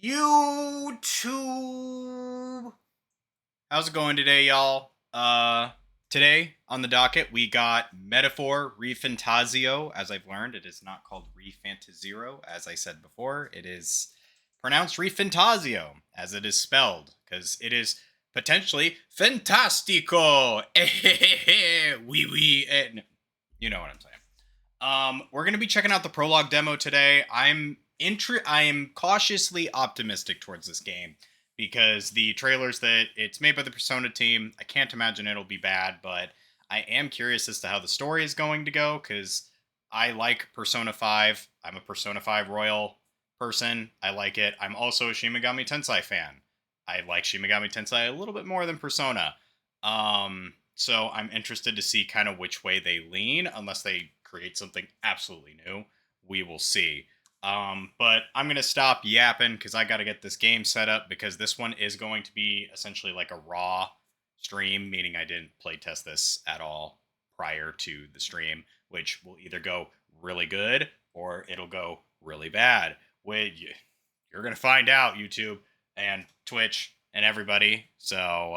YouTube. How's it going today, y'all? Today on the docket we got Metaphor ReFantazio. As I've learned, it is not called ReFantazio, as I said before. It is pronounced ReFantazio, as it is spelled, because it is potentially fantastico. Oui, oui. You know what I'm saying. We're gonna be checking out the prologue demo today. I am cautiously optimistic towards this game because the trailers that it's made by the Persona team, I can't imagine it'll be bad, but I am curious as to how the story is going to go because I like Persona 5. I'm a Persona 5 Royal person. I like it. I'm also a Shin Megami Tensei fan. I like Shin Megami Tensei a little bit more than Persona. So I'm interested to see kind of which way they lean, unless they create something absolutely new. We will see. But I'm going to stop yapping because I got to get this game set up because this one is going to be essentially like a raw stream, meaning I didn't play test this at all prior to the stream, which will either go really good or it'll go really bad. You're going to find out, YouTube and Twitch and everybody. So,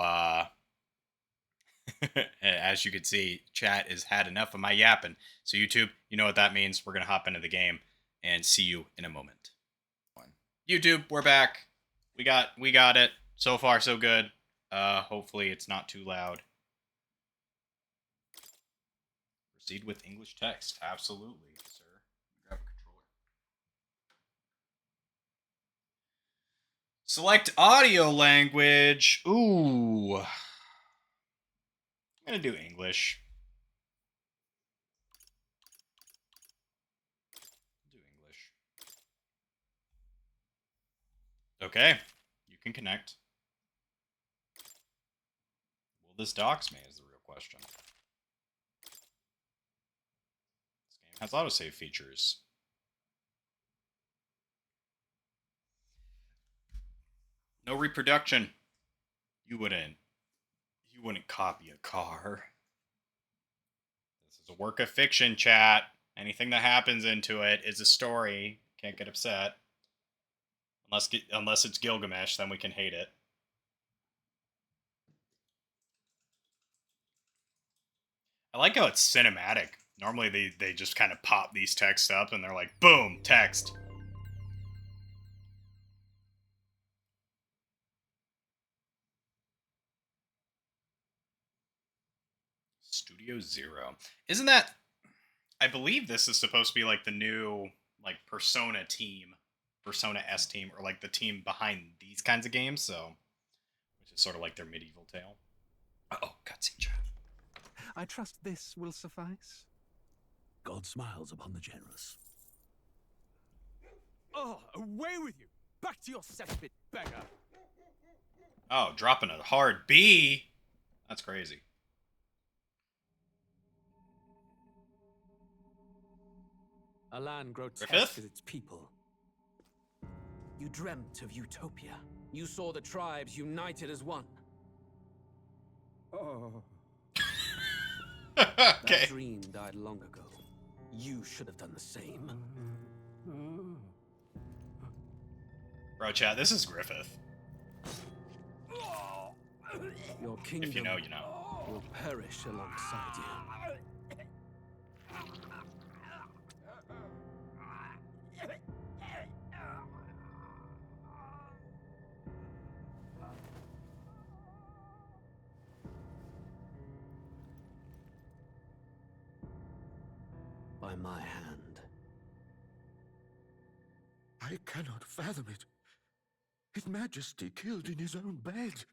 as you can see, chat has had enough of my yapping. So YouTube, you know what that means. We're going to hop into the game and see you in a moment. YouTube, we're back. We got it. So far, so good. Hopefully it's not too loud. Proceed with English text. Absolutely, sir. Grab a controller. Select audio language. Ooh. I'm going to do English. Okay, you can connect. Will this dox me is the real question. This game has autosave features. No reproduction. You wouldn't copy a car. This is a work of fiction, chat. Anything that happens into it is a story. Can't get upset. Unless it's Gilgamesh, then we can hate it. I like how it's cinematic. Normally they just kind of pop these texts up and they're like, boom, text. Studio Zero. Isn't that... I believe this is supposed to be like the new like Persona team, Persona S team, or like the team behind these kinds of games, so... Which is sort of like their medieval tale. Uh-oh, cutscene chat. I trust this will suffice. God smiles upon the generous. Oh, away with you! Back to your cesspit, beggar! Oh, dropping a hard B? That's crazy. A land grotesque Griffith? as its people. You dreamt of utopia. You saw the tribes united as one. Oh. Okay. That dream died long ago. You should have done the same. Bro, chat, this is Griffith. Your kingdom If you know, you know. will perish alongside you. By my hand. I cannot fathom it. His Majesty killed in his own bed.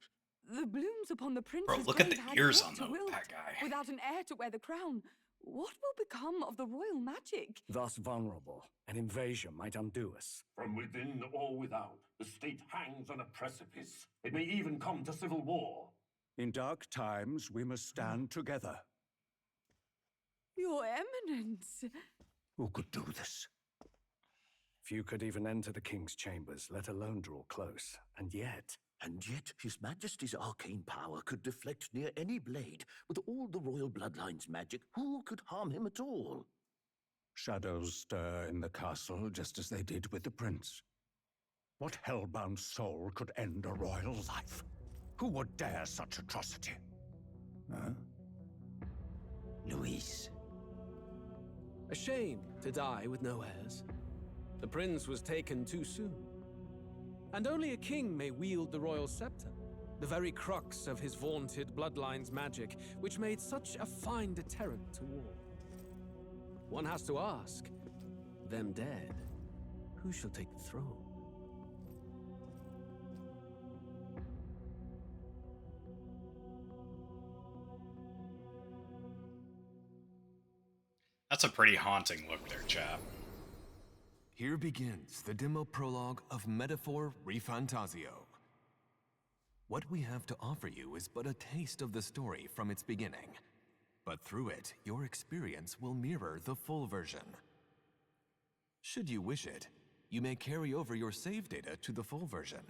The blooms upon the prince's Bro, look at the grave had ears yet on to wilt. that guy. Without an heir to wear the crown, what will become of the royal magic? Thus vulnerable, an invasion might undo us. From within or without, the state hangs on a precipice. It may even come to civil war. In dark times, we must stand together. Your Eminence. Who could do this? Few could even enter the king's chambers, let alone draw close. And yet, His Majesty's arcane power could deflect near any blade. With all the royal bloodline's magic, who could harm him at all? shadows stir in the castle just as they did with the prince. What hellbound soul could end a royal life? Who would dare such atrocity? Huh? Luis. A shame to die with no heirs. The prince was taken too soon. And only a king may wield the royal scepter, the very crux of his vaunted bloodline's magic, which made such a fine deterrent to war. One has to ask, them dead, who shall take the throne? That's a pretty haunting look there, chap. Here begins the demo prologue of Metaphor ReFantazio. What we have to offer you is but a taste of the story from its beginning. But through it, your experience will mirror the full version. Should you wish it, you may carry over your save data to the full version.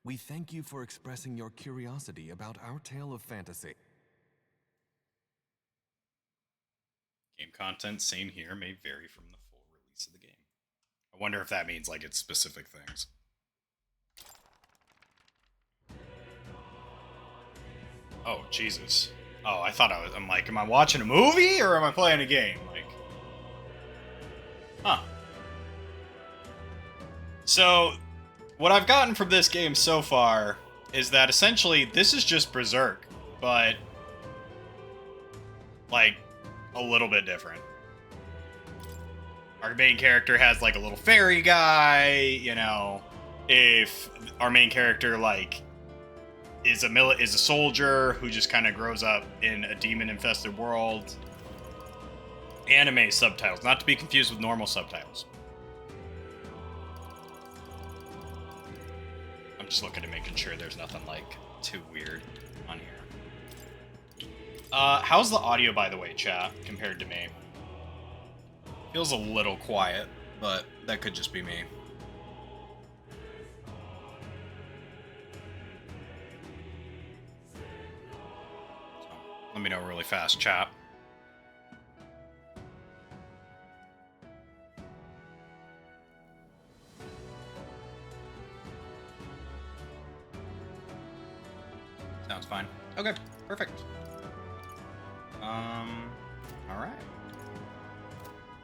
We thank you for expressing your curiosity about our tale of fantasy. Game content seen here may vary from the full release of the game. I wonder if that means like it's specific things. Oh, Jesus. Oh, I thought I'm like, am I watching a movie or am I playing a game? Like, huh. So, what I've gotten from this game so far is that essentially this is just Berserk, but like a little bit different. Our main character has like a little fairy guy, you know. If our main character like is a soldier who just kind of grows up in a demon-infested world. Anime subtitles, not to be confused with normal subtitles. I'm just looking and making sure there's nothing like too weird on here. How's the audio, by the way, chat, compared to me? Feels a little quiet, but that could just be me. Let me know really fast, chat. Sounds fine. Okay, perfect. All right.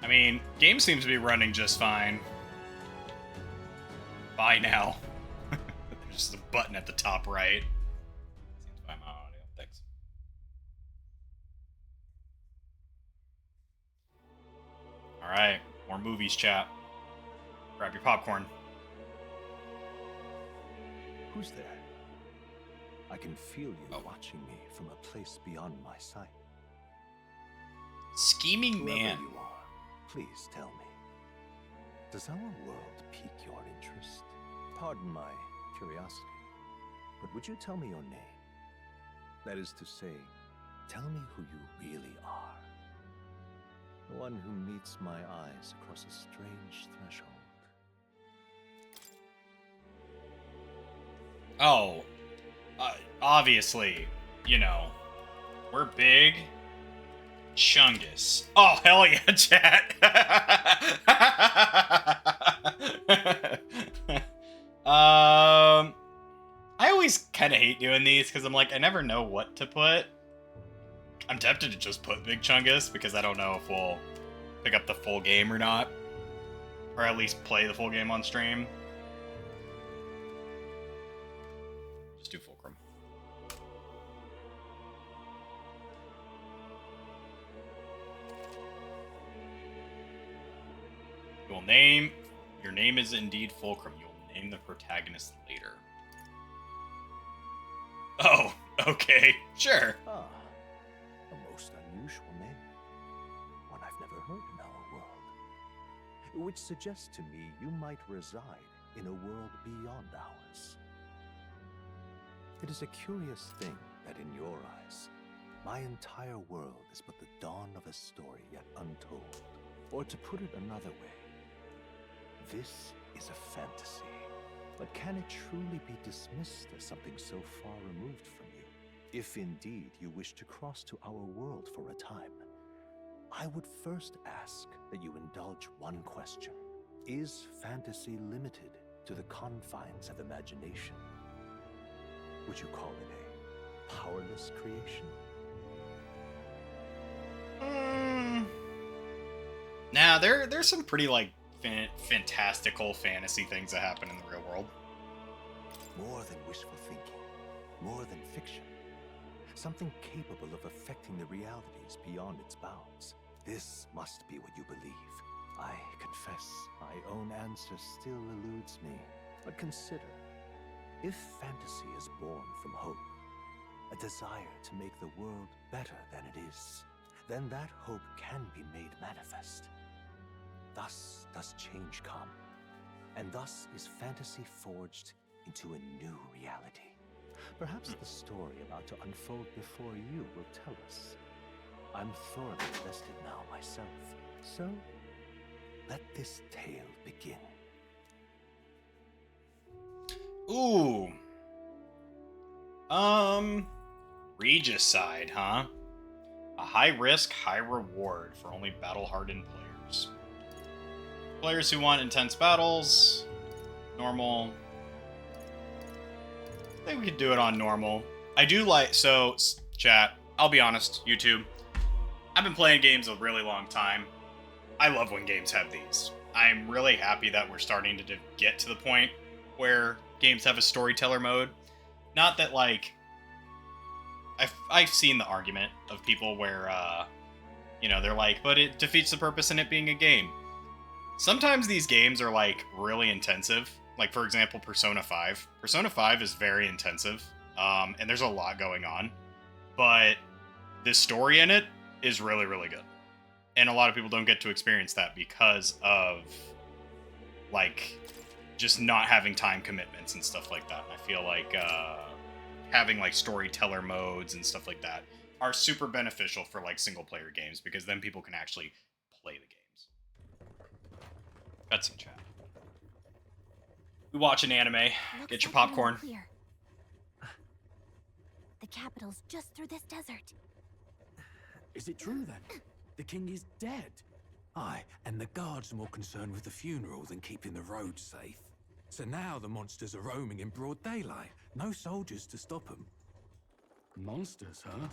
I mean, game seems to be running just fine. Bye now. There's just a button at the top right. Seems fine on audio. Thanks. All right, more movies, chat. Grab your popcorn. Who's there? I can feel you watching me from a place beyond my sight. Scheming man. Whoever you are, please tell me. Does our world pique your interest? Pardon my curiosity, but would you tell me your name? That is to say, tell me who you really are. The one who meets my eyes across a strange threshold. Oh, obviously, you know, we're big. Chungus. Oh, hell yeah, chat. I always kind of hate doing these because I'm like, I never know what to put. I'm tempted to just put Big Chungus because I don't know if we'll pick up the full game or not. Or at least play the full game on stream. Just do Fulcrum. You'll name... Your name is indeed Fulcrum. You'll name the protagonist later. Oh, okay. Sure. Ah, a most unusual name. One I've never heard in our world. Which suggests to me you might reside in a world beyond ours. It is a curious thing that in your eyes, my entire world is but the dawn of a story yet untold. Or to put it another way, this is a fantasy. But can it truly be dismissed as something so far removed from you? If indeed you wish to cross to our world for a time, I would first ask that you indulge one question. Is fantasy limited to the confines of imagination. Would you call it a powerless creation? Now, there's some pretty, like, fantastical fantasy things that happen in the real world. More than wishful thinking, more than fiction. Something capable of affecting the realities beyond its bounds. This must be what you believe. I confess, my own answer still eludes me. But consider, if fantasy is born from hope, a desire to make the world better than it is, then that hope can be made manifest. Thus does change come, and thus is fantasy forged into a new reality. Perhaps the story about to unfold before you will tell us. I'm thoroughly invested now myself, so let this tale begin. Ooh. Regicide, huh? A high risk, high reward for only battle-hardened players. Players who want intense battles. Normal. I think we could do it on normal. I do like, so, chat, I'll be honest, YouTube. I've been playing games a really long time. I love when games have these. I'm really happy that we're starting to get to the point where games have a storyteller mode. Not that, like, I've seen the argument of people where, you know, they're like, but it defeats the purpose in it being a game. Sometimes these games are, like, really intensive. Like, for example, Persona 5. Persona 5 is very intensive, and there's a lot going on. But the story in it is really, really good. And a lot of people don't get to experience that because of, like, just not having time commitments and stuff like that. I feel like having, like, storyteller modes and stuff like that are super beneficial for, like, single-player games, because then people can actually play the games. That's in chat. We watch an anime. Get your popcorn. The capital's just through this desert. Is it true then? The king is dead? Aye, and the guards are more concerned with the funeral than keeping the roads safe. So now the monsters are roaming in broad daylight. No soldiers to stop them. Monsters, huh?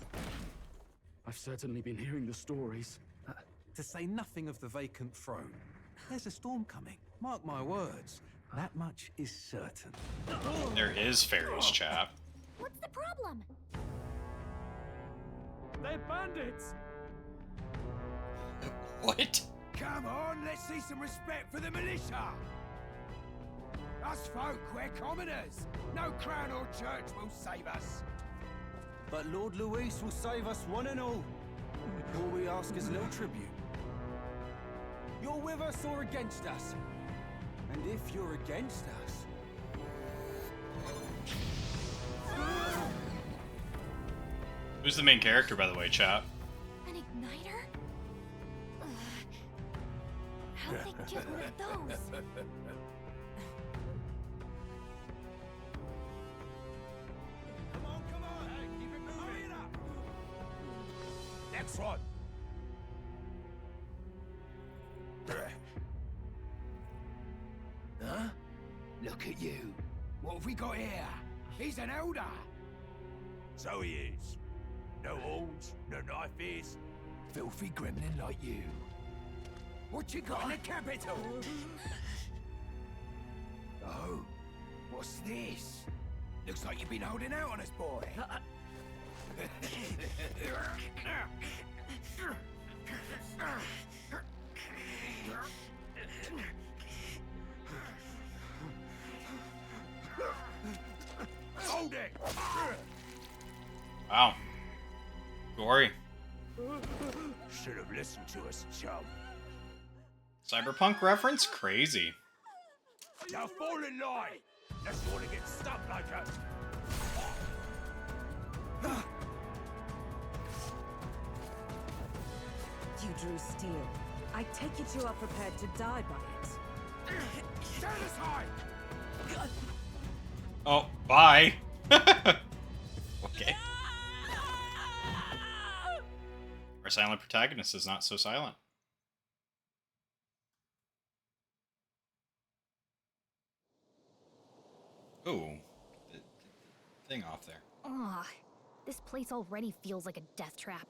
I've certainly been hearing the stories. To say nothing of the vacant throne. There's a storm coming. Mark my words. That much is certain. There is fairies, chap. What's the problem? They're bandits! What? Come on, let's see some respect for the militia! Us folk, we're commoners. No crown or church will save us. But Lord Luis will save us one and all. All we ask is a little tribute. You're with us or against us? And if you're against us... Who's the main character, by the way, chat? An igniter? How'd they get one of those? Come on, hey, keep it moving. Hurry it up. Next one. Huh? Look at you. What have we got here? He's an elder. So he is. No horns, no knife. Filthy gremlin like you. What you got in the capital? Oh, what's this? Looks like you've been holding out on us, boy. Hold it! Wow. Gory. Should have listened to us, chum. Cyberpunk reference? Crazy. Now fall in line! Let's want to get stuck like us. You drew steel. I take it you are prepared to die by it. Stand aside! Oh, bye. Okay. Our silent protagonist is not so silent. Ooh, the thing off there. Ugh, this place already feels like a death trap.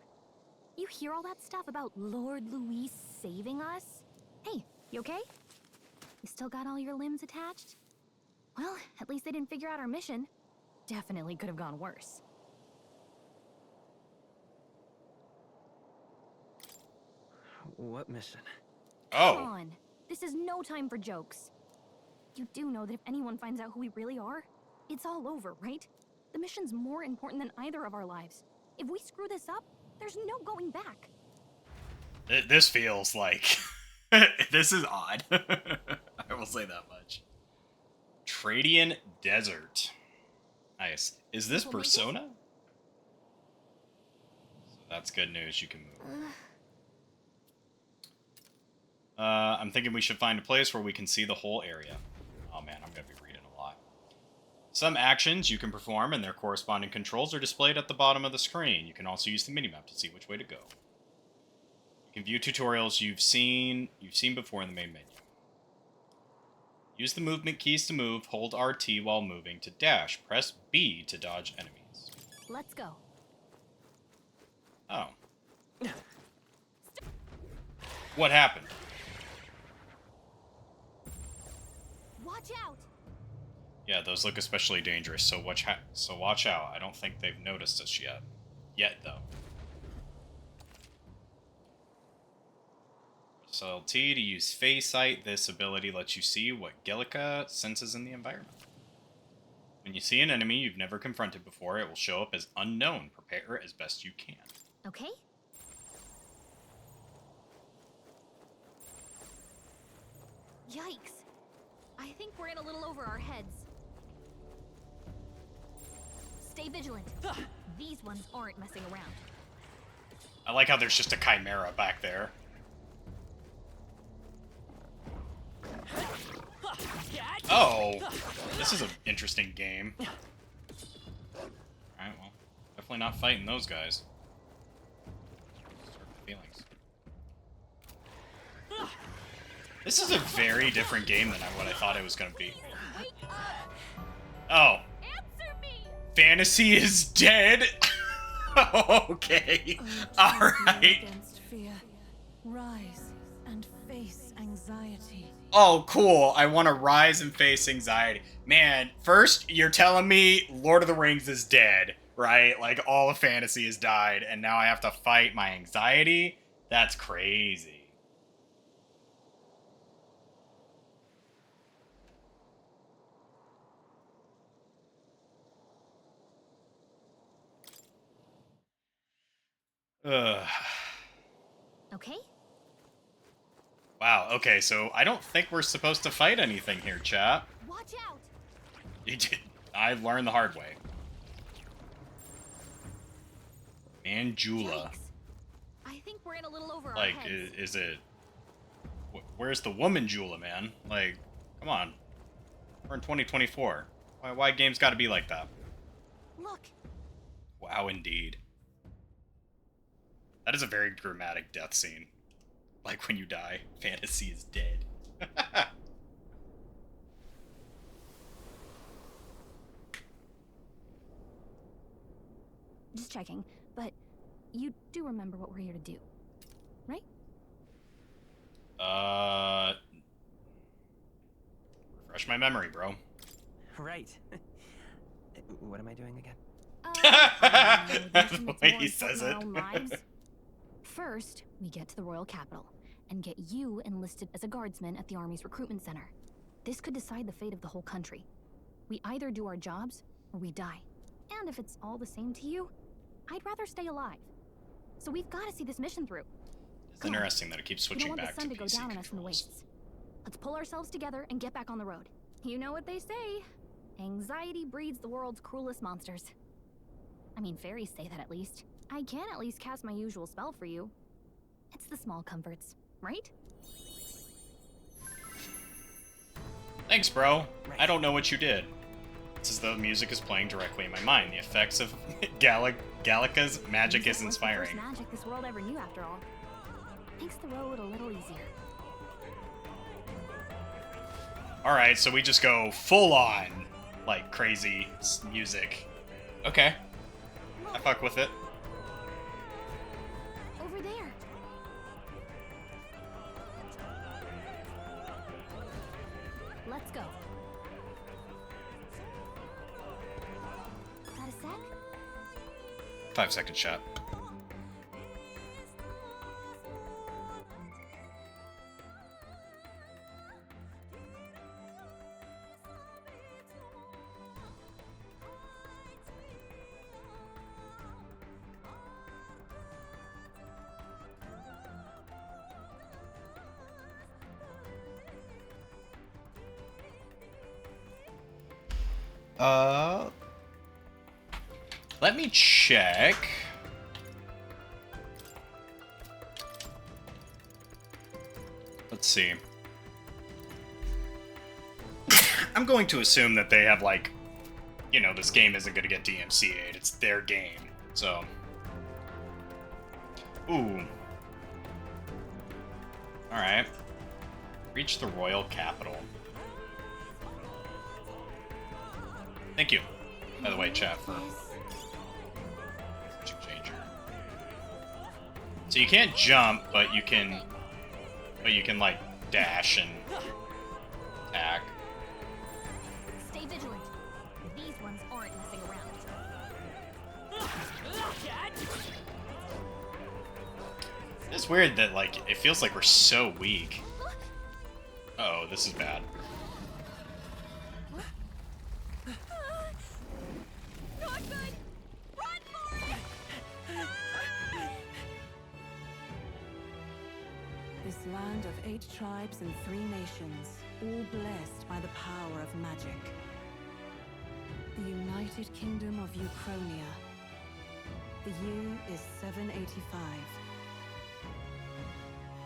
You hear all that stuff about Lord Louis saving us? Hey, you okay? You still got all your limbs attached? Well, at least they didn't figure out our mission. Definitely could have gone worse. What mission? Oh. Come on. This is no time for jokes. You do know that if anyone finds out who we really are, it's all over, right? The mission's more important than either of our lives. If we screw this up, there's no going back. This feels like... this is odd. I will say that much. Tradian Desert. Nice. Is this Persona? So that's good news. You can move. I'm thinking we should find a place where we can see the whole area. Oh man, I'm going to be reading a lot. Some actions you can perform and their corresponding controls are displayed at the bottom of the screen. You can also use the minimap to see which way to go. You can view tutorials you've seen before in the main menu. Use the movement keys to move. Hold RT while moving to dash. Press B to dodge enemies. Let's go. Oh. What happened? Watch out! Yeah, those look especially dangerous, so watch out. I don't think they've noticed us yet. Though. So T to use Phase Sight. This ability lets you see what Gallica senses in the environment. When you see an enemy you've never confronted before, it will show up as unknown. Prepare as best you can. Okay. Yikes. I think we're in a little over our heads. Stay vigilant. These ones aren't messing around. I like how there's just a chimera back there. Oh, this is an interesting game. Alright, well, definitely not fighting those guys. Start with feelings. This is a very different game than what I thought it was going to be. Oh. Fantasy is dead? Okay. Alright. Against fear. Rise and face anxiety. Oh, cool. I want to rise and face anxiety. Man, first, you're telling me Lord of the Rings is dead, right? Like, all of fantasy has died, and now I have to fight my anxiety? That's crazy. Ugh. Okay? Wow, okay, so I don't think we're supposed to fight anything here, chat. Watch out! I learned the hard way. Manjula. Yikes. I think we're in a little over Like, our heads. is it... Where's the woman Jula, man? Like, come on. We're in 2024. Why games gotta be like that? Look. Wow, indeed. That is a very dramatic death scene. Like when you die, fantasy is dead. Just checking, but you do remember what we're here to do, right? Refresh my memory, bro. Right. What am I doing again? That's the way he says it. First, we get to the royal capital and get you enlisted as a guardsman at the army's recruitment center. This could decide the fate of the whole country. We either do our jobs or we die. And if it's all the same to you, I'd rather stay alive. So we've got to see this mission through. It's interesting that it keeps switching back back to the sun to PC go down on us in the wastes. Let's pull ourselves together and get back on the road. You know what they say. Anxiety breeds the world's cruelest monsters. I mean, fairies say that at least. I can at least cast my usual spell for you. It's the small comforts, right? Thanks, bro. I don't know what you did. It's as though music is playing directly in my mind. The effects of Gallica's magic is inspiring. Magic this world ever knew, after all. Makes the road a little easier. Alright, so we just go full on like crazy music. Okay, I fuck with it. Over there. Let's go. Is that a sec? 5-second shot. Let me check. Let's see. I'm going to assume that they have, like, you know, this game isn't going to get DMCA'd. It's their game, so. Ooh. Alright. Reach the royal capital. Thank you, by the way, chat, for changer. So you can't jump, but you can like dash and attack. Stay vigilant. These ones aren't messing around. It's weird that, like, it feels like we're so weak. Uh-oh, this is bad. This land of 8 tribes and 3 nations, all blessed by the power of magic. The United Kingdom of Uchronia. The year is 785.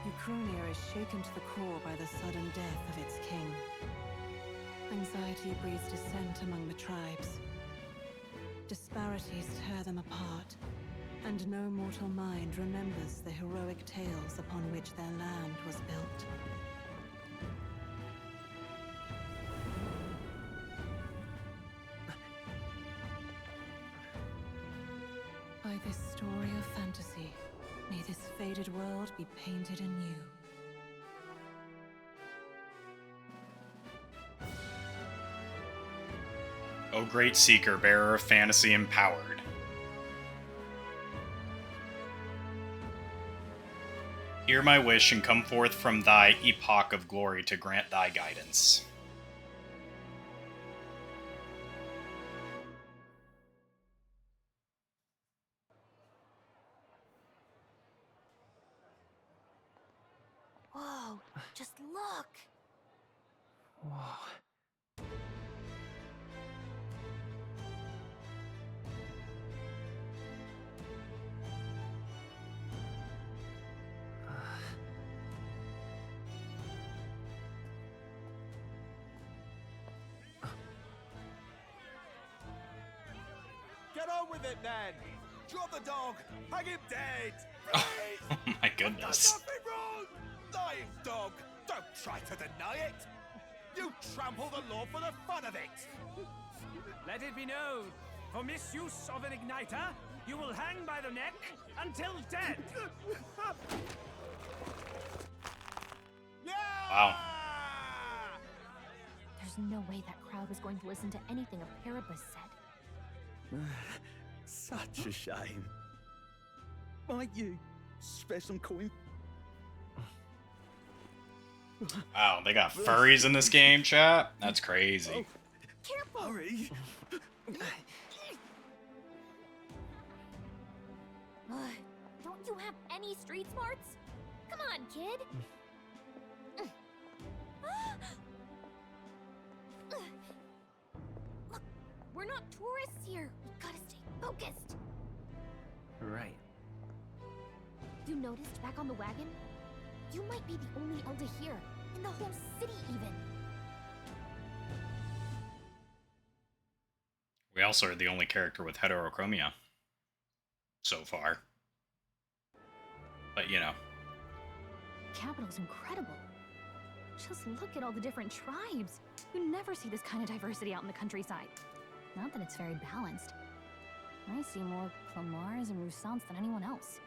Uchronia is shaken to the core by the sudden death of its king. Anxiety breeds dissent among the tribes. Disparities tear them apart, and no mortal mind remembers the heroic tales upon which their land was built. By this story of fantasy, may this faded world be painted anew. O great seeker, bearer of fantasy empowered. Hear my wish and come forth from thy epoch of glory to grant thy guidance. Whoa, just look. Whoa. Get on with it, then! Drop the dog! Hang him dead! Oh my goodness. Nothing wrong! Lying dog! Don't try to deny it! You trample the law for the fun of it! Let it be known, for misuse of an igniter, you will hang by the neck until dead. Wow. There's no way that crowd was going to listen to anything a Paribus said. Such a shame. Might you spare some coin? Wow, they got furries in this game, chat? That's crazy. Careful! Hurry! Don't you have any street smarts? Come on, kid! Look, we're not tourists here. We gotta stay focused. Right. You noticed back on the wagon? You might be the only Elder here, in the whole city even. We also are the only character with heterochromia. So far. But, you know. The capital's incredible. Just look at all the different tribes. You never see this kind of diversity out in the countryside. Not that it's very balanced. I see more Clamars and Roussants than anyone else.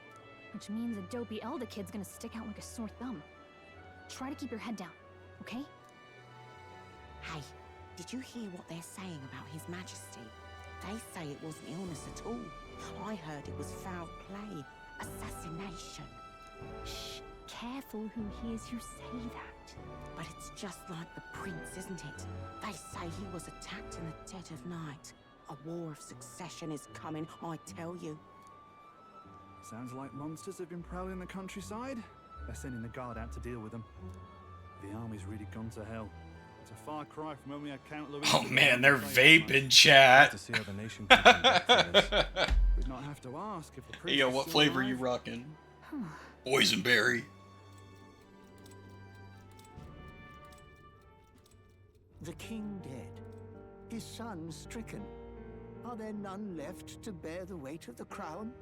Which means a dopey Elder kid's gonna stick out like a sore thumb. Try to keep your head down, okay? Hey, did you hear what they're saying about His Majesty? They say it wasn't illness at all. I heard it was foul play, assassination. Shh, careful who hears you say that. But it's just like the prince, isn't it? They say he was attacked in the dead of night. A war of succession is coming, I tell you. Sounds like monsters have been prowling the countryside. They're sending the guard out to deal with them. The army's really gone to hell. It's a far cry from when we had Count Louis. Oh man, they're vaping, chat. To see how the nation can come back from this. We'd not have to ask if the prince Hey, yo, is what still flavor alive. you rocking? Boysenberry. The king dead, his son stricken. Are there none left to bear the weight of the crown?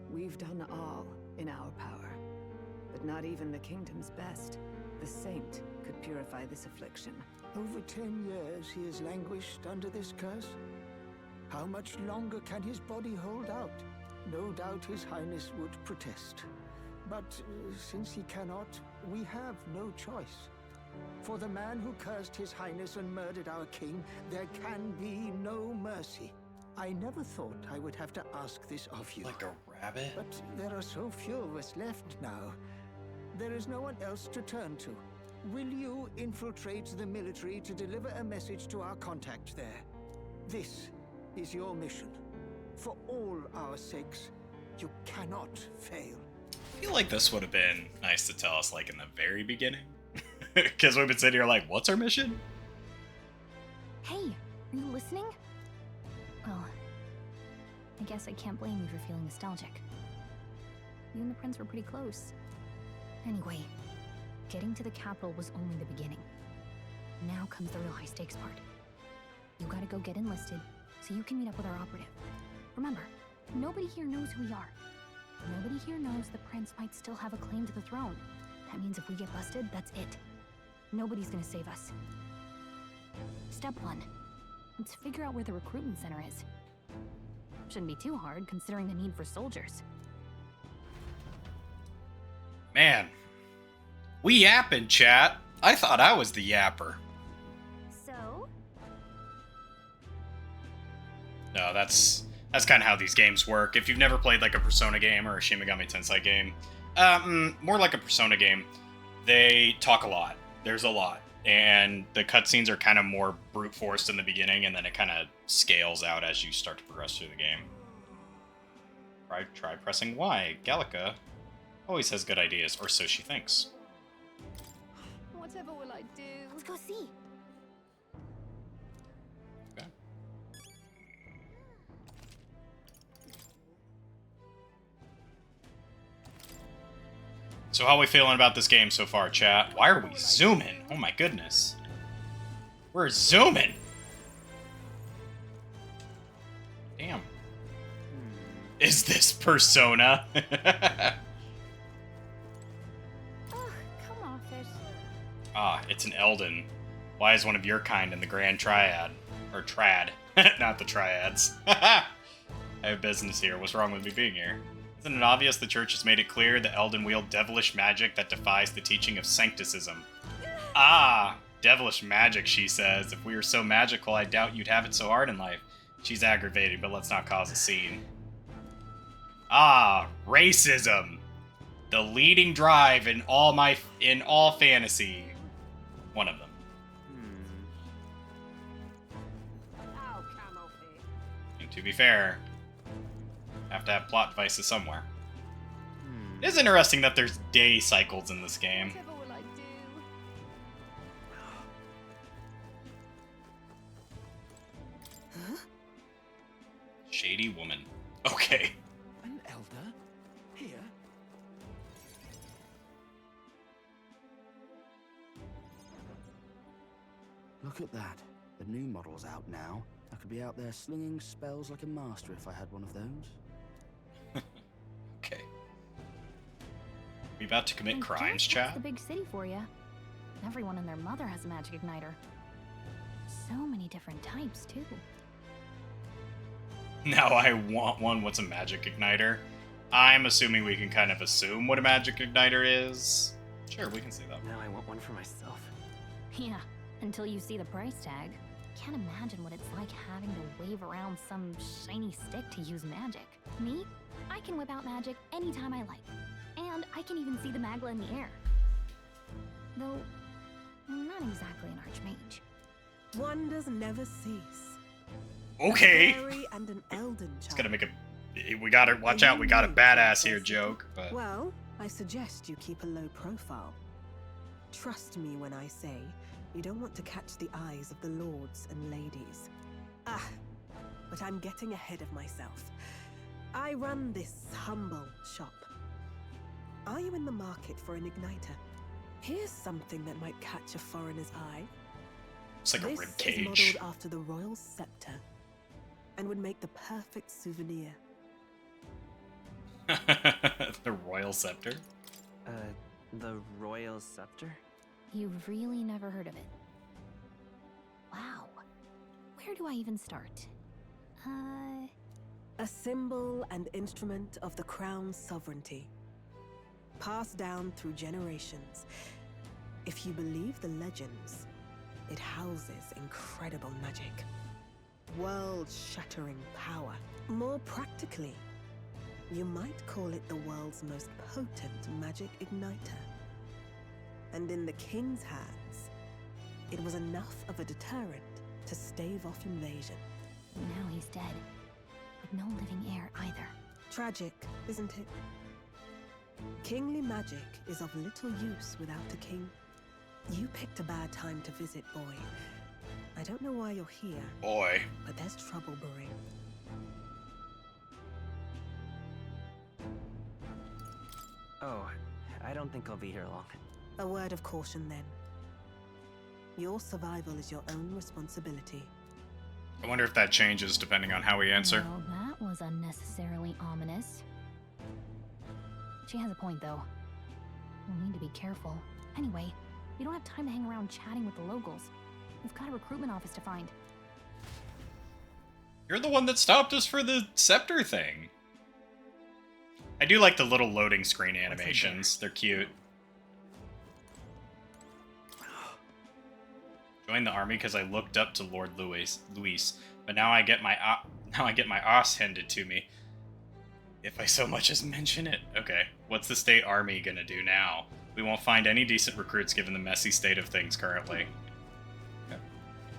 We've done all in our power, but not even the kingdom's best. The saint could purify this affliction. Over 10 years he has languished under this curse. How much longer can his body hold out? No doubt his highness would protest. But since he cannot, we have no choice. For the man who cursed his highness and murdered our king, there can be no mercy. I never thought I would have to ask this of you. Like a rabbit? But there are so few of us left now. There is no one else to turn to. Will you infiltrate the military to deliver a message to our contact there? This is your mission. For all our sakes, you cannot fail. I feel like this would have been nice to tell us, like, in the very beginning. Because we've been sitting here like, what's our mission? Hey, are you listening? Well, I guess I can't blame you for feeling nostalgic. You and the prince were pretty close. Anyway, getting to the capital was only the beginning. Now comes the real high-stakes part. You gotta go get enlisted, so you can meet up with our operative. Remember, nobody here knows who we are. Nobody here knows the prince might still have a claim to the throne. That means if we get busted, that's it. Nobody's gonna save us. Step 1. Let's figure out where the recruitment center is. Shouldn't be too hard, considering the need for soldiers. Man. We yapping, chat. I thought I was the yapper. So? No, that's kind of how these games work. If you've never played like a Persona game or a Shin Megami Tensei game, more like a Persona game, they talk a lot. There's a lot. And the cutscenes are kind of more brute forced in the beginning, and then it kind of scales out as you start to progress through the game. Try pressing Y. Gallica always has good ideas, or so she thinks. Whatever will I do? Let's go see. Okay. So how are we feeling about this game so far, chat? Why are we zooming? Oh my goodness. We're zooming! Damn. Is this Persona? Come off it. Ah, it's an Elden. Why is one of your kind in the Grand Triad? Or Trad. Not the Triads. I have business here. What's wrong with me being here? Isn't it obvious the church has made it clear the Elden wield devilish magic that defies the teaching of sancticism? Ah, devilish magic, she says. If we were so magical, I doubt you'd have it so hard in life. She's aggravating, but let's not cause a scene. Ah, racism. The leading drive in all fantasy. One of them. And to be fair, have to have plot devices somewhere. It is interesting that there's day cycles in this game. Whatever will I do? Huh? Shady woman. Okay. An elder? Here? Look at that. The new model's out now. I could be out there slinging spells like a master if I had one of those. Okay. We about to commit And crimes, that's chat? the big city for you. Everyone and their mother has a magic igniter. So many different types, too. Now I want one. What's a magic igniter? I'm assuming we can kind of assume what a magic igniter is. Sure, we can see that. Now I want one for myself. Yeah, until you see the price tag. Can't imagine what it's like having to wave around some shiny stick to use magic. Me? I can whip out magic anytime I like. And I can even see the magla in the air. Though, I'm not exactly an archmage. Wonders never cease. Okay. A fairy and an Elden It's child. gonna make a... We gotta... Watch out, we got a badass here joke, but... Well, I suggest you keep a low profile. Trust me when I say you don't want to catch the eyes of the lords and ladies. Ah, but I'm getting ahead of myself. I run this humble shop. Are you in the market for an igniter? Here's something that might catch a foreigner's eye. It's like a This rib is cage. modeled after the royal scepter and would make the perfect souvenir. The royal scepter? The royal scepter? You've really never heard of it. Wow. Where do I even start? A symbol and instrument of the crown's sovereignty. Passed down through generations. If you believe the legends, it houses incredible magic. World-shattering power. More practically, you might call it the world's most potent magic igniter. And in the king's hands, it was enough of a deterrent to stave off invasion. Now he's dead. With no living heir either. Tragic, isn't it? Kingly magic is of little use without a king. You picked a bad time to visit, boy. I don't know why you're here. Boy. But there's trouble brewing. Oh, I don't think I'll be here long. A word of caution then. Your survival is your own responsibility. I wonder if that changes depending on how we answer. Well, that was unnecessarily ominous. She has a point, though. We'll need to be careful. Anyway, we don't have time to hang around chatting with the locals. We've got a recruitment office to find. You're the one that stopped us for the scepter thing. I do like the little loading screen animations. They're cute. Joined the army because I looked up to Lord Luis, but now I get my ass handed to me. If I so much as mention it. Okay, what's the state army gonna do now? We won't find any decent recruits given the messy state of things currently. Okay.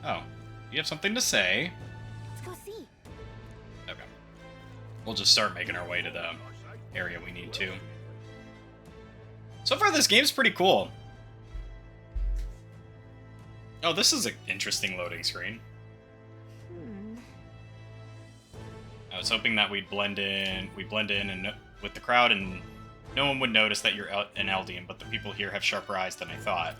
Oh, you have something to say? Let's go see. Okay. We'll just start making our way to the area we need to. So far, this game's pretty cool. Oh, this is an interesting loading screen. I was hoping that we'd blend in and with the crowd, and no one would notice that you're an Eldian, but the people here have sharper eyes than I thought.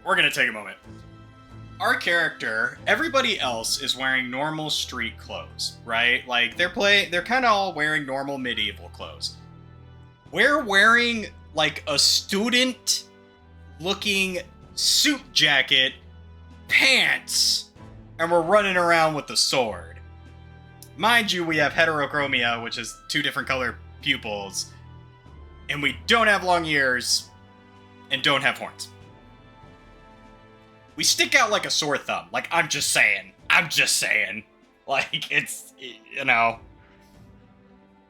We're gonna take a moment. Our character, everybody else is wearing normal street clothes, right? Like they're kind of all wearing normal medieval clothes. We're wearing like a student-looking suit jacket, pants, and we're running around with a sword. Mind you, we have heterochromia, which is 2 different color pupils, and we don't have long ears, and don't have horns. We stick out like a sore thumb. Like, I'm just saying. Like, it's, you know.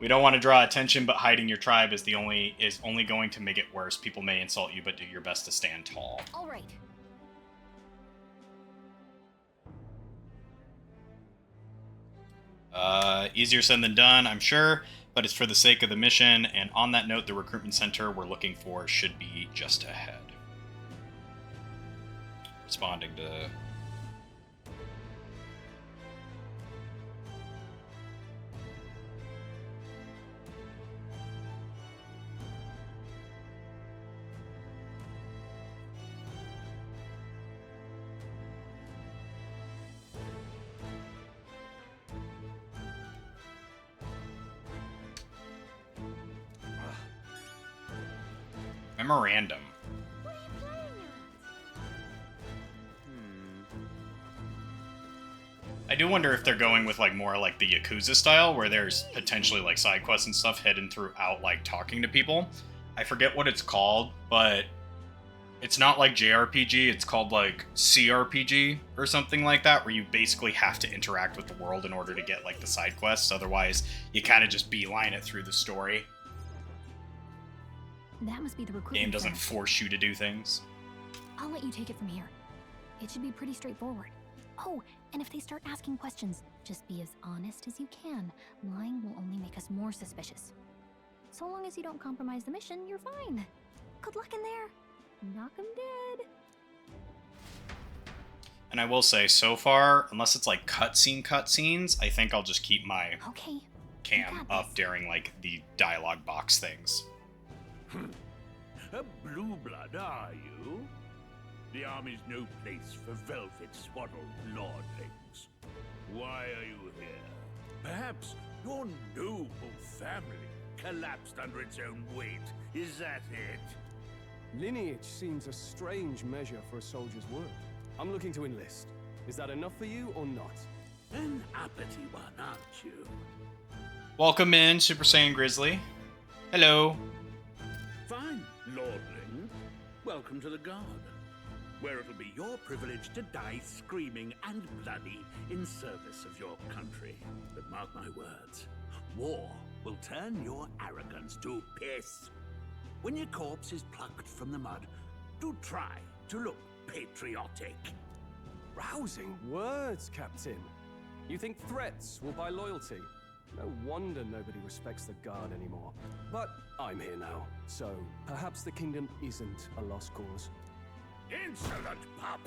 We don't want to draw attention, but hiding your tribe is only going to make it worse. People may insult you, but do your best to stand tall. All right. Easier said than done, I'm sure, but it's for the sake of the mission, and on that note, the recruitment center we're looking for should be just ahead. Responding to... Memorandum. What are you playing I do wonder if they're going with like more like the Yakuza style, where there's potentially like side quests and stuff hidden throughout like talking to people. I forget what it's called, but it's not like JRPG, it's called like CRPG or something like that, where you basically have to interact with the world in order to get like the side quests. Otherwise, you kind of just beeline it through the story. That must be the recruitment Game doesn't center. force you to do things. I'll let you take it from here. It should be pretty straightforward. Oh, and if they start asking questions, just be as honest as you can. Lying will only make us more suspicious. So long as you don't compromise the mission, you're fine. Good luck in there. Knock 'em dead. And I will say, so far, unless it's like cutscenes, I think I'll just keep my cam up during like the dialogue box things. A blue blood, are you? The army's no place for velvet-swaddled lordlings. Why are you here? Perhaps your noble family collapsed under its own weight. Is that it? Lineage seems a strange measure for a soldier's work. I'm looking to enlist. Is that enough for you or not? An uppity one, aren't you? Welcome in, Super Saiyan Grizzly. Hello. Fine, lordling. Welcome to the Guard, where it'll be your privilege to die screaming and bloody in service of your country. But mark my words, war will turn your arrogance to piss. When your corpse is plucked from the mud, do try to look patriotic. Rousing words, Captain. You think threats will buy loyalty? No wonder nobody respects the Guard anymore. But I'm here now, so perhaps the kingdom isn't a lost cause. Insolent pup!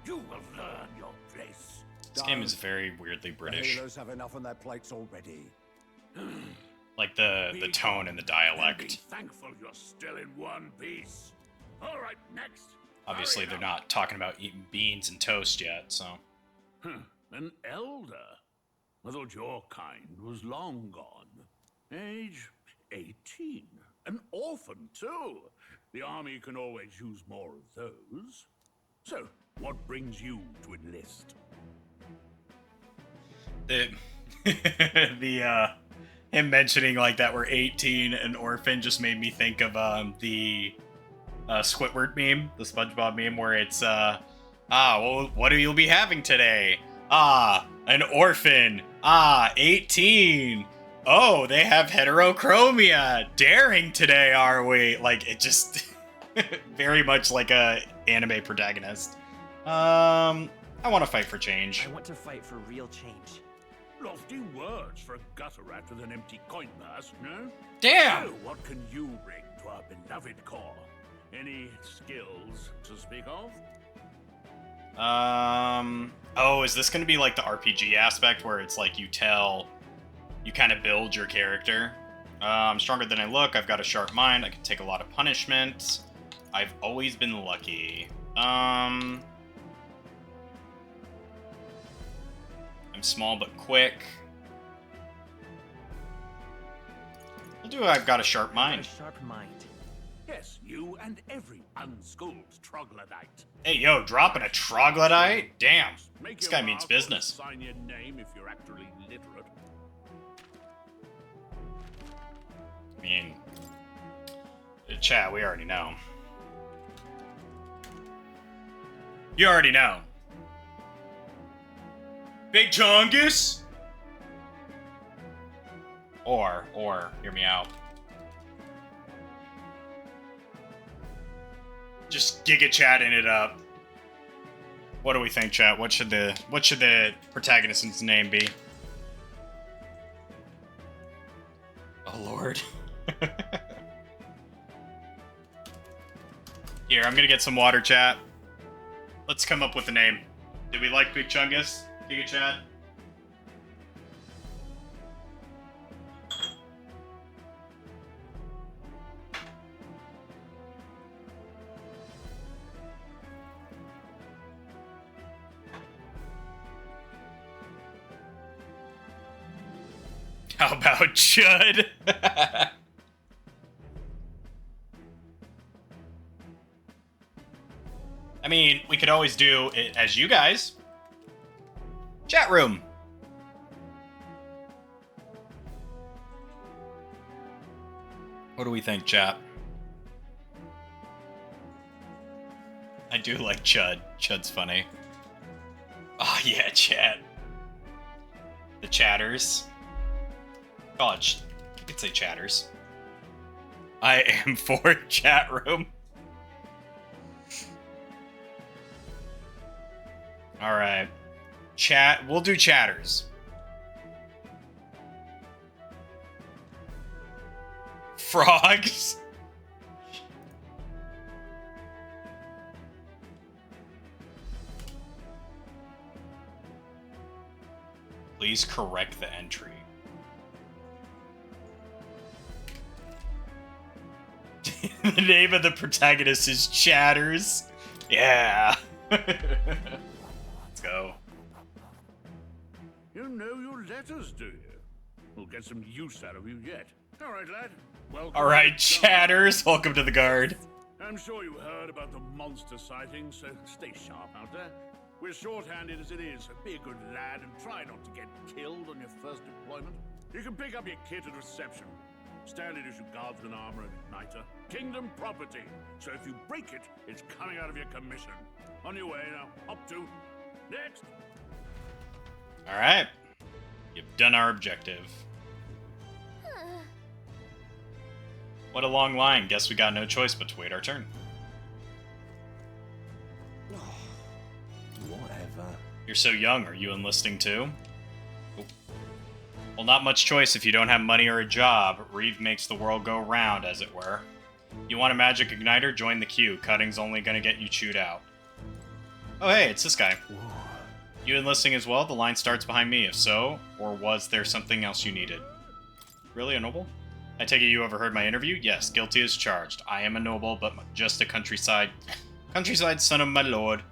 You will learn your place. This game is very weirdly British. The healers have enough on their plates already. Like the tone and the dialect. Be thankful you're still in one piece. All right, next. Obviously, they're not talking about eating beans and toast yet, so. An elder. I thought your kind was long gone. Age 18. An orphan, too. The army can always use more of those. So, what brings you to enlist? Him mentioning like that we're 18 and orphan just made me think of the Squidward meme, the SpongeBob meme, where it's well, what will you be having today? An orphan. 18. Oh, they have heterochromia. Daring today, are we? Like, it just very much like a anime protagonist. I want to fight for change. I want to fight for real change. Lofty words for a gutter rat with an empty coin purse, no? Damn! So what can you bring to our beloved corps? Any skills to speak of? Oh, is this going to be like the RPG aspect where it's like you kind of build your character? I'm stronger than I look. I've got a sharp mind. I can take a lot of punishment. I've always been lucky. I'm small but quick. We'll do I've got a sharp mind. Sharp mind. Yes, you and every unschooled troglodyte. Hey, yo, dropping a troglodyte? Damn, Make this your guy means mark or business. Sign your name if you're actually literate. I mean, chat, we already know. You already know. Big Chungus? Or, hear me out. Just Giga Chatting it up. What do we think, chat? What should the protagonist's name be? Oh lord. Here, I'm gonna get some water, chat. Let's come up with a name. Do we like Big Chungus? Giga Chat? How about Chud? I mean, we could always do it as you guys. Chat room. What do we think, chat? I do like Chud. Chud's funny. Oh yeah, chat. The chatters. Oh, you could say chatters. I am for chat room. Alright. Chat. We'll do chatters. Frogs. Please correct the entry. The name of the protagonist is Chatters. Yeah. Let's go. You know your letters, do you? We'll get some use out of you yet. All right, lad. Welcome. All right, Chatters. Welcome to the guard. I'm sure you heard about the monster sightings, so stay sharp out there. We're short-handed as it is, so be a good lad and try not to get killed on your first deployment. You can pick up your kit at reception. Standard issue guardsman armor and igniter. Kingdom property. So if you break it, it's coming out of your commission. On your way now. Up to. Next. All right. You've done our objective. What a long line. Guess we got no choice but to wait our turn. Whatever. You're so young. Are you enlisting too? Oh. Well, not much choice if you don't have money or a job. Reeve makes the world go round, as it were. You want a magic igniter? Join the queue. Cutting's only gonna get you chewed out. Oh, hey, it's this guy. Whoa. You enlisting as well? The line starts behind me. If so, or was there something else you needed? Really, a noble? I take it you overheard my interview? Yes, guilty as charged. I am a noble, but just a countryside son of my lord.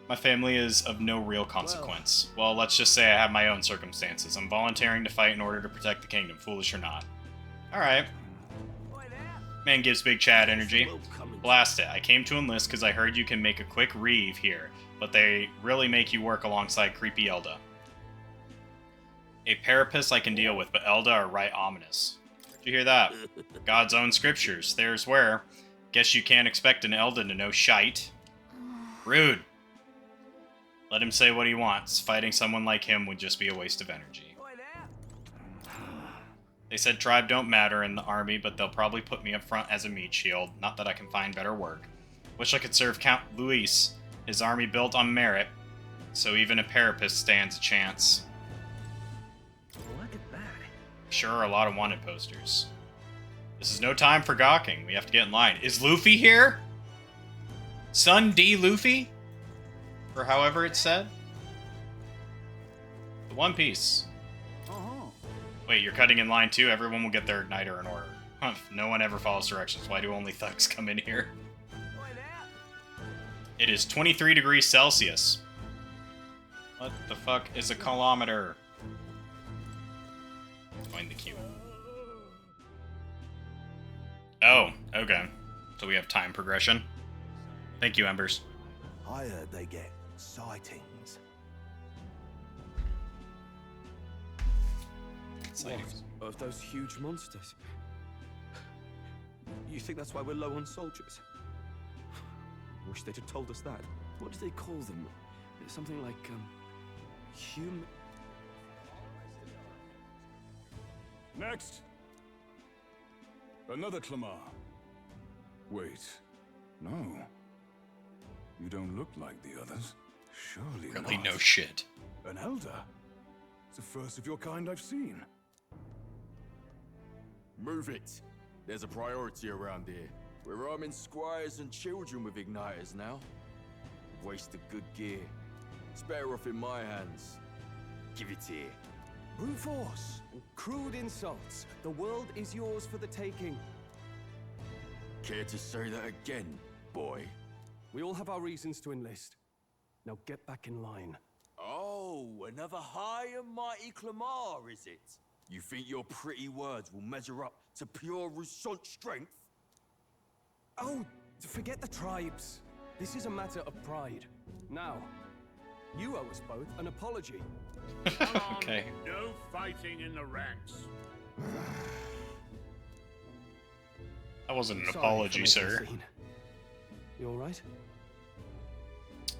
My family is of no real consequence. Well, let's just say I have my own circumstances. I'm volunteering to fight in order to protect the kingdom, foolish or not. Alright. Man gives big Chad energy. Blast it. I came to enlist because I heard you can make a quick reeve here, but they really make you work alongside creepy Elda. A parapus I can deal with, but Elda are right ominous. Where'd you hear that? God's own scriptures. There's where. Guess you can't expect an Elda to know shite. Rude. Let him say what he wants. Fighting someone like him would just be a waste of energy. They said tribe don't matter in the army, but they'll probably put me up front as a meat shield. Not that I can find better work. Wish I could serve Count Luis. His army built on merit, so even a parapus stands a chance. Look at that. Sure are a lot of wanted posters. This is no time for gawking. We have to get in line. Is Luffy here? Son D. Luffy? Or however it's said. The One Piece. Wait, you're cutting in line too? Everyone will get their igniter in order. Huh, no one ever follows directions. Why do only thugs come in here? It is 23 degrees Celsius. What the fuck is a kilometer? Join the queue. Oh, okay. So we have time progression. Thank you, Embers. I heard they get sightings. What? Of those huge monsters? You think that's why we're low on soldiers? Wish they'd have told us that. What do they call them? Something like, human... Next. Another Clamar. Wait. No. You don't look like the others. Surely Really not. no shit. An elder? It's the first of your kind I've seen. Move it. There's a priority around here. We're arming squires and children with igniters now. Waste of good gear. It's better off in my hands. Give it here. Brute force and crude insults. The world is yours for the taking. Care to say that again, boy? We all have our reasons to enlist. Now get back in line. Oh, another high and mighty Clamar, is it? You think your pretty words will measure up to pure Roussant strength? Oh, forget the tribes. This is a matter of pride. Now, You owe us both an apology. Okay. No fighting in the ranks. That wasn't an Sorry apology, for making a sir. scene. You all right?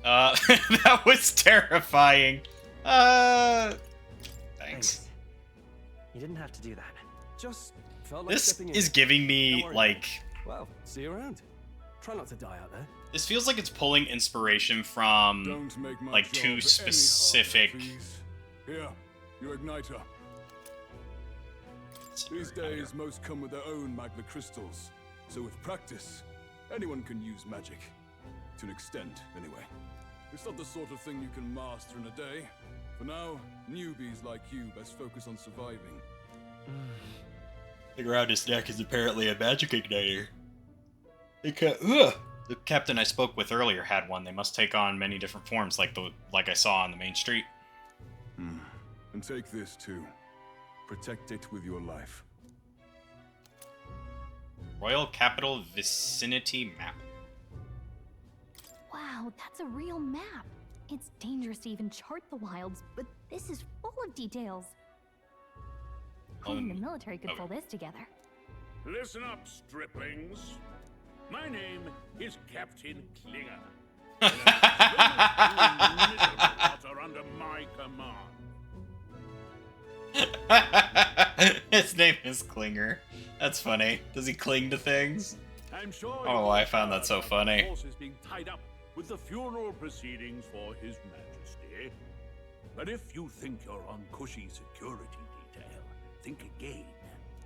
That was terrifying. Thanks. You didn't have to do that. Just felt like This stepping in. is giving Don't me, worry. like... Well, see you around. Try not to die out there. This feels like it's pulling inspiration from, Don't make my like, job two any specific... harder, please. Here, your igniter. These days, most come with their own magna crystals. So with practice, anyone can use magic. To an extent, anyway. It's not the sort of thing you can master in a day. For now, newbies like you best focus on surviving. Thing around his neck is apparently a magic igniter. The captain I spoke with earlier had one. They must take on many different forms, like I saw on the main street. And take this too. Protect it with your life. Royal Capital Vicinity Map. Wow, that's a real map. It's dangerous to even chart the wilds, but this is full of details. Only the military could pull this together. Listen up, striplings. My name is Captain Klinger. And I'm under my command. His name is Klinger. That's funny. Does he cling to things? I'm sure I don't know why I found that so funny. Horses being tied up with the funeral proceedings for His Majesty. But if you think you're on cushy security detail, think again.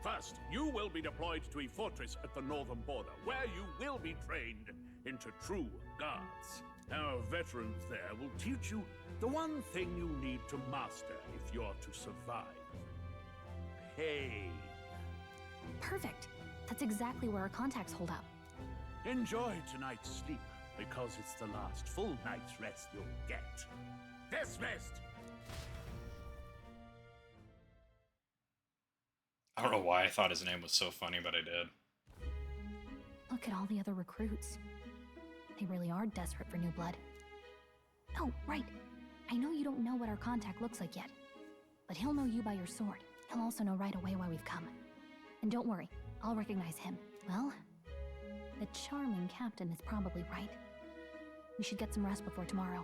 First, you will be deployed to a fortress at the northern border, where you will be trained into true guards. Our veterans there will teach you the one thing you need to master if you're to survive. Pain. Perfect. That's exactly where our contacts hold up. Enjoy tonight's sleep, because it's the last full night's rest you'll get. Dismissed! I don't know why I thought his name was so funny, but I did. Look at all the other recruits. They really are desperate for new blood. Oh, right. I know you don't know what our contact looks like yet, but he'll know you by your sword. He'll also know right away why we've come. And don't worry, I'll recognize him. Well, the charming captain is probably right. We should get some rest before tomorrow.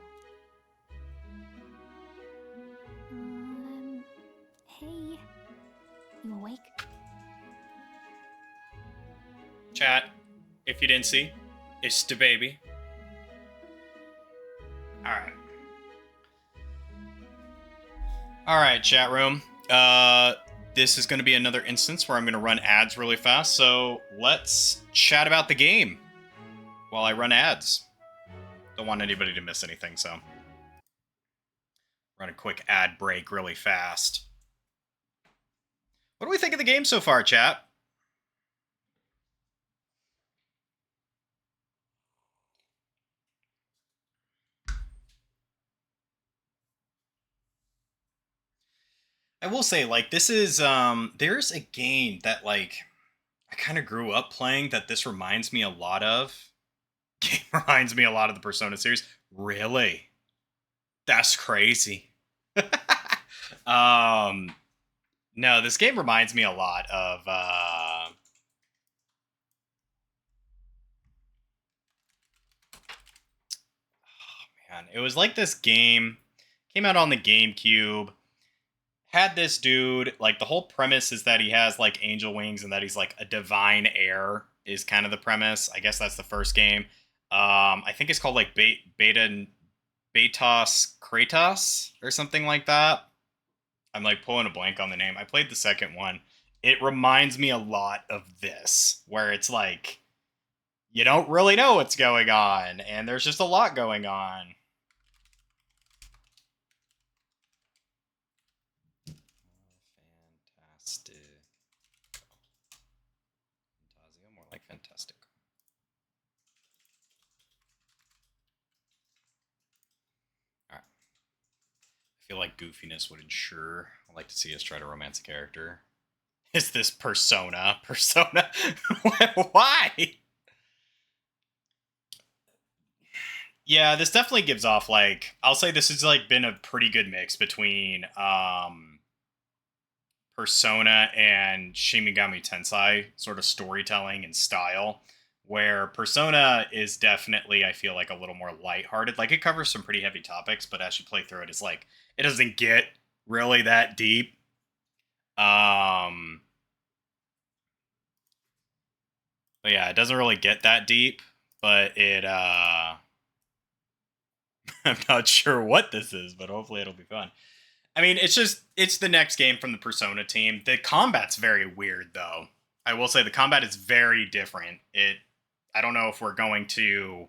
Hey. You awake? Chat, if you didn't see, it's the baby. Alright. Alright, chat room. This is going to be another instance where I'm going to run ads really fast, so let's chat about the game while I run ads. Don't want anybody to miss anything, so run a quick ad break really fast. What do we think of the game so far, chat? I will say, like, this is, there's a game that, like, I kind of grew up playing that this reminds me a lot of. Game reminds me a lot of the Persona series. Really? That's crazy. No, this game reminds me a lot of, oh, man. It was like this game, came out on the GameCube, had this dude, like, the whole premise is that he has, like, angel wings and that he's, like, a divine heir is kind of the premise. I guess that's the first game. I think it's called, like, Betos Kratos or something like that. I'm, like, pulling a blank on the name. I played the second one. It reminds me a lot of this, where it's, like, you don't really know what's going on, and there's just a lot going on. VONTazio, more like fantastic. Alright. I feel like goofiness would ensure. I'd like to see us try to romance a character. Is this Persona? Persona? Why? Yeah, this definitely gives off, like, I'll say this has, like, been a pretty good mix between Persona and Shin Megami Tensei sort of storytelling and style, where Persona is definitely, I feel like, a little more lighthearted. Like, it covers some pretty heavy topics, but as you play through it, it's like, it doesn't get really that deep. But yeah, it doesn't really get that deep, but it, I'm not sure what this is, but hopefully it'll be fun. I mean, it's the next game from the Persona team. The combat's very weird, though. I will say the combat is very different. I don't know if we're going to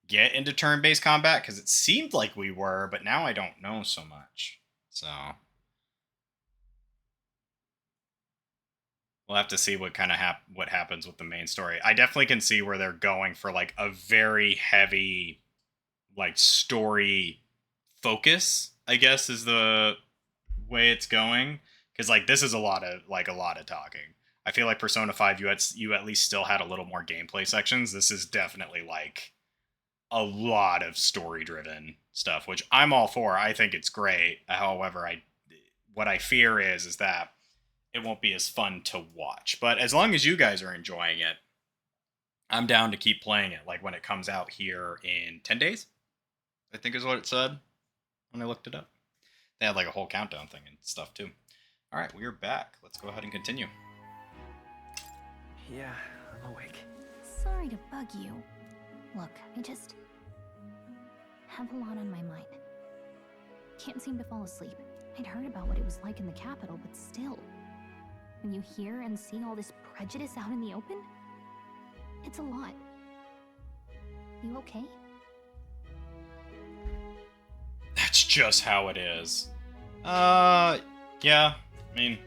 get into turn-based combat, because it seemed like we were, but now I don't know so much. So we'll have to see what kind of what happens with the main story. I definitely can see where they're going for like a very heavy, like, story focus, I guess, is the way it's going. Because like this is a lot of talking. I feel like Persona 5, you at least still had a little more gameplay sections. This is definitely like a lot of story driven stuff, which I'm all for. I think it's great. However, what I fear is that it won't be as fun to watch. But as long as you guys are enjoying it, I'm down to keep playing it. Like when it comes out here in 10 days, I think is what it said when I looked it up. They had like a whole countdown thing and stuff too. All right, we're back. Let's go ahead and continue. Yeah, I'm awake. Sorry to bug you. Look, I just have a lot on my mind. Can't seem to fall asleep. I'd heard about what it was like in the capital, but still. When you hear and see all this prejudice out in the open, it's a lot. You okay? That's just how it is. Yeah. I mean,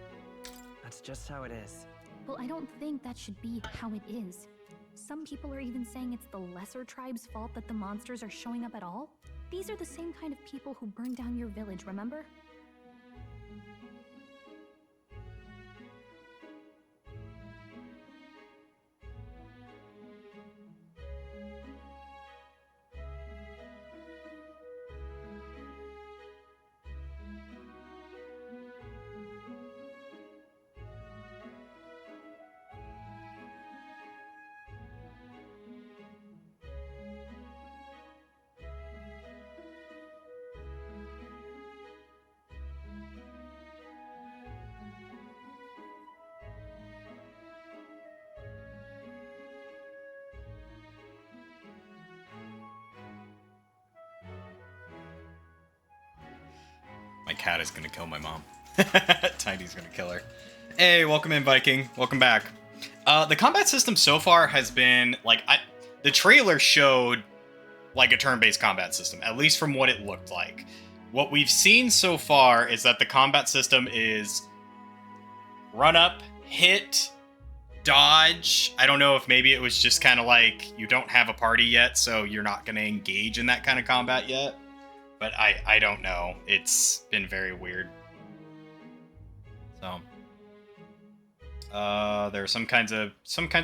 that's just how it is. Well, I don't think that should be how it is. Some people are even saying it's the lesser tribe's fault that the monsters are showing up at all. These are the same kind of people who burned down your village, remember? my cat is gonna kill my mom. Tiny's gonna kill her. Hey, welcome in, Viking. Welcome back. The combat system so far has been like the trailer showed like a turn-based combat system, at least from what it looked like. What we've seen so far is that the combat system is run up, hit, dodge. I don't know if maybe it was just kind of like you don't have a party yet, so you're not going to engage in that kind of combat yet. But I don't know. It's been very weird. So there are some kinds of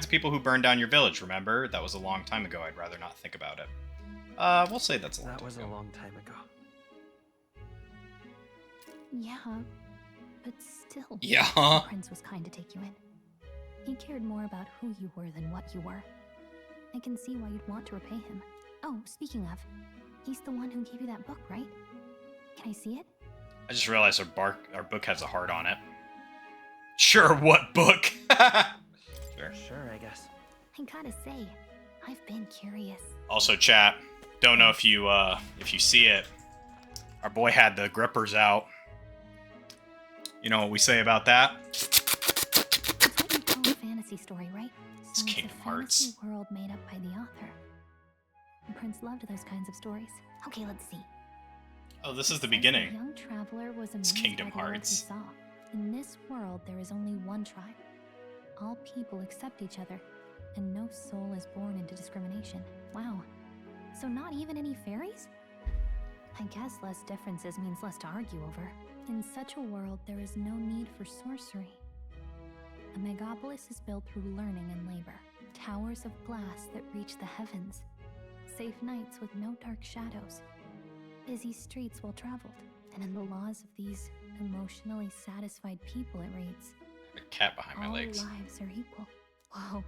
people who burned down your village, remember? That was a long time ago. I'd rather not think about it. We'll say that's a long time ago. That was a long time ago. Yeah, but still. Yeah. The prince was kind to take you in. He cared more about who you were than what you were. I can see why you'd want to repay him. Oh, speaking of, he's the one who gave you that book, right? Can I see it? I just realized our book has a heart on it. Sure, what book? Sure, I guess. I gotta say, I've been curious. Also, chat, don't know if you see it. Our boy had the grippers out. You know what we say about that? It's what you call a fantasy story, right? It's So Kingdom a fantasy Hearts. world made up by the author. The prince loved those kinds of stories. Okay, let's see. Oh, this is the The beginning. young traveler was It's amazed Kingdom by the world he Hearts. saw. In this world, there is only one tribe. All people accept each other, and no soul is born into discrimination. Wow. So not even any fairies? I guess less differences means less to argue over. In such a world, there is no need for sorcery. A megapolis is built through learning and labor. Towers of glass that reach the heavens. safe nights with no dark shadows, busy streets well traveled, and in the laws of these emotionally satisfied people, it reads, A cat behind my all legs. lives are equal. Whoa.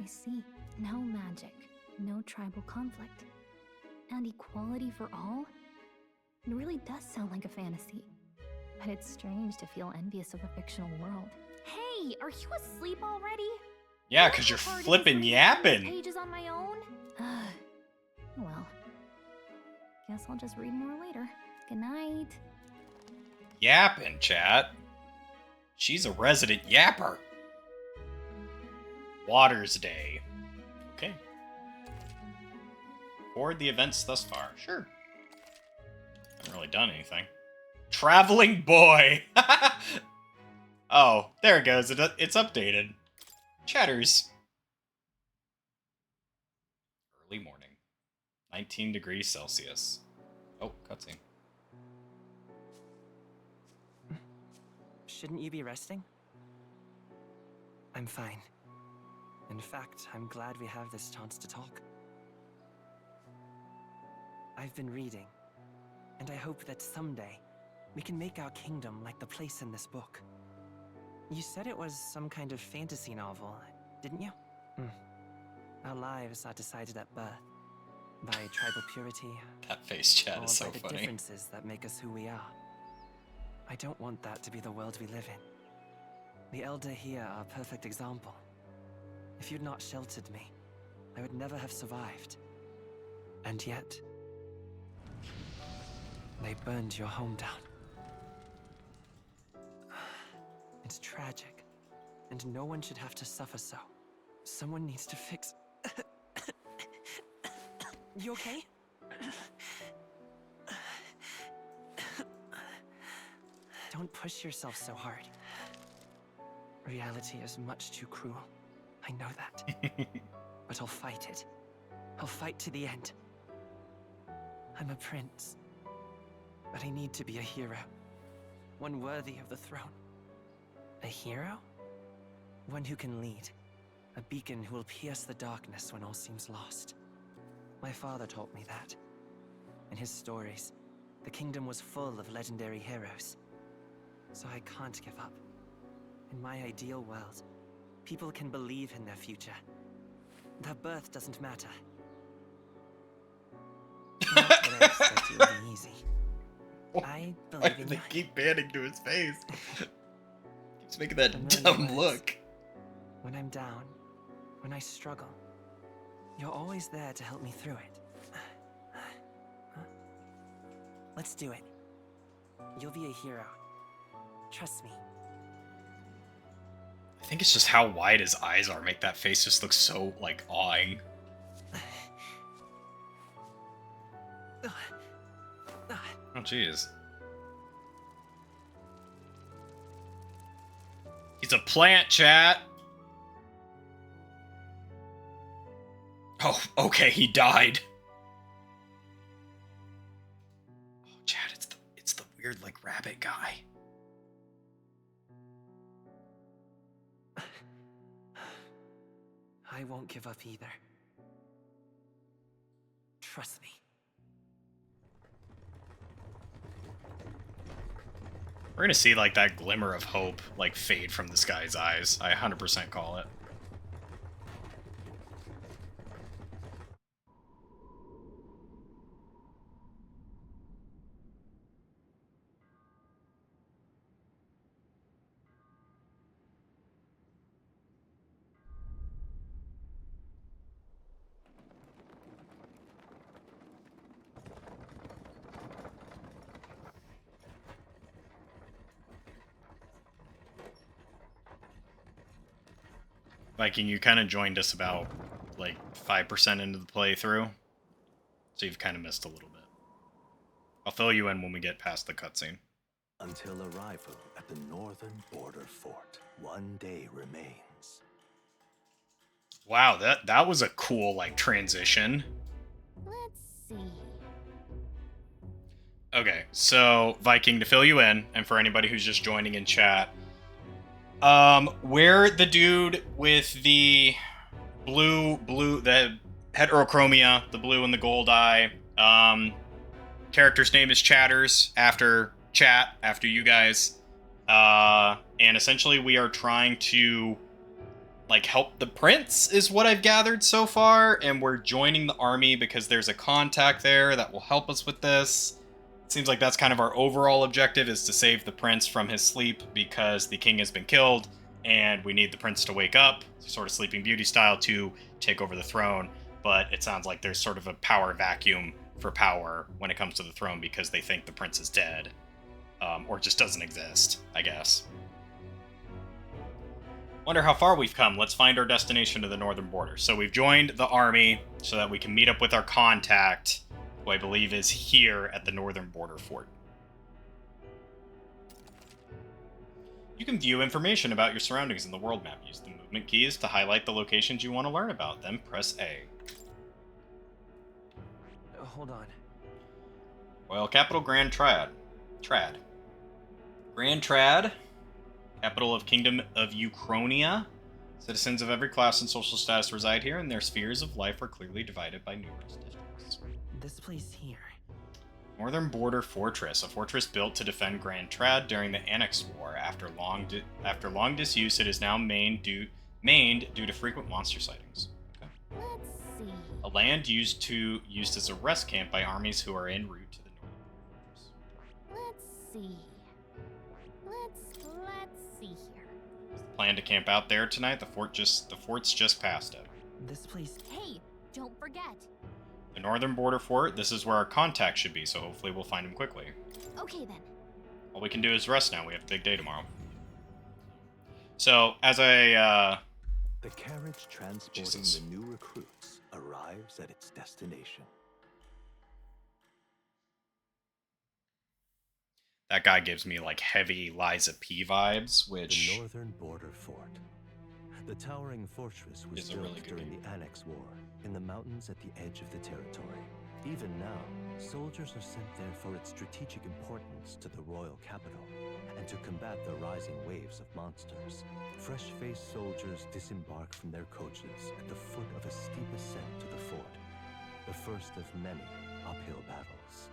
I see. No magic, no tribal conflict, and equality for all? It really does sound like a fantasy. But it's strange to feel envious of a fictional world. Hey, are you asleep already? Yeah, because you're flipping yapping. Pages on my own? Well, guess I'll just read more later. Good night. Yapping, chat. She's a resident yapper. Waters Day. Okay. Forward the events thus far. Sure. Haven't really done anything. Traveling boy. Oh, there it goes. It's updated. Chatters. Early morning. 19 degrees Celsius. Oh, cutscene. Shouldn't you be resting? I'm fine. In fact, I'm glad we have this chance to talk. I've been reading, and I hope that someday we can make our kingdom like the place in this book. You said it was some kind of fantasy novel, didn't you? Our lives are decided at birth, by tribal purity, That face chat or is so by the funny. differences that make us who we are. I don't want that to be the world we live in. The Elder here are a perfect example. If you'd not sheltered me, I would never have survived. And yet, they burned your home down. It's tragic, and no one should have to suffer so. Someone needs to fix... You okay? Don't push yourself so hard. Reality is much too cruel. I know that. But I'll fight it. I'll fight to the end. I'm a prince. But I need to be a hero. One worthy of the throne. A hero? One who can lead. A beacon who will pierce the darkness when all seems lost. My father taught me that. In his stories, the kingdom was full of legendary heroes. So I can't give up. In my ideal world, people can believe in their future. Their birth doesn't matter. Not that I expect it will be easy. I Why believe do in they you. keep panning to his face? Keeps making that A million dumb words. look. When I'm down, when I struggle, you're always there to help me through it. Let's do it. You'll be a hero. Trust me. I think it's just how wide his eyes are make that face just look so, like, awing. Oh, jeez. He's a plant, chat! Oh, okay, he died. Oh, chat, it's the weird, like, rabbit guy. I won't give up either. Trust me. We're gonna see, like, that glimmer of hope, like, fade from this guy's eyes. I 100% call it. Viking, you kind of joined us about, like, 5% into the playthrough. So you've kind of missed a little bit. I'll fill you in when we get past the cutscene. Until arrival at the northern border fort, one day remains. Wow, that was a cool, like, transition. Let's see. Okay, so, Viking, to fill you in, and for anybody who's just joining in chat, where the dude with the blue, the heterochromia, the blue and the gold eye. Character's name is Chatters, after you guys. And essentially we are trying to like help the prince is what I've gathered so far, and we're joining the army because there's a contact there that will help us with this. It seems like that's kind of our overall objective, is to save the prince from his sleep because the king has been killed and we need the prince to wake up, sort of Sleeping Beauty style, to take over the throne. But it sounds like there's sort of a power vacuum for power when it comes to the throne because they think the prince is dead, or just doesn't exist, I guess. Wonder how far we've come. Let's find our destination to the northern border. So we've joined the army so that we can meet up with our contact, who I believe is here at the northern border fort. You can view information about your surroundings in the world map. Use the movement keys to highlight the locations you want to learn about, then press A. Hold on. Royal capital, Grand Trad. Grand Trad, capital of Kingdom of Ukronia. Citizens of every class and social status reside here, and their spheres of life are clearly divided by numerous districts. This place here. Northern Border Fortress, a fortress built to defend Grand Trad during the Annex War. After long disuse, it is now mained due to frequent monster sightings. Okay. Let's see. A land used as a rest camp by armies who are en route to the northern fortress. Let's see. Let's see here. Plan to camp out there tonight. The fort's just past it. This place. Hey, don't forget. The northern border fort. This is where our contact should be, so hopefully we'll find him quickly. Okay then. All we can do is rest now. We have a big day tomorrow. So as I the carriage transporting the new recruits arrives at its destination. That guy gives me like heavy Liza P vibes, which the northern border fort. The towering fortress was built really during the Annex War in the mountains at the edge of the territory. Even now, soldiers are sent there for its strategic importance to the royal capital and to combat the rising waves of monsters. Fresh-faced soldiers disembark from their coaches at the foot of a steep ascent to the fort, the first of many uphill battles.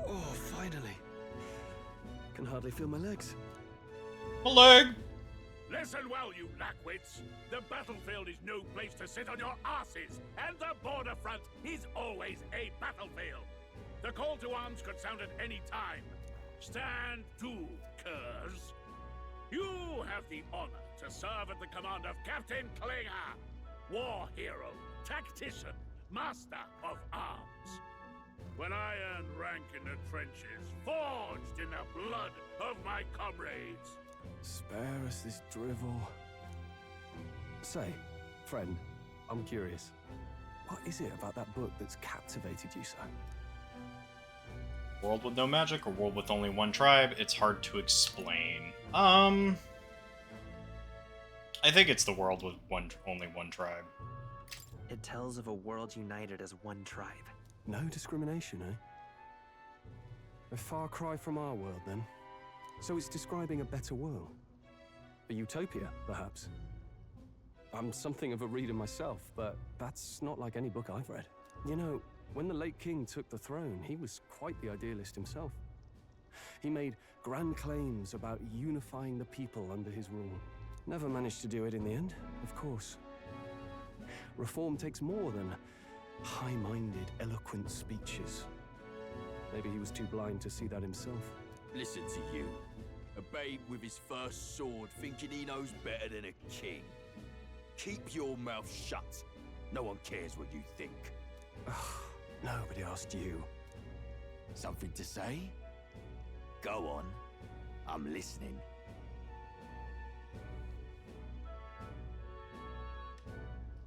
Oh, finally. Can hardly feel my legs. My leg! Listen well, you lackwits. The battlefield is no place to sit on your asses, and the border front is always a battlefield. The call to arms could sound at any time. Stand to, curs. You have the honor to serve at the command of Captain Klinger, war hero, tactician, master of arms. When I earned rank in the trenches, forged in the blood of my comrades. Spare us this drivel. Say, friend, I'm curious. What is it about that book that's captivated you so? World with no magic or world with only one tribe? It's hard to explain. I think it's the world with only one tribe. It tells of a world united as one tribe. No discrimination, eh? A far cry from our world, then. So it's describing a better world. A utopia, perhaps. I'm something of a reader myself, but that's not like any book I've read. You know, when the late king took the throne, he was quite the idealist himself. He made grand claims about unifying the people under his rule. Never managed to do it in the end, of course. Reform takes more than high-minded, eloquent speeches. Maybe he was too blind to see that himself. Listen to you. A babe with his first sword thinking he knows better than a king. Keep your mouth shut. No one cares what you think. Nobody asked you. Something to say? Go on. I'm listening.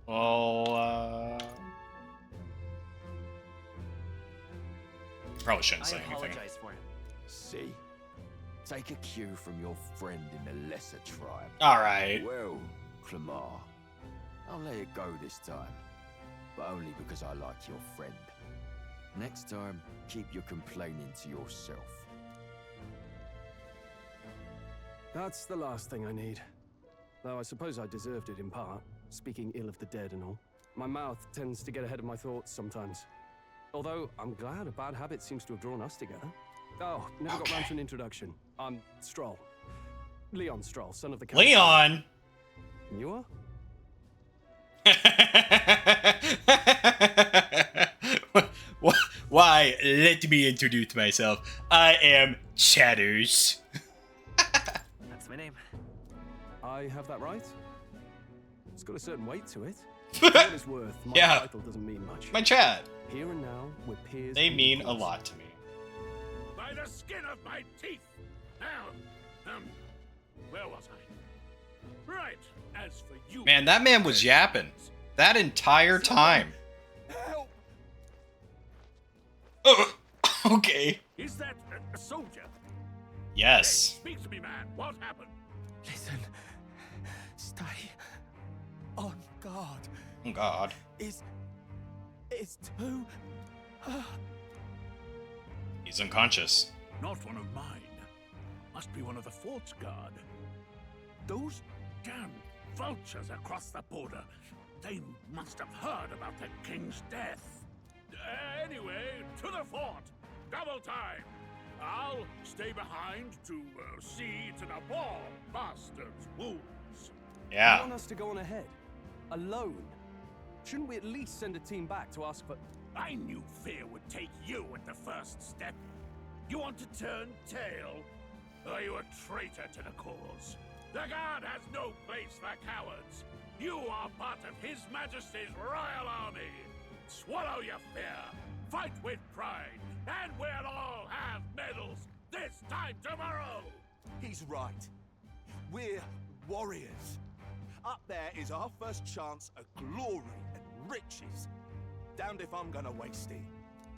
Well, probably shouldn't say anything. I apologize for him. See? Take a cue from your friend in the lesser tribe. Alright. Well, Clamar, I'll let it go this time. But only because I like your friend. Next time, keep your complaining to yourself. That's the last thing I need. Though I suppose I deserved it in part, speaking ill of the dead and all. My mouth tends to get ahead of my thoughts sometimes. Although, I'm glad a bad habit seems to have drawn us together. Oh, never got round to an introduction. I'm Stroll. Leon Stroll, son of the Count. Leon! And you are? Why, let me introduce myself. I am Chatters. That's my name. I have that right? It's got a certain weight to it. For what it's worth, my title doesn't mean much. My chat. Here and now, we're peers. They mean a lot to me. By the skin of my teeth! Now, where was I? Right, as for you... Man, that man was yapping. That entire time. Help! Okay. Is that a soldier? Yes. Hey, speak to me, man. What happened? Listen. Stay on guard. Oh, God. It's too... He's unconscious. Not one of mine. Must be one of the fort's guard. Those damn vultures across the border. They must have heard about the king's death. Anyway, to the fort. Double time. I'll stay behind to see to the poor bastard's wounds. Yeah. You want us to go on ahead? Alone? Shouldn't we at least send a team back to ask for... I knew fear would take you at the first step. You want to turn tail? Are you a traitor to the cause? The guard has no place for cowards. You are part of His Majesty's Royal Army. Swallow your fear. Fight with pride. And we'll all have medals this time tomorrow. He's right. We're warriors. Up there is our first chance at glory and riches. Damned if I'm gonna waste it.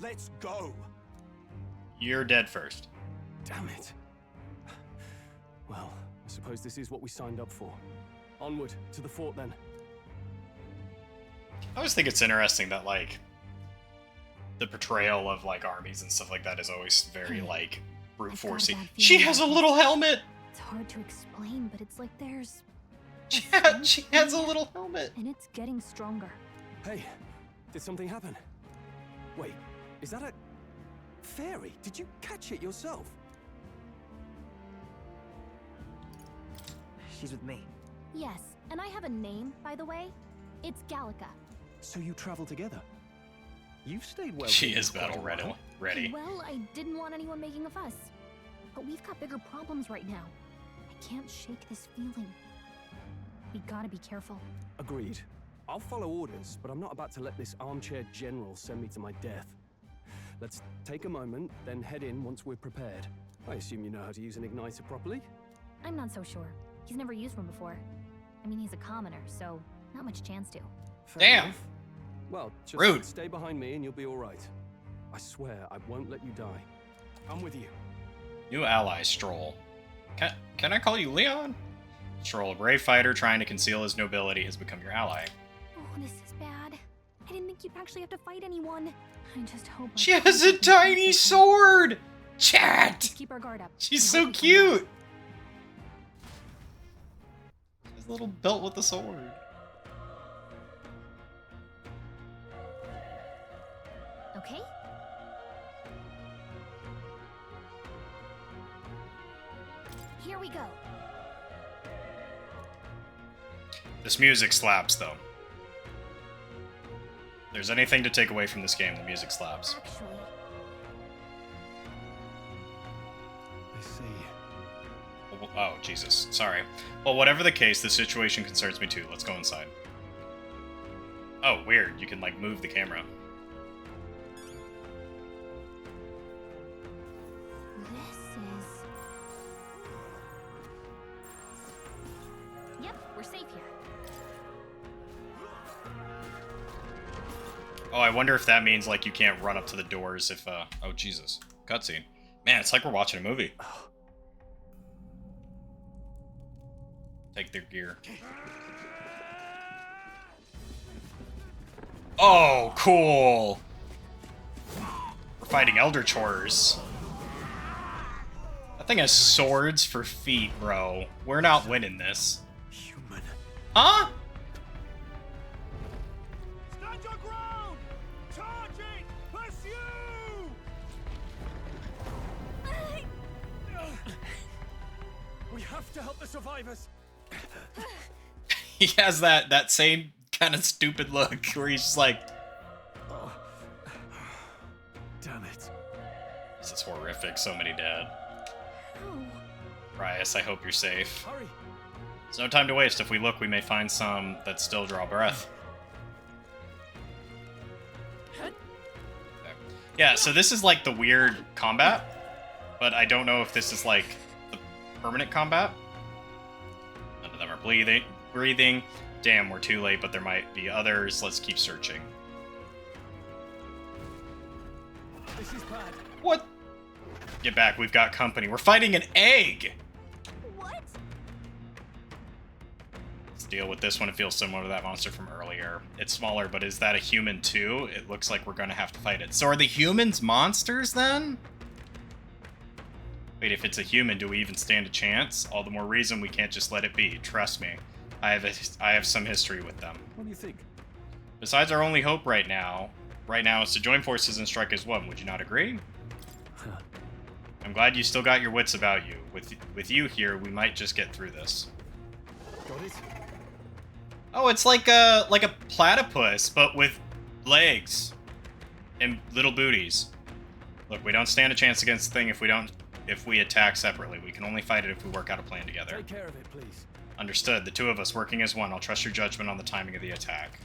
Let's go. You're dead first. Damn it. Well, I suppose this is what we signed up for. Onward, to the fort then. I always think it's interesting that, like, the portrayal of, like, armies and stuff like that is always very, like, brute forcey. She has a little helmet! It's hard to explain, but it's like there's... She has a little helmet! And it's getting stronger. Hey, did something happen? Wait, is that a... fairy? Did you catch it yourself? She's with me. Yes, and I have a name, by the way. It's Gallica. So you travel together? You've stayed well. She is battle ready. Well, I didn't want anyone making a fuss. But we've got bigger problems right now. I can't shake this feeling. We gotta be careful. Agreed. I'll follow orders, but I'm not about to let this armchair general send me to my death. Let's take a moment, then head in once we're prepared. I assume you know how to use an igniter properly? I'm not so sure. He's never used one before. I mean, he's a commoner, so not much chance to. Fair enough. Well, just Rude. stay behind me and you'll be all right. I swear I won't let you die. I'm with you. New ally, Stroll. Can I call you Leon? Stroll, a brave fighter trying to conceal his nobility, has become your ally. Oh, this is bad. I didn't think you'd actually have to fight anyone. I just hope... She has a tiny sword! Chat! Just keep our guard up. She's so cute! His little belt with the sword. Okay? Here we go. This music slaps, though. If there's anything to take away from this game, the music slaps. Actually... I see. Oh, Jesus. Sorry. Well, whatever the case, the situation concerns me too. Let's go inside. Oh, weird. You can, like, move the camera. This is... Yep, we're safe here. Oh, I wonder if that means, like, you can't run up to the doors if, Oh, Jesus. Cutscene. Man, it's like we're watching a movie. Take their gear. Oh, cool! We're fighting Elder Chores. thing has swords for feet, bro. We're not winning this. Human. Huh? Stand your ground! Charging! Pursue! We have to help the survivors. He has that same kind of stupid look where he's just like, oh. Damn it. This is horrific. So many dead. Rias, I hope you're safe. Hurry. There's no time to waste. If we look, we may find some that still draw breath. Okay. Yeah, so this is like the weird combat, but I don't know if this is like the permanent combat. None of them are breathing. Damn, we're too late, but there might be others. Let's keep searching. This is bad. What? Get back, we've got company. We're fighting an egg! What? Let's deal with this one. It feels similar to that monster from earlier. It's smaller, but is that a human too? It looks like we're gonna have to fight it. So are the humans monsters then? Wait, if it's a human, do we even stand a chance? All the more reason we can't just let it be. Trust me. I have some history with them. What do you think? Besides, our only hope right now is to join forces and strike as one. Would you not agree? I'm glad you still got your wits about you. With you here, we might just get through this. Got it? Oh, it's like a platypus, but with legs and little booties. Look, we don't stand a chance against the thing if we attack separately. We can only fight it if we work out a plan together. Take care of it, please. Understood. The two of us working as one. I'll trust your judgment on the timing of the attack.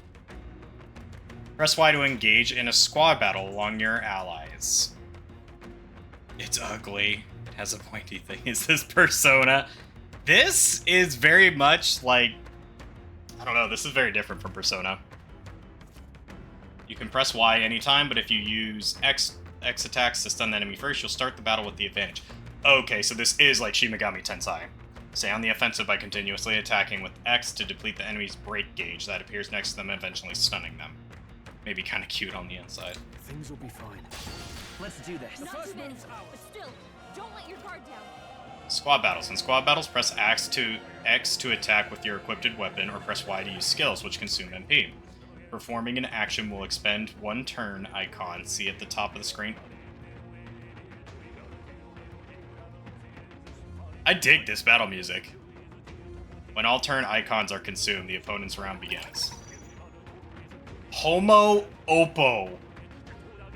Press Y to engage in a squad battle along your allies. It's ugly. It has a pointy thing. Is this Persona? This is very much like... I don't know. This is very different from Persona. You can press Y anytime, but if you use X attacks to stun the enemy first, you'll start the battle with the advantage. Okay, so this is like Shin Megami Tensei. Stay on the offensive by continuously attacking with X to deplete the enemy's break gauge that appears next to them, eventually stunning them. Maybe kind of cute on the inside. Things will be fine. Let's do this. Not too many, but still, don't let your guard down. Squad battles. In squad battles, press X to attack with your equipped weapon, or press Y to use skills, which consume MP. Performing an action will expend one turn icon. See at the top of the screen. I dig this battle music. When all turn icons are consumed, the opponent's round begins. Homo Oppo.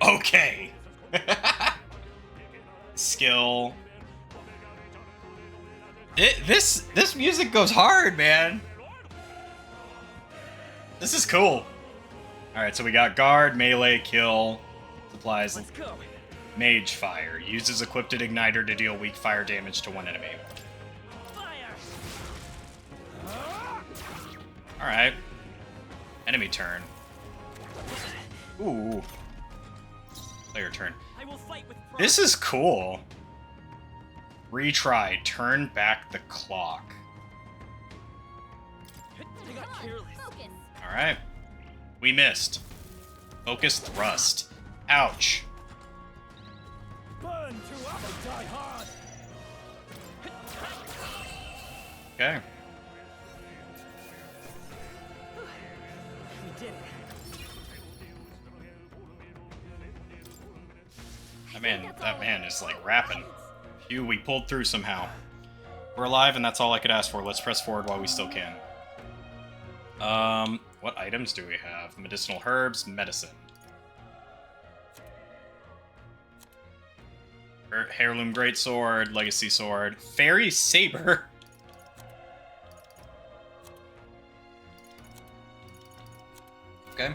Okay. Skill. This music goes hard, man. This is cool. Alright, so we got guard, melee, kill, supplies. Let's go. Mage fire. Uses equipped igniter to deal weak fire damage to one enemy. Alright. Enemy turn. Ooh. Player turn. I will fight with pride. This is cool. Retry. Turn back the clock. I got careless. Alright. We missed. Focus thrust. Ouch. Burn to up and die hard. Okay. We did it. That man is like rapping. Phew, we pulled through somehow. We're alive, and that's all I could ask for. Let's press forward while we still can. What items do we have? Medicinal herbs, medicine. Heirloom greatsword, legacy sword, fairy saber. Okay.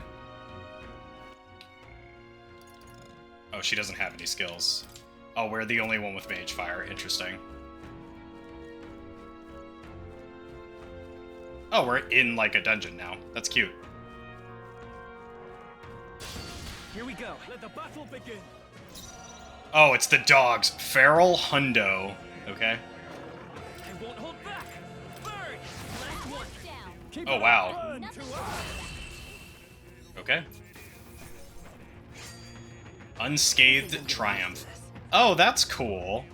Oh, she doesn't have any skills. Oh, we're the only one with mage fire. Interesting. Oh, we're in like a dungeon now. That's cute. Here we go. Let the battle begin. Oh, it's the dogs. Feral Hundo. Okay. I won't hold back. Burn. Last one. Keep Oh, it wow. burn to us. Okay. Unscathed triumph. Oh, that's cool.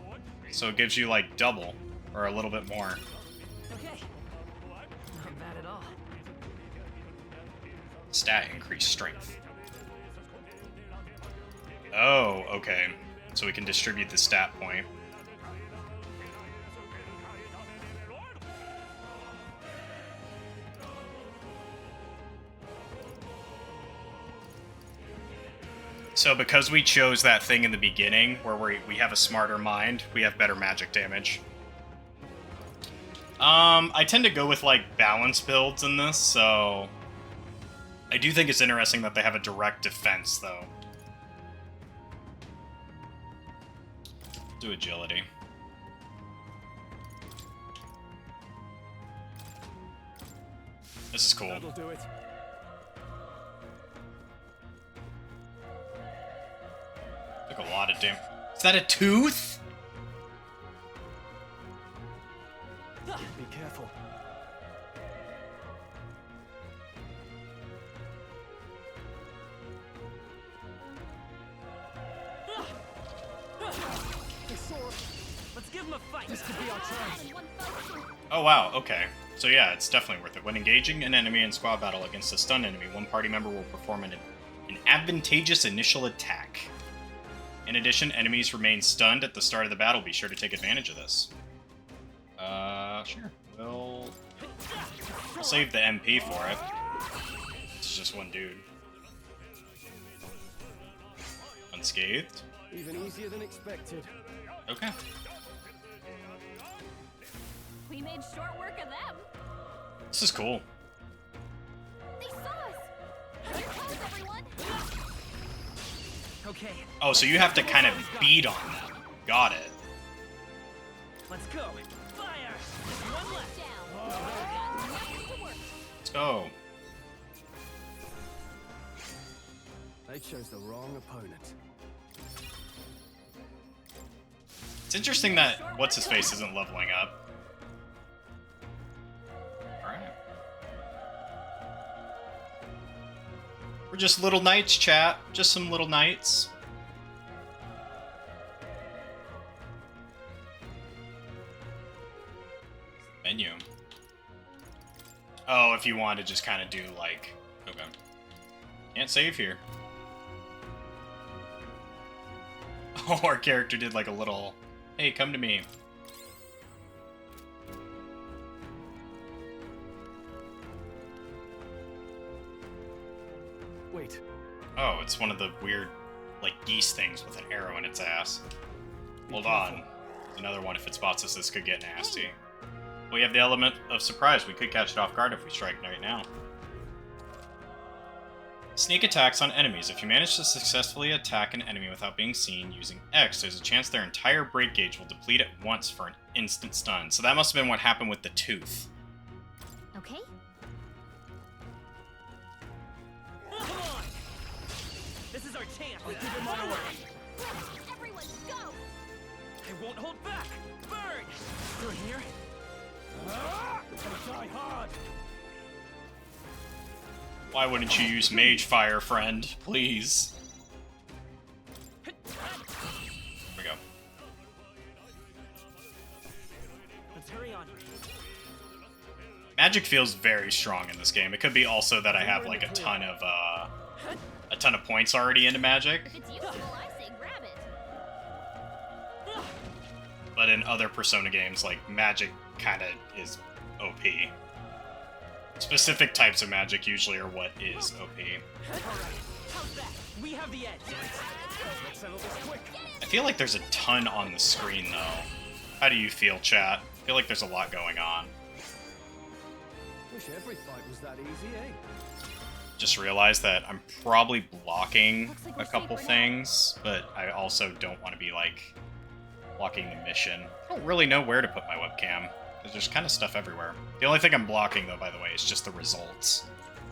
So it gives you like double or a little bit more. Okay. Not bad at all. Stat increase strength. Oh, okay. So we can distribute the stat point. So because we chose that thing in the beginning, where we have a smarter mind, we have better magic damage. I tend to go with, like, balance builds in this, so... I do think it's interesting that they have a direct defense, though. Do agility. This is cool. That'll do it. Took a lot of damage. Is that a tooth? Be careful. Let's give him a fight. This could be our chance. Oh wow, okay. So yeah, it's definitely worth it. When engaging an enemy in squad battle against a stunned enemy, one party member will perform an advantageous initial attack. In addition, enemies remain stunned at the start of the battle. Be sure to take advantage of this. Sure. We'll save the MP for it. It's just one dude. Unscathed. Even easier than expected. Okay. We made short work of them. This is cool. They saw us. Here comes everyone. Okay. Oh, so you have to kind of beat on them. Got it. Let's go. Fire. One left. Let's go. They chose the wrong opponent. It's interesting that what's-his-face isn't leveling up. Alright. We're just little knights, chat. Just some little knights. Menu. Oh, if you want to just kind of do, like... Okay. Can't save here. Oh, our character did, like, a little... Hey, come to me. Wait. Oh, it's one of the weird, like, geese things with an arrow in its ass. Hold on. There's another one. If it spots us, this could get nasty. We have the element of surprise. We could catch it off guard if we strike right now. Sneak attacks on enemies. If you manage to successfully attack an enemy without being seen using X, there's a chance their entire break gauge will deplete at once for an instant stun. So that must have been what happened with the tooth. Okay. Come on. This is our chance. Let's give him on away. Everyone, go. I won't hold back. Burn. Through here. Die hard. Why wouldn't you use Mage Fire, friend? Please. Here we go. Let's hurry on. Magic feels very strong in this game. It could be also that I have like a ton of points already into Magic. If it's useful, I say grab it. But in other Persona games, like, Magic kind of is OP. Specific types of magic usually are what is OP. We have the edge. Let's settle this quick. I feel like there's a ton on the screen, though. How do you feel, chat? I feel like there's a lot going on. Wish every fight was that easy, eh? Just realized that I'm probably blocking a couple things, but I also don't want to be, like, blocking the mission. I don't really know where to put my webcam, because there's kind of stuff everywhere. The only thing I'm blocking, though, by the way, is just the results,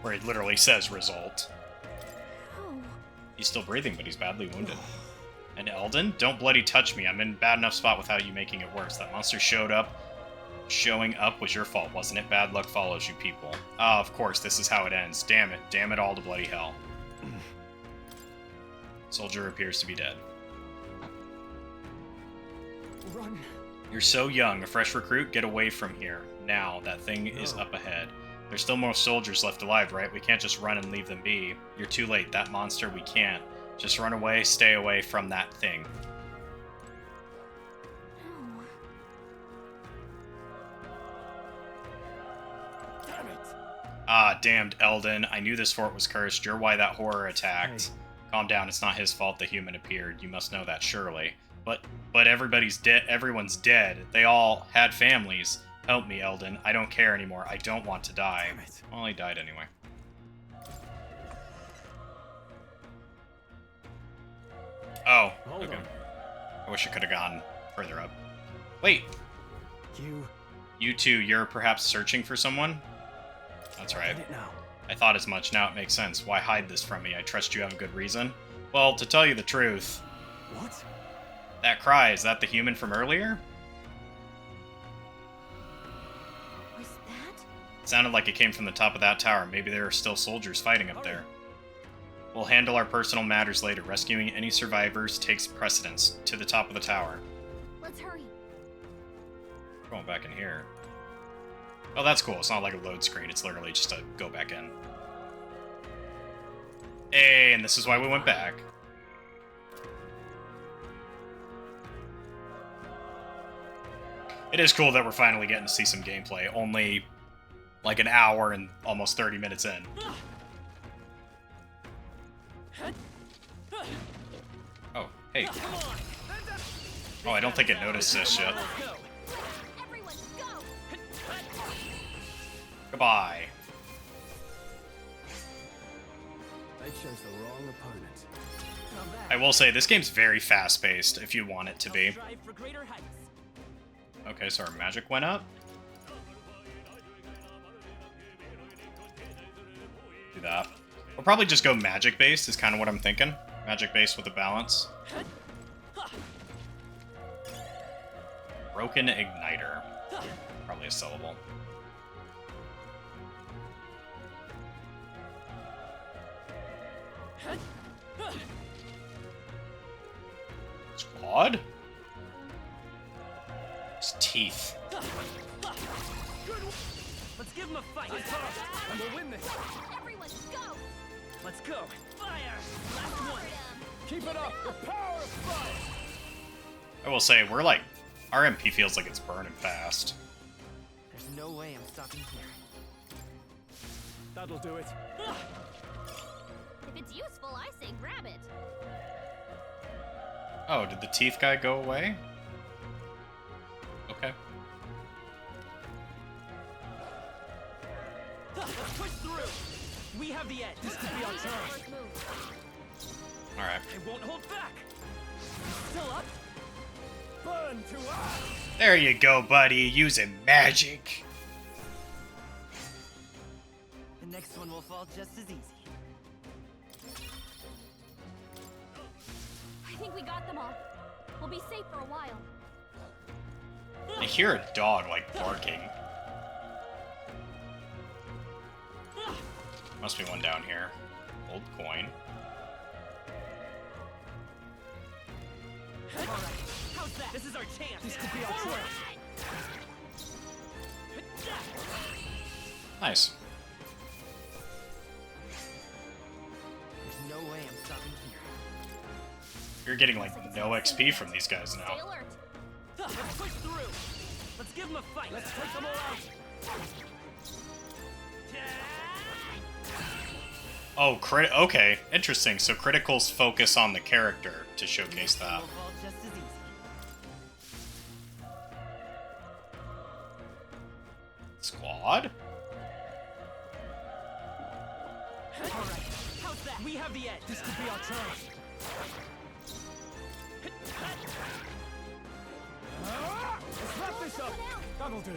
where it literally says result. He's still breathing, but he's badly wounded. And Eldon, don't bloody touch me. I'm in a bad enough spot without you making it worse. That monster showing up was your fault, wasn't it? Bad luck follows you people. Ah, of course, this is how it ends. Damn it. Damn it all to bloody hell. Soldier appears to be dead. Run. You're so young. A fresh recruit, get away from here. Now, that thing is up ahead. There's still more soldiers left alive, right? We can't just run and leave them be. You're too late. That monster, we can't. Just run away, stay away from that thing. Damn it. Ah, damned Eldon. I knew this fort was cursed. You're why that horror attacked. Calm down, it's not his fault the human appeared. You must know that, surely. But everybody's dead. Everyone's dead. They all had families. Help me, Eldon. I don't care anymore. I don't want to die. Well, he died anyway. Oh, okay. I wish I could have gone further up. Wait. You two, you're perhaps searching for someone? That's right. I thought as much. Now it makes sense. Why hide this from me? I trust you have a good reason. Well, to tell you the truth... What? That cry, is that the human from earlier? Was that? It sounded like it came from the top of that tower. Maybe there are still soldiers fighting up there. We'll handle our personal matters later. Rescuing any survivors takes precedence. To the top of the tower. Let's hurry. Going back in here. Oh, that's cool. It's not like a load screen. It's literally just a go back in. Hey, and this is why we went back. It is cool that we're finally getting to see some gameplay. Only like an hour and almost 30 minutes in. Oh, hey. Oh, I don't think it noticed this yet. Goodbye. They chose the wrong opponent. I will say, this game's very fast-paced, if you want it to be. Okay, so our magic went up. Do that. We'll probably just go magic-based, is kind of what I'm thinking. Magic-based with a balance. Broken Igniter. Probably a syllable. Squad? His teeth. Let's give him a fight. And we'll win this. Everyone, go! Let's go. Fire! Last one. Keep it up. The power of fire. I will say, we're like... Our MP feels like it's burning fast. There's no way I'm stopping here. That'll do it. If it's useful, I say grab it. Oh, did the teeth guy go away? Okay. Let's push through. We have the edge. This could be our chance. Alright. I won't hold back. Still up? Burn to ash. There you go, buddy. Using magic. The next one will fall just as easy. I think we got them all. We'll be safe for a while. I hear a dog, like, barking. Must be one down here. Old coin. All right. How's that? This is our chance. This could be our chance. Nice. There's no way I'm stopping here. You're getting, like, no XP from these guys now. Let's push through. Let's give them a fight. Let's take them all out. Oh, okay, interesting. So criticals focus on the character to showcase that. Will fall just as easy. Squad? All right. How's that? We have the edge. This could be our chance. Let's wrap this up. That'll do.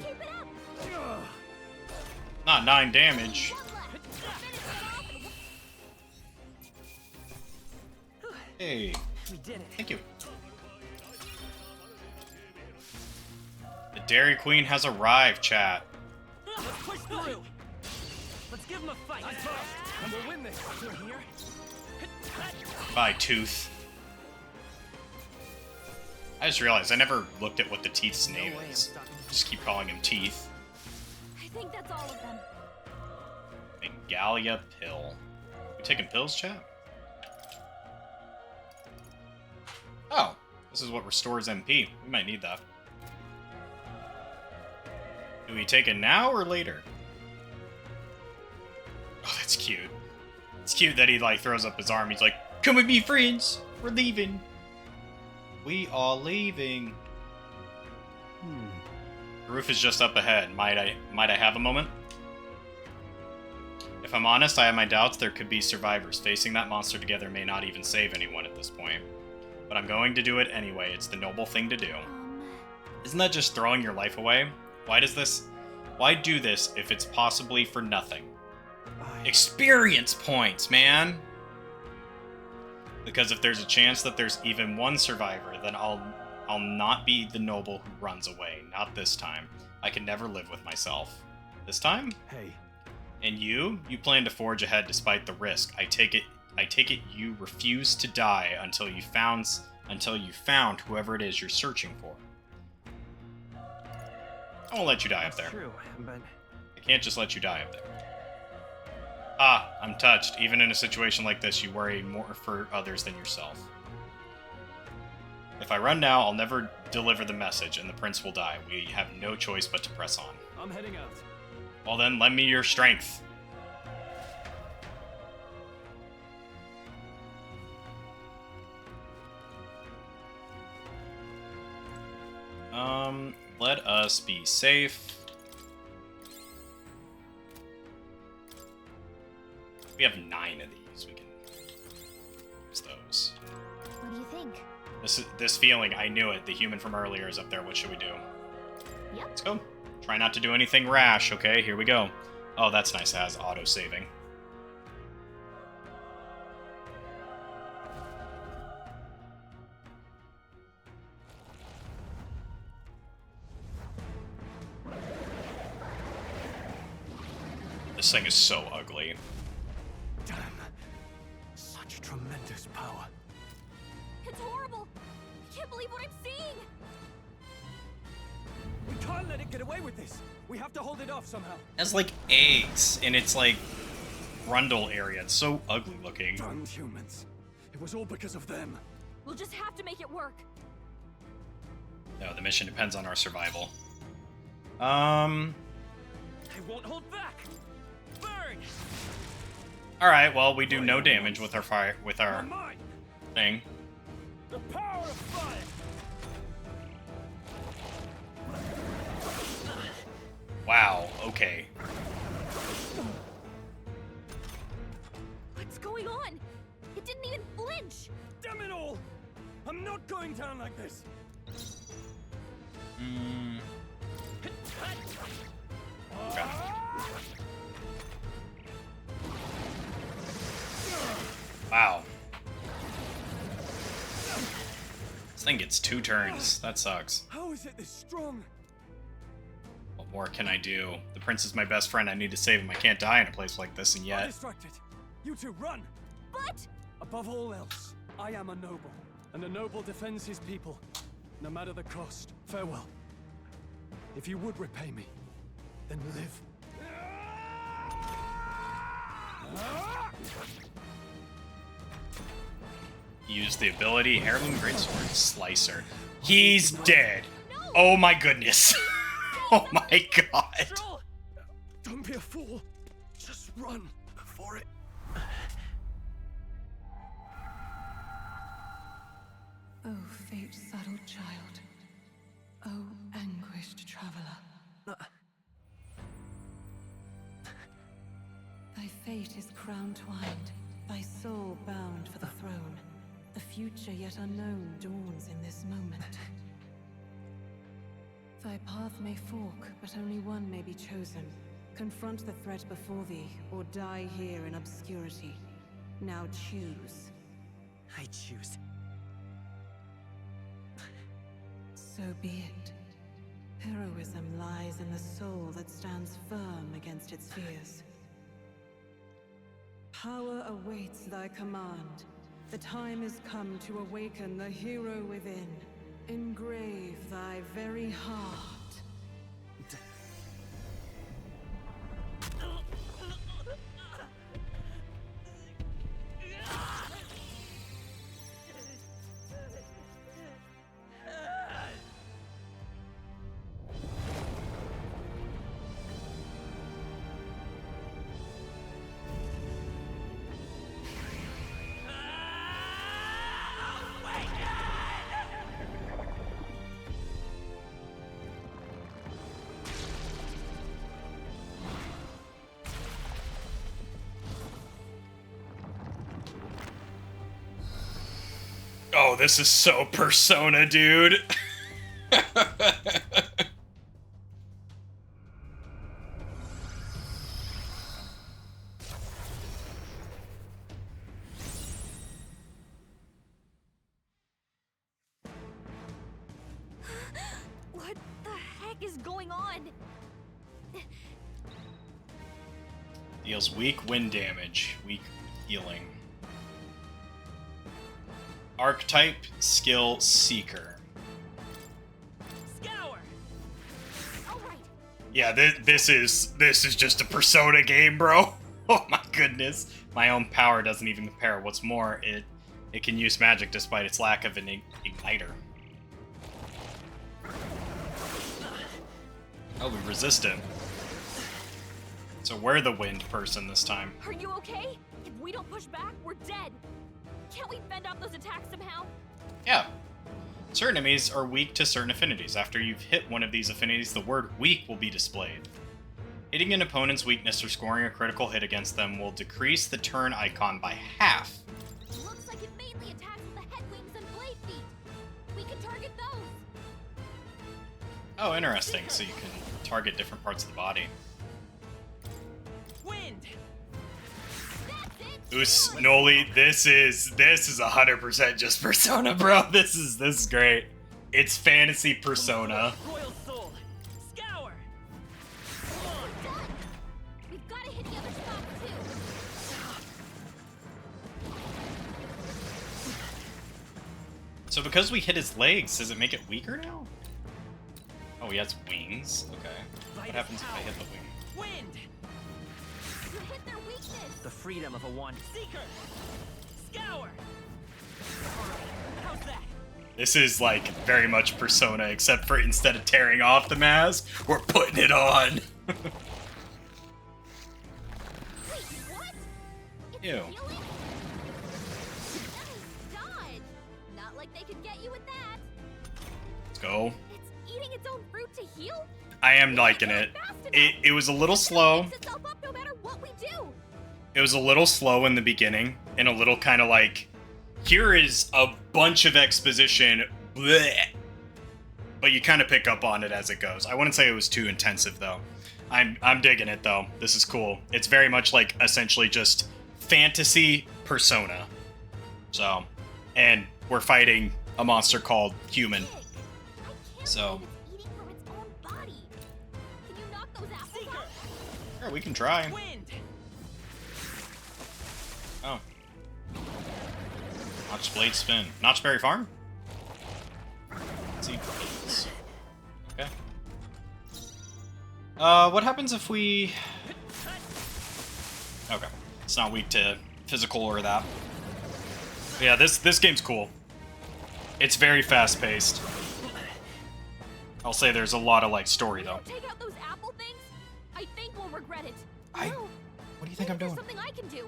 Not 9 damage. Hey. We did it. Thank you. The Dairy Queen has arrived, chat. Let's push through. Let's give them a fight. And we'll win this. Through here. Bye, Tooth. I just realized I never looked at what the Teeth's name is. Just keep calling him Teeth. I think that's all of them. Bengalia pill. We taking pills, chat? Oh, this is what restores MP. We might need that. Do we take it now or later? Oh, that's cute. It's cute that he, like, throws up his arm. He's like, come with me, friends. We're leaving. We are leaving. The roof is just up ahead. Might I have a moment? If I'm honest, I have my doubts there could be survivors. Facing that monster together may not even save anyone at this point. But I'm going to do it anyway. It's the noble thing to do. Isn't that just throwing your life away? Why do this if it's possibly for nothing? Experience points, man! Because if there's a chance that there's even one survivor, then I'll not be the noble who runs away. Not this time. I can never live with myself. This time? Hey. And you plan to forge ahead despite the risk. I take it you refuse to die until you found whoever it is you're searching for. I won't let you die up there. True, but I can't just let you die up there. Ah, I'm touched. Even in a situation like this, you worry more for others than yourself. If I run now, I'll never deliver the message, and the prince will die. We have no choice but to press on. I'm heading out. Well then, lend me your strength. Let us be safe. We have 9 of these. We can use those. What do you think? This feeling, I knew it. The human from earlier is up there. What should we do? Yep. Let's go. Try not to do anything rash, okay? Here we go. Oh, that's nice. It has auto-saving. This thing is so ugly. Damn. Such tremendous power. It's horrible. I can't believe what I'm seeing. We can't let it get away with this. We have to hold it off somehow. It has like eggs in its like grundle area. It's so ugly looking. Damn humans. It was all because of them. We'll just have to make it work. No, the mission depends on our survival. I won't hold back. Burn. All right. Well, we do no damage with our fire thing. The power of fire. Wow. Okay. What's going on? It didn't even flinch. Damn it all! I'm not going down like this. Okay. Wow. This thing gets 2 turns. That sucks. How is it this strong? What more can I do? The prince is my best friend. I need to save him. I can't die in a place like this, and I'm yet... distracted. You two run. But above all else, I am a noble, and a noble defends his people, no matter the cost. Farewell. If you would repay me, then live. Use the ability Heirloom Greatsword Slicer. He's dead. Oh my goodness. Oh my god. Don't be a fool. Just run for it. Oh, fate-saddled child. Oh, anguished traveler. Thy fate is crown-twined, thy soul bound for the throne. The future yet unknown dawns in this moment. Thy path may fork, but only one may be chosen. Confront the threat before thee, or die here in obscurity. Now choose. I choose. So be it. Heroism lies in the soul that stands firm against its fears. Power awaits thy command. The time is come to awaken the hero within. engrave thy very heart. Oh, this is so Persona, dude. What the heck is going on? Deals weak wind damage, weak healing. Archetype, skill, seeker. Scour. Yeah, this is just a Persona game, bro. Oh my goodness. My own power doesn't even compare. What's more, it can use magic despite its lack of an igniter. Oh, we resist it. So we're the wind person this time. Are you okay? If we don't push back, we're dead. Can't we fend off those attacks somehow? Yeah. Certain enemies are weak to certain affinities. After you've hit one of these affinities, the word weak will be displayed. Hitting an opponent's weakness or scoring a critical hit against them will decrease the turn icon by half. Looks like it mainly attacks with the head wings and blade feet. We can target those. Oh, interesting. So you can target different parts of the body. Wind. Us Noli, this is 100% just Persona, bro. This is great. It's fantasy Persona. Royal Soul. Scour. We've got to hit the other spots too. So because we hit his legs, does it make it weaker now? Oh, he has wings. Okay. What happens if I hit the wing? Wind. You hit their weakness. The freedom of a wand. Seeker. Scour. How's that? This is like very much Persona, except for instead of tearing off the mask, we're putting it on. Wait, what? It's Ew. healing? Nice dodge. Not like they could get you with that. Let's go. It's eating its own fruit to heal? I am liking it. It was a little slow. It itself up no matter what we do. It was a little slow in the beginning, and a little kind of like, here is a bunch of exposition, bleh. But you kind of pick up on it as it goes. I wouldn't say it was too intensive though. I'm digging it though. This is cool. It's very much like essentially just fantasy Persona. So, and we're fighting a monster called Human. So, Eating from its own body. Can you knock those apples off? sure, we can try. Wind. Oh. Notch Blade Spin. Notchberry Farm? Let's see. Okay. What happens if we... Okay. It's not weak to physical or that. But yeah, this game's cool. It's very fast-paced. I'll say there's a lot of, like, story, though. Take out those apple things? I think we'll regret it. What do you think I'm doing? There's something I can do.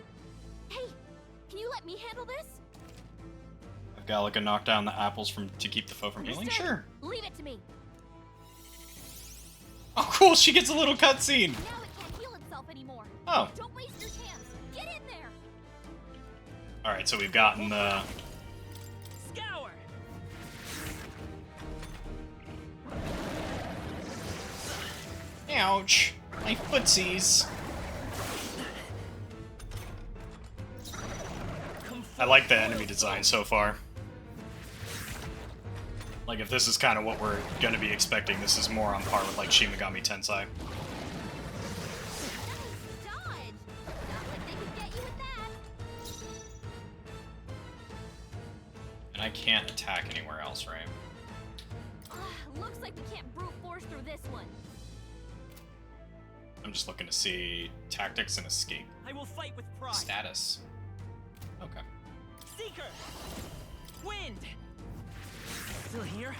Hey, can you let me handle this? I've got, like, a knock down the apples to keep the foe from healing? Sure. Leave it to me. Oh, cool, she gets a little cutscene. Now it can't heal itself anymore. Oh. Don't waste your chance. Get in there. Alright, so we've gotten the... Scour. Ouch. My footsies. I like the enemy design so far. Like, if this is kind of what we're going to be expecting, this is more on par with, like, Shin Megami Tensei. And I can't attack anywhere else, right? like we can't brute force through this one. I'm just looking to see tactics and escape. I will fight with pride. Status. Okay. Seeker! Wind! Still here?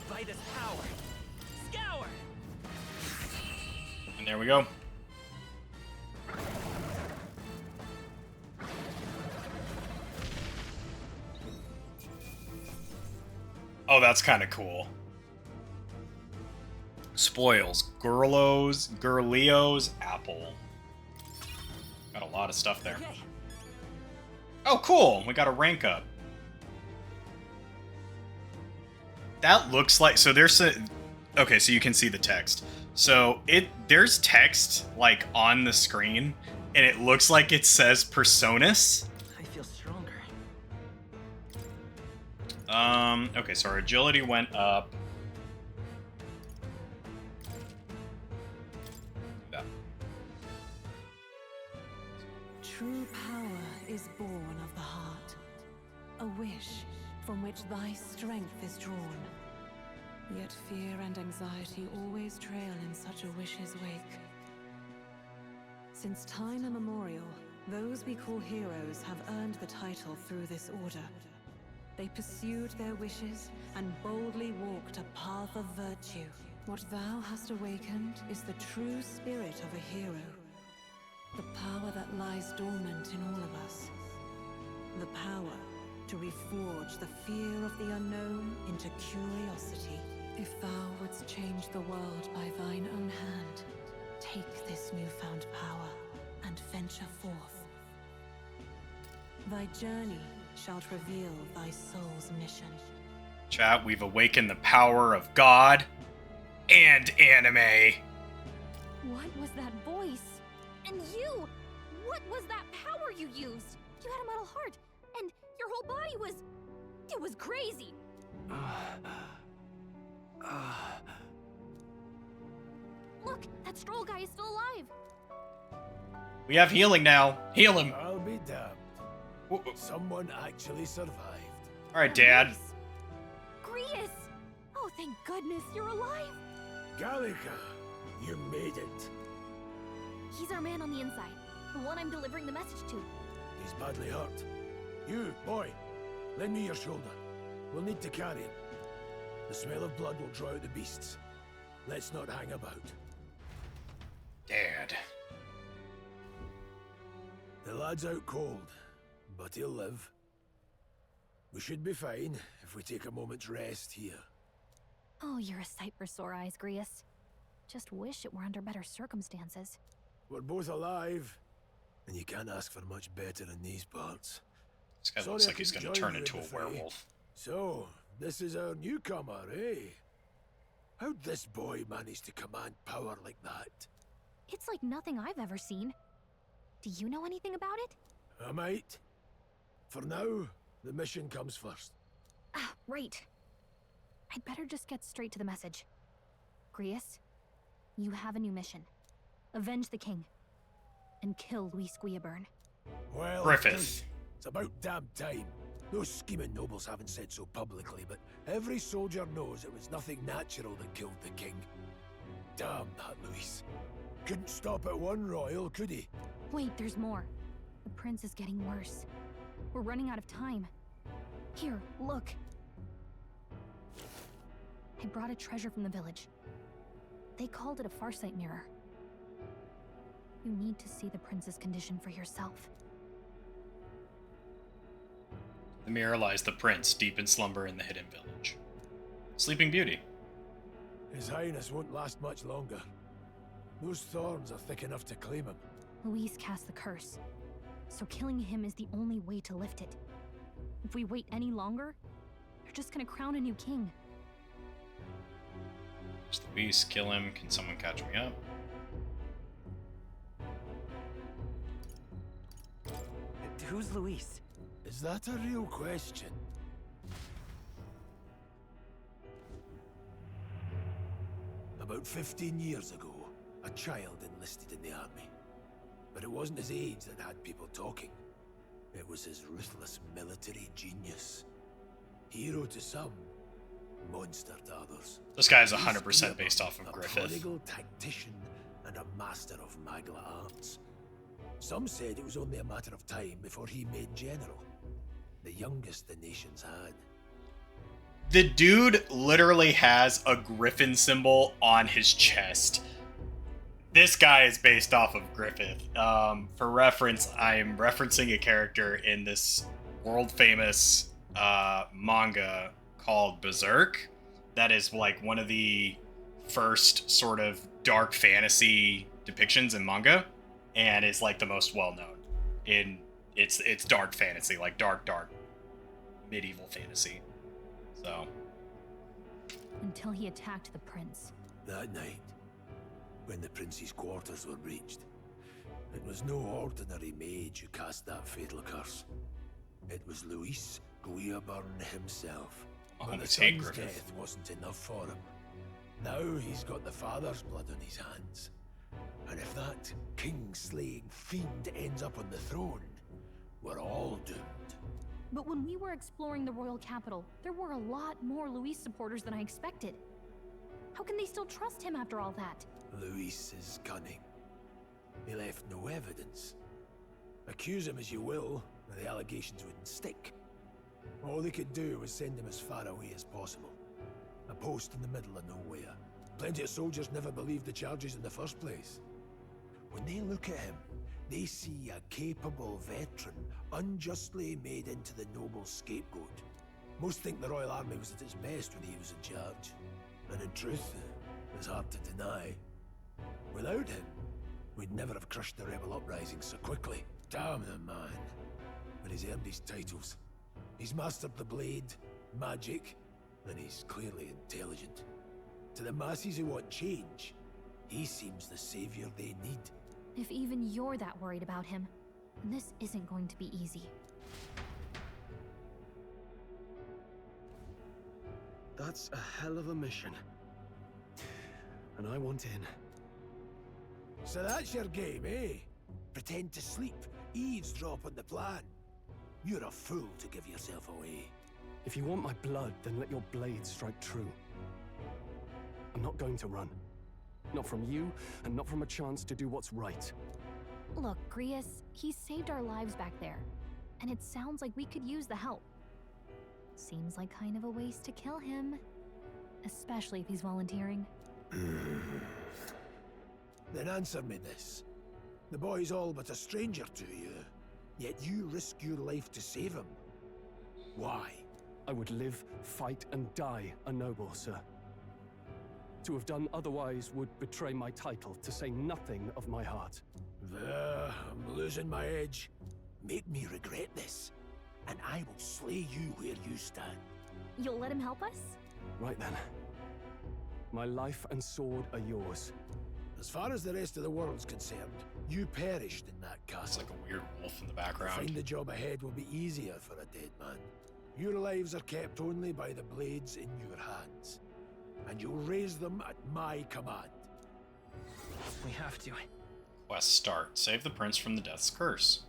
Vitus power! Scour! And there we go. Oh, that's kind of cool. Spoils. Gurleo's apple. Got a lot of stuff there. Okay. Oh, cool. We got a rank up. That looks like... So there's a... Okay, so you can see the text. So there's text, like, on the screen, and it looks like it says Personas. I feel stronger. Okay, so our agility went up. Yeah. True power is born of the heart, a wish from which thy strength is drawn. Yet fear and anxiety always trail in such a wish's wake. Since time immemorial, those we call heroes have earned the title through this order. They pursued their wishes and boldly walked a path of virtue. What thou hast awakened is the true spirit of a hero. The power that lies dormant in all of us. The power to reforge the fear of the unknown into curiosity. If thou wouldst change the world by thine own hand, take this newfound power and venture forth. Thy journey shalt reveal thy soul's mission. Chat, we've awakened the power of God and anime. What was that voice? And you! What was that power you used? You had a metal heart, and your whole body was... It was crazy! Look, that Stroll guy is still alive! We have healing now. Heal him. I'll be damned. Someone actually survived. Alright, Dad. Grius! Oh, thank goodness you're alive! Gallica, you made it. He's our man on the inside, the one I'm delivering the message to. He's badly hurt. You, boy, lend me your shoulder. We'll need to carry him. The smell of blood will draw out the beasts. Let's not hang about. Dad. The lad's out cold, but he'll live. We should be fine if we take a moment's rest here. Oh, you're a sight for sore eyes, Grius. Just wish it were under better circumstances. We're both alive, and you can't ask for much better in these parts. This guy looks like he's gonna turn into a werewolf. So, this is our newcomer, eh? How'd this boy manage to command power like that? It's like nothing I've ever seen. Do you know anything about it? I might. For now, the mission comes first. Ah, right. I'd better just get straight to the message. Grius, you have a new mission. Avenge the king. And kill Luis Guillaburn. Well, Griffith. It's about damn time. Those scheming nobles haven't said so publicly, but every soldier knows it was nothing natural that killed the king. Damn that Luis. Couldn't stop at one royal, could he? Wait, there's more. The prince is getting worse. We're running out of time. Here, look. I brought a treasure from the village. They called it a farsight mirror. You need to see the prince's condition for yourself. The mirror lies the prince, deep in slumber in the hidden village. Sleeping Beauty. His Highness won't last much longer. Those thorns are thick enough to claim him. Luis cast the curse, so killing him is the only way to lift it. If we wait any longer, they're just gonna crown a new king. Just Luis, kill him. Can someone catch me up? Who's Luis? Is that a real question? About 15 years ago, a child enlisted in the army. But it wasn't his age that had people talking. It was his ruthless military genius. Hero to some, monster to others. This guy is 100% based off of A Griffith. prodigal tactician and a master of Magla arts. Some said it was only a matter of time before he made general. The youngest the nations had. The dude literally has a griffin symbol on his chest. This guy is based off of Griffith. For reference, I am referencing a character in this world-famous manga called Berserk. That is like one of the first sort of dark fantasy depictions in manga, and is like the most well-known. It's dark fantasy, like dark medieval fantasy. So. Until he attacked the prince. That night, when the prince's quarters were breached, it was no ordinary mage who cast that fatal curse. It was Luis Guiaburn himself. But the son's death wasn't enough for him. Now he's got the father's blood on his hands. And if that king-slaying fiend ends up on the throne, we're all doomed. But when we were exploring the royal capital, there were a lot more Luis supporters than I expected. How can they still trust him after all that? Luis is cunning. He left no evidence. Accuse him as you will, the allegations wouldn't stick. All they could do was send him as far away as possible. A post in the middle of nowhere. Plenty of soldiers never believed the charges in the first place. When they look at him, they see a capable veteran unjustly made into the noble scapegoat. Most think the Royal Army was at its best when he was in charge. And in truth, it's hard to deny. Without him, we'd never have crushed the rebel uprising so quickly. Damn the man. But he's earned his titles. He's mastered the blade, magic, and he's clearly intelligent. To the masses who want change, he seems the savior they need. If even you're that worried about him, then this isn't going to be easy. That's a hell of a mission. And I want in. So that's your game, eh? Pretend to sleep, eavesdrop on the plan. You're a fool to give yourself away. If you want my blood, then let your blade strike true. I'm not going to run. Not from you, and not from a chance to do what's right. Look, Grius, he saved our lives back there. And it sounds like we could use the help. Seems like kind of a waste to kill him. Especially if he's volunteering. Then answer me this. The boy's all but a stranger to you, yet you risk your life to save him. Why? I would live, fight, and die a noble, sir. To have done otherwise would betray my title, to say nothing of my heart. I'm losing my edge. Make me regret this, and I will slay you where you stand. You'll let him help us? Right then. My life and sword are yours. As far as the rest of the world's concerned, you perished in that castle. It's like a weird wolf in the background. Find the job ahead will be easier for a dead man. Your lives are kept only by the blades in your hands. And you'll raise them at my command. We have to. Quest start. Save the prince from the death's curse.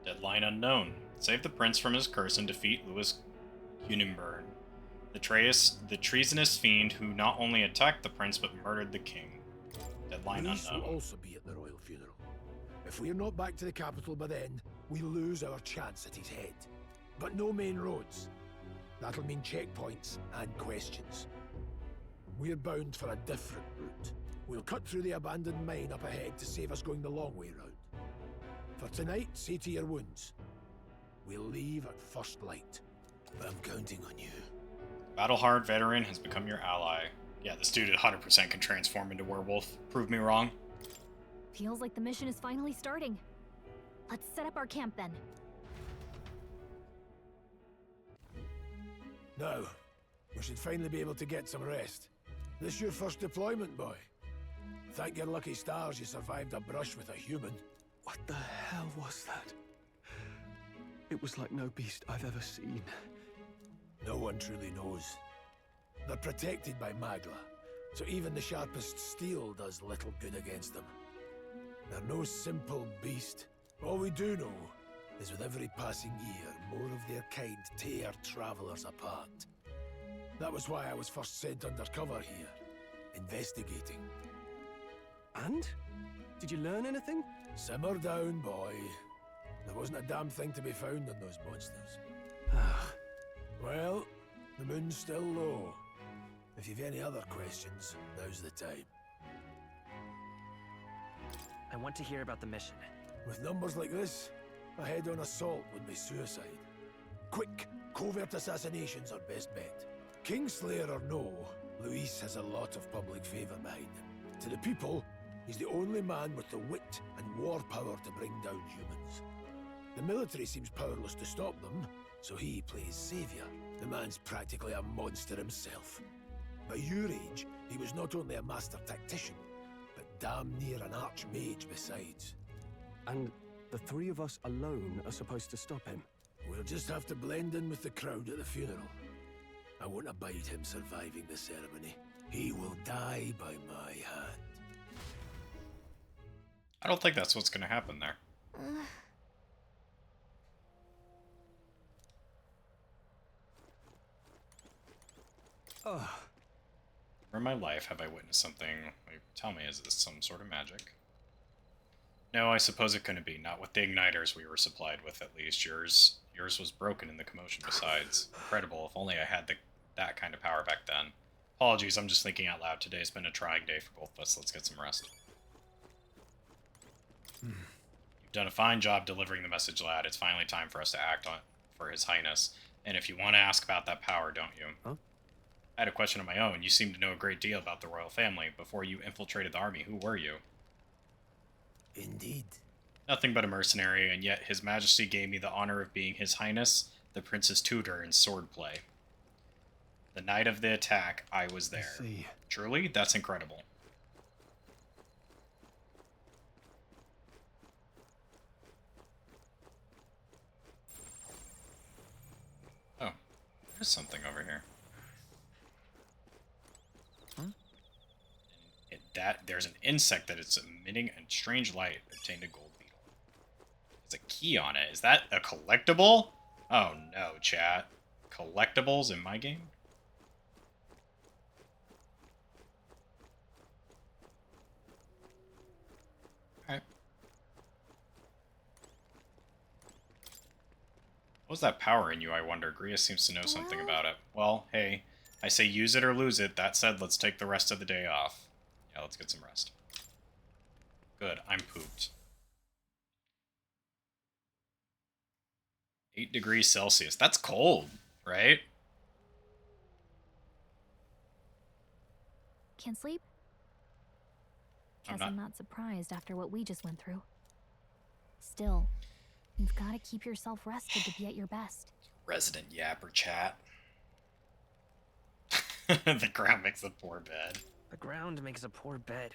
Deadline unknown. Save the prince from his curse and defeat Louis Unimburn, the treasonous fiend who not only attacked the prince but murdered the king. Deadline Luis unknown. will also be at the royal funeral. If we're not back to the capital by then, we lose our chance at his head. But no main roads. That'll mean checkpoints and questions. We're bound for a different route. We'll cut through the abandoned mine up ahead to save us going the long way round. For tonight, see to your wounds. We'll leave at first light. But I'm counting on you. Battle-hard veteran has become your ally. Yeah, this dude 100% can transform into werewolf. Prove me wrong. Feels like the mission is finally starting. Let's set up our camp then. Now, we should finally be able to get some rest. This your first deployment, boy? Thank your lucky stars you survived a brush with a human. What the hell was that? It was like no beast I've ever seen. No one truly knows. They're protected by Magla, so even the sharpest steel does little good against them. They're no simple beast. All we do know is with every passing year, more of their kind tear travelers apart. That was why I was first sent undercover here, investigating. And? Did you learn anything? Simmer down, boy. There wasn't a damn thing to be found on those monsters. Well, the moon's still low. If you've any other questions, now's the time. I want to hear about the mission. With numbers like this, a head-on assault would be suicide. Quick, covert assassinations are best bet. Kingslayer or no, Luis has a lot of public favor behind him. To the people, he's the only man with the wit and war power to bring down humans. The military seems powerless to stop them, so he plays savior. The man's practically a monster himself. By your age, he was not only a master tactician, but damn near an archmage besides. And the three of us alone are supposed to stop him? We'll just have to blend in with the crowd at the funeral. I won't abide him surviving the ceremony. He will die by my hand. I don't think that's what's going to happen there. Ugh. Never in my life have I witnessed something. Like, tell me, is this some sort of magic? No, I suppose it couldn't be. Not with the igniters we were supplied with, at least. Yours was broken in the commotion besides. Incredible. If only I had that kind of power back then. Apologies, I'm just thinking out loud. Today's been a trying day for both of us. Let's get some rest. You've done a fine job delivering the message, lad. It's finally time for us to act on for His Highness. And if you want to ask about that power, don't you? Huh? I had a question of my own. You seem to know a great deal about the royal family. Before you infiltrated the army, who were you? Indeed. Nothing but a mercenary, and yet His Majesty gave me the honor of being His Highness, the Prince's tutor in swordplay. The night of the attack, I was there. I see. Truly? That's incredible. Oh, there's something over here. There's an insect that is emitting a strange light. Obtained a gold beetle. There's a key on it. Is that a collectible? Oh no, chat. Collectibles in my game? Alright. What's that power in you, I wonder? Gria seems to know something about it. Well, hey, I say use it or lose it. That said, let's take the rest of the day off. Yeah, let's get some rest. Good, I'm pooped. 8 degrees Celsius. That's cold, right? Can't sleep? Guess I'm not surprised after what we just went through. Still, you've got to keep yourself rested to be at your best. Resident yapper chat. The ground makes a poor bed. The ground makes a poor bed.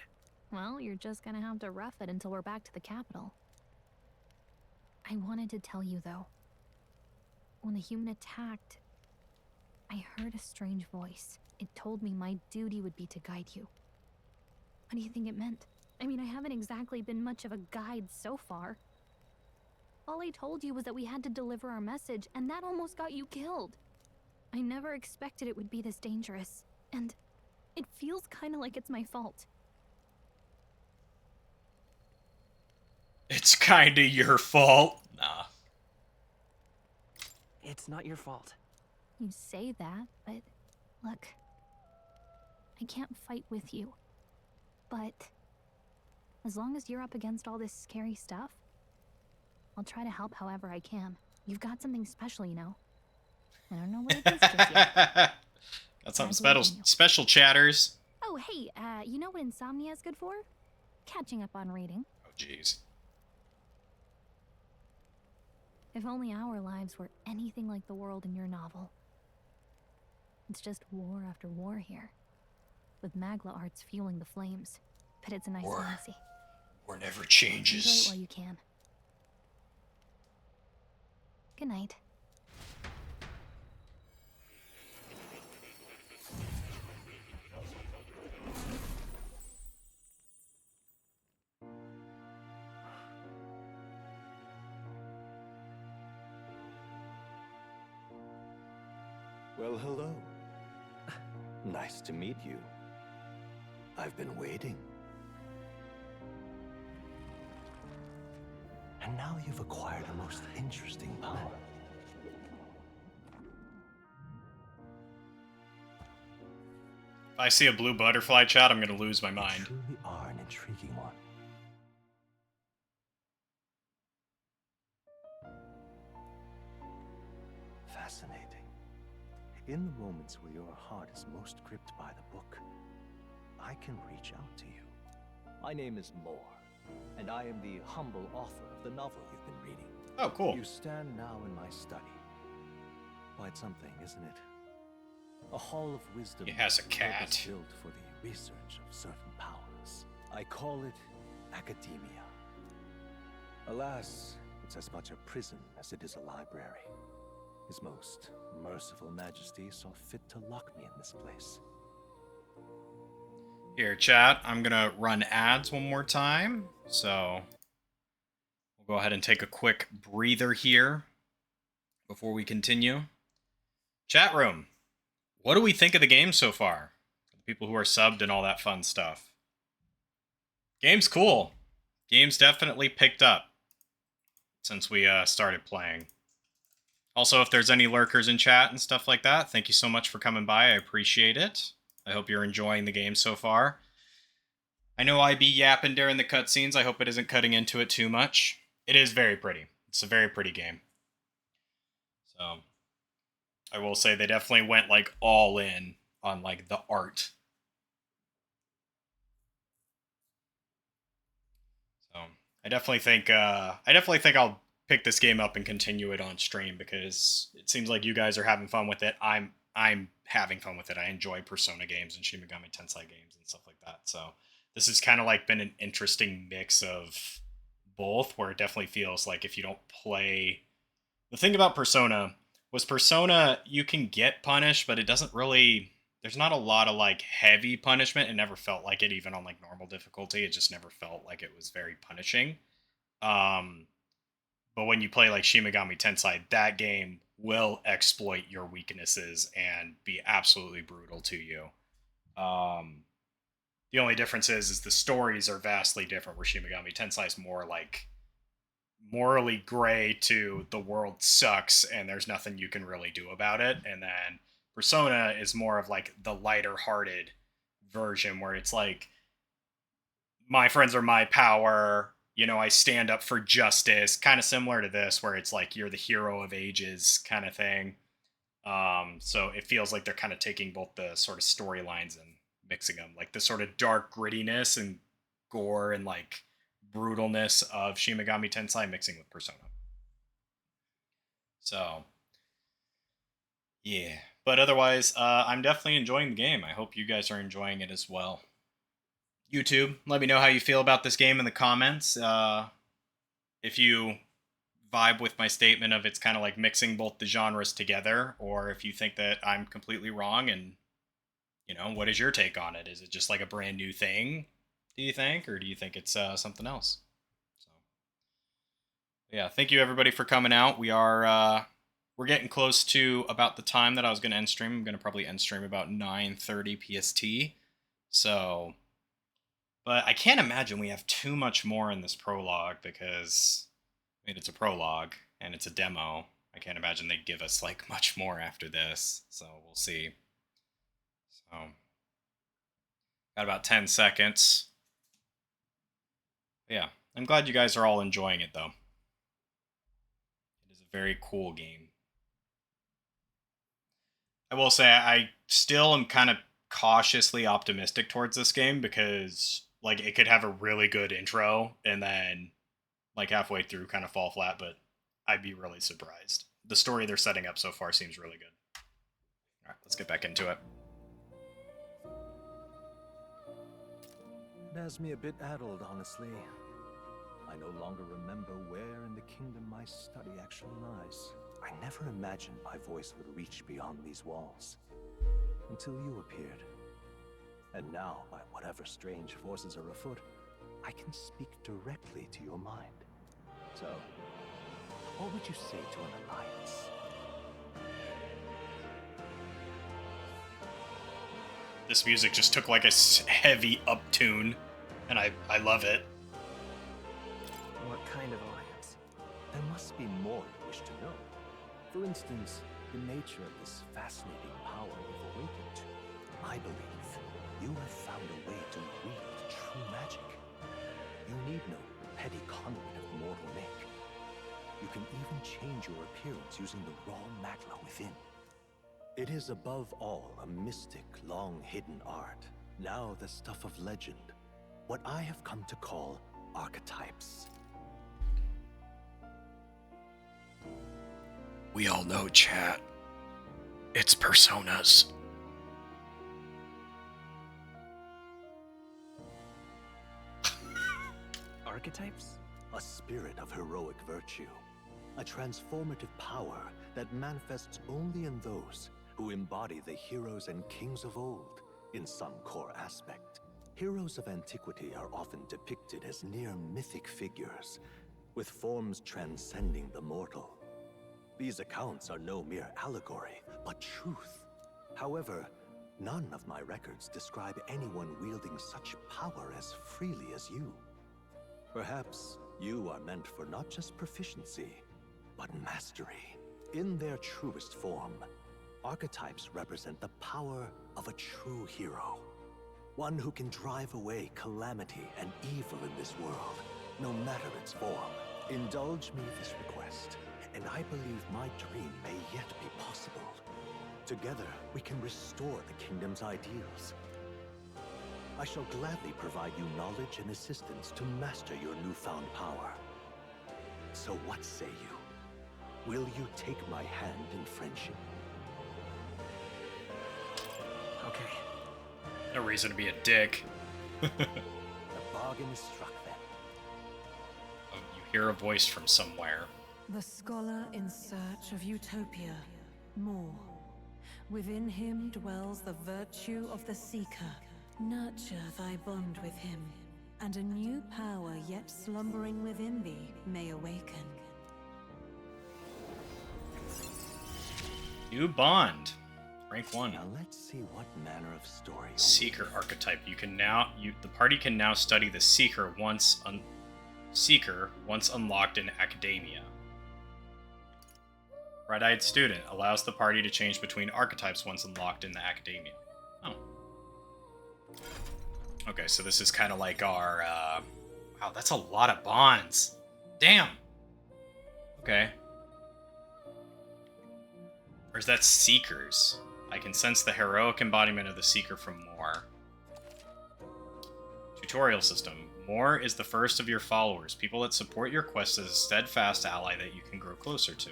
Well, you're just gonna have to rough it until we're back to the capital. I wanted to tell you, though. When the human attacked, I heard a strange voice. It told me my duty would be to guide you. What do you think it meant? I mean, I haven't exactly been much of a guide so far. All I told you was that we had to deliver our message, and that almost got you killed. I never expected it would be this dangerous, and it feels kind of like it's my fault. It's kinda your fault. Nah. It's not your fault. You say that, but look, I can't fight with you. But as long as you're up against all this scary stuff, I'll try to help however I can. You've got something special, you know. I don't know what it is just yet. Got something special, chatters. Oh, hey, you know what insomnia is good for? Catching up on reading. Oh, jeez. If only our lives were anything like the world in your novel. It's just war after war here, with Magla arts fueling the flames. But it's a nice fantasy. War never changes. Enjoy it while you can. Good night. Well, hello. Nice to meet you. I've been waiting. And now you've acquired a most interesting power. If I see a blue butterfly, chat, I'm gonna lose my mind. You truly are an intriguing one. Fascinating. In the moments where your heart is most gripped by the book, I can reach out to you. My name is Moore, and I am the humble author of the novel you've been reading. Oh, cool. You stand now in my study. Quite something, isn't it? A hall of wisdom. It has a cat. Built for the research of certain powers. I call it academia. Alas, it's as much a prison as it is a library. His most merciful majesty saw fit to lock me in this place. Here, chat, I'm gonna run ads one more time. So, we'll go ahead and take a quick breather here before we continue. Chat room, what do we think of the game so far? The people who are subbed and all that fun stuff. Game's cool. Game's definitely picked up since we started playing. Also, if there's any lurkers in chat and stuff like that, thank you so much for coming by. I appreciate it. I hope you're enjoying the game so far. I know I be yapping during the cutscenes. I hope it isn't cutting into it too much. It is very pretty. It's a very pretty game. So, I will say they definitely went like all in on like the art. So, I definitely think I'll pick this game up and continue it on stream because it seems like you guys are having fun with it. I'm having fun with it. I enjoy Persona games and Shin Megami Tensei games and stuff like that. So this has kind of like been an interesting mix of both, where it definitely feels like if you don't play... The thing about Persona was you can get punished, but it doesn't really... There's not a lot of like heavy punishment. It never felt like it, even on like normal difficulty. It just never felt like it was very punishing. But when you play like Shin Megami Tensei, that game will exploit your weaknesses and be absolutely brutal to you. The only difference is the stories are vastly different, where Shin Megami Tensei is more like morally gray to the world sucks and there's nothing you can really do about it. And then Persona is more of like the lighter hearted version, where it's like, my friends are my power. You know, I stand up for justice, kind of similar to this, where it's like you're the hero of ages kind of thing. So it feels like they're kind of taking both the sort of storylines and mixing them, like the sort of dark grittiness and gore and like brutalness of Shin Megami Tensei mixing with Persona. So, yeah. But otherwise, I'm definitely enjoying the game. I hope you guys are enjoying it as well. YouTube, let me know how you feel about this game in the comments. If you vibe with my statement of it's kind of like mixing both the genres together, or if you think that I'm completely wrong, and, you know, what is your take on it? Is it just like a brand new thing, do you think? Or do you think it's something else? So, yeah, thank you everybody for coming out. We're getting close to about the time that I was going to end stream. I'm going to probably end stream about 9:30 PST. So... But I can't imagine we have too much more in this prologue because, I mean, it's a prologue and it's a demo. I can't imagine they'd give us, like, much more after this. So we'll see. So, got about 10 seconds. Yeah, I'm glad you guys are all enjoying it, though. It is a very cool game. I will say I still am kind of cautiously optimistic towards this game because... Like, it could have a really good intro, and then, like, halfway through kind of fall flat, but I'd be really surprised. The story they're setting up so far seems really good. Alright, let's get back into it. It has me a bit addled, honestly. I no longer remember where in the kingdom my study actually lies. I never imagined my voice would reach beyond these walls. Until you appeared. And now, by whatever strange forces are afoot, I can speak directly to your mind. So, what would you say to an alliance? this music just took like a heavy uptune, and I love it. What kind of alliance? There must be more you wish to know. For instance, the nature of this fascinating power we've awakened to. I believe you have found a way to wield true magic. You need no petty conduit of mortal make. You can even change your appearance using the raw magma within. It is above all a mystic, long-hidden art, now the stuff of legend, what I have come to call archetypes. We all know, chat. It's personas. Archetypes? A spirit of heroic virtue. A transformative power that manifests only in those who embody the heroes and kings of old in some core aspect. Heroes of antiquity are often depicted as near mythic figures, with forms transcending the mortal. These accounts are no mere allegory, but truth. However, none of my records describe anyone wielding such power as freely as you. Perhaps you are meant for not just proficiency, but mastery. In their truest form, archetypes represent the power of a true hero. One who can drive away calamity and evil in this world, no matter its form. Indulge me this request, and I believe my dream may yet be possible. Together, we can restore the kingdom's ideals. I shall gladly provide you knowledge and assistance to master your newfound power. So what say you? Will you take my hand in friendship? Okay. No reason to be a dick. The bargain is struck then. Oh, you hear a voice from somewhere. The scholar in search of utopia. More. Within him dwells the virtue of the seeker. Nurture thy bond with him, and a new power yet slumbering within thee may awaken. New bond. Rank 1. Now let's see what manner of story. Seeker archetype. The party can now study the Seeker once unlocked in academia. Red-eyed student allows the party to change between archetypes once unlocked in the academia. Oh. Okay, so this is kind of like our, wow, that's a lot of bonds. Damn! Okay. Or is that Seekers? I can sense the heroic embodiment of the Seeker from Moore. Tutorial system. Moore is the first of your followers, people that support your quest as a steadfast ally that you can grow closer to.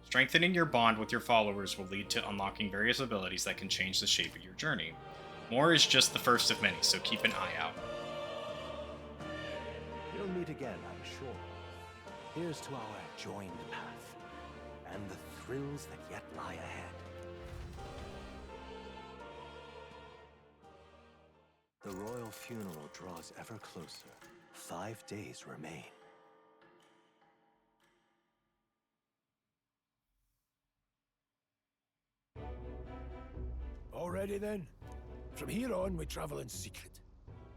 Strengthening your bond with your followers will lead to unlocking various abilities that can change the shape of your journey. Moore is just the first of many, so keep an eye out. We'll meet again, I'm sure. Here's to our joined path, and the thrills that yet lie ahead. The royal funeral draws ever closer. 5 days remain. Already then? From here on, we travel in secret.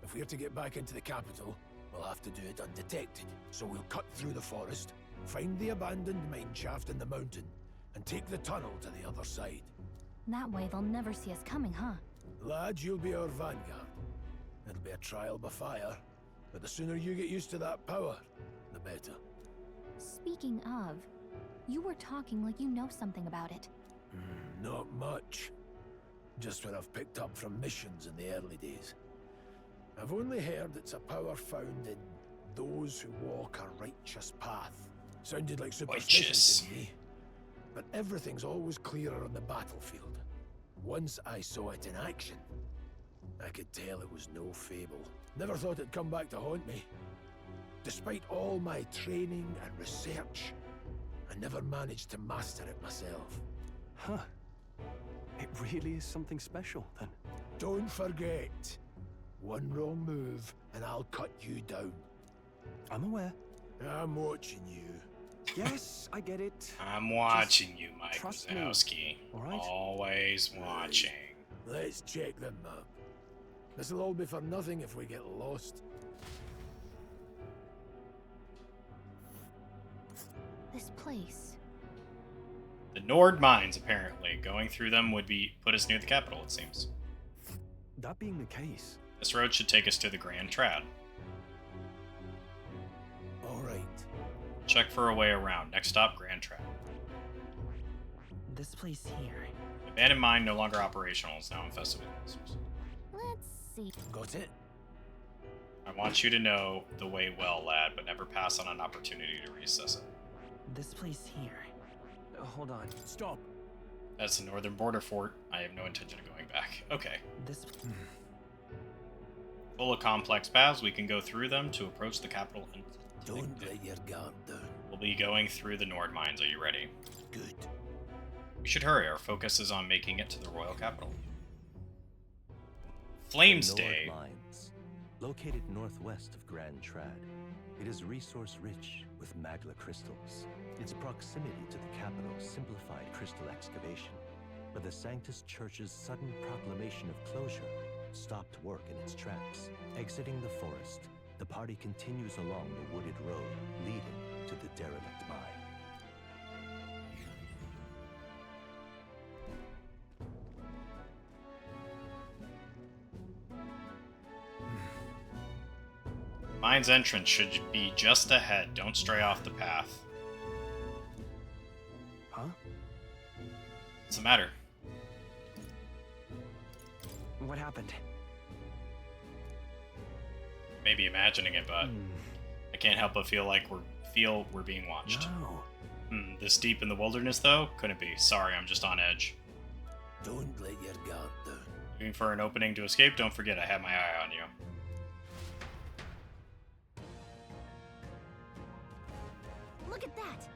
If we're to get back into the capital, we'll have to do it undetected. So we'll cut through the forest, find the abandoned mine shaft in the mountain, and take the tunnel to the other side. That way they'll never see us coming, huh? Lad, you'll be our vanguard. It'll be a trial by fire, but the sooner you get used to that power, the better. Speaking of, you were talking like you know something about it. Not much. Just what I've picked up from missions in the early days. I've only heard it's a power found in those who walk a righteous path. Sounded like superstition to me, but everything's always clearer on the battlefield. Once I saw it in action, I could tell it was no fable. Never thought it'd come back to haunt me. Despite all my training and research, I never managed to master it myself. Huh. It really is something special, then. Don't forget, one wrong move and I'll cut you down. I'm aware. I'm watching you. Yes, I get it. I'm watching you, Mike trust me, Wazowski. all right? Always watching. Let's check the map. This'll all be for nothing if we get lost. This place. The Nord mines, apparently. Going through them would put us near the capital, it seems. That being the case... This road should take us to the Grand Trad. Alright. Check for a way around. Next stop, Grand Trad. This place here. Abandoned mine no longer operational. Is now infested with monsters. Let's see. Got it? I want you to know the way well, lad, but never pass on an opportunity to reassess it. This place here. Hold on. Stop. That's the northern border fort. I have no intention of going back. Okay. This... Full of complex paths, we can go through them to approach the capital. And don't let your guard down. We'll be going through the Nord mines. Are you ready? Good. We should hurry. Our focus is on making it to the royal capital. Flames Day. Mines, located northwest of Grand Trad. It is resource-rich with magla crystals. Its proximity to the capital simplified crystal excavation, but the Sanctus Church's sudden proclamation of closure stopped work in its tracks. Exiting the forest, the party continues along the wooded road leading to the derelict mine. Mine's entrance should be just ahead. Don't stray off the path. Huh? What's the matter? What happened? Maybe imagining it, but I can't help but feel like we're being watched. No. This deep in the wilderness, though? Couldn't be. Sorry, I'm just on edge. Don't let your guard down. Looking for an opening to escape? Don't forget, I have my eye on you. Look at that!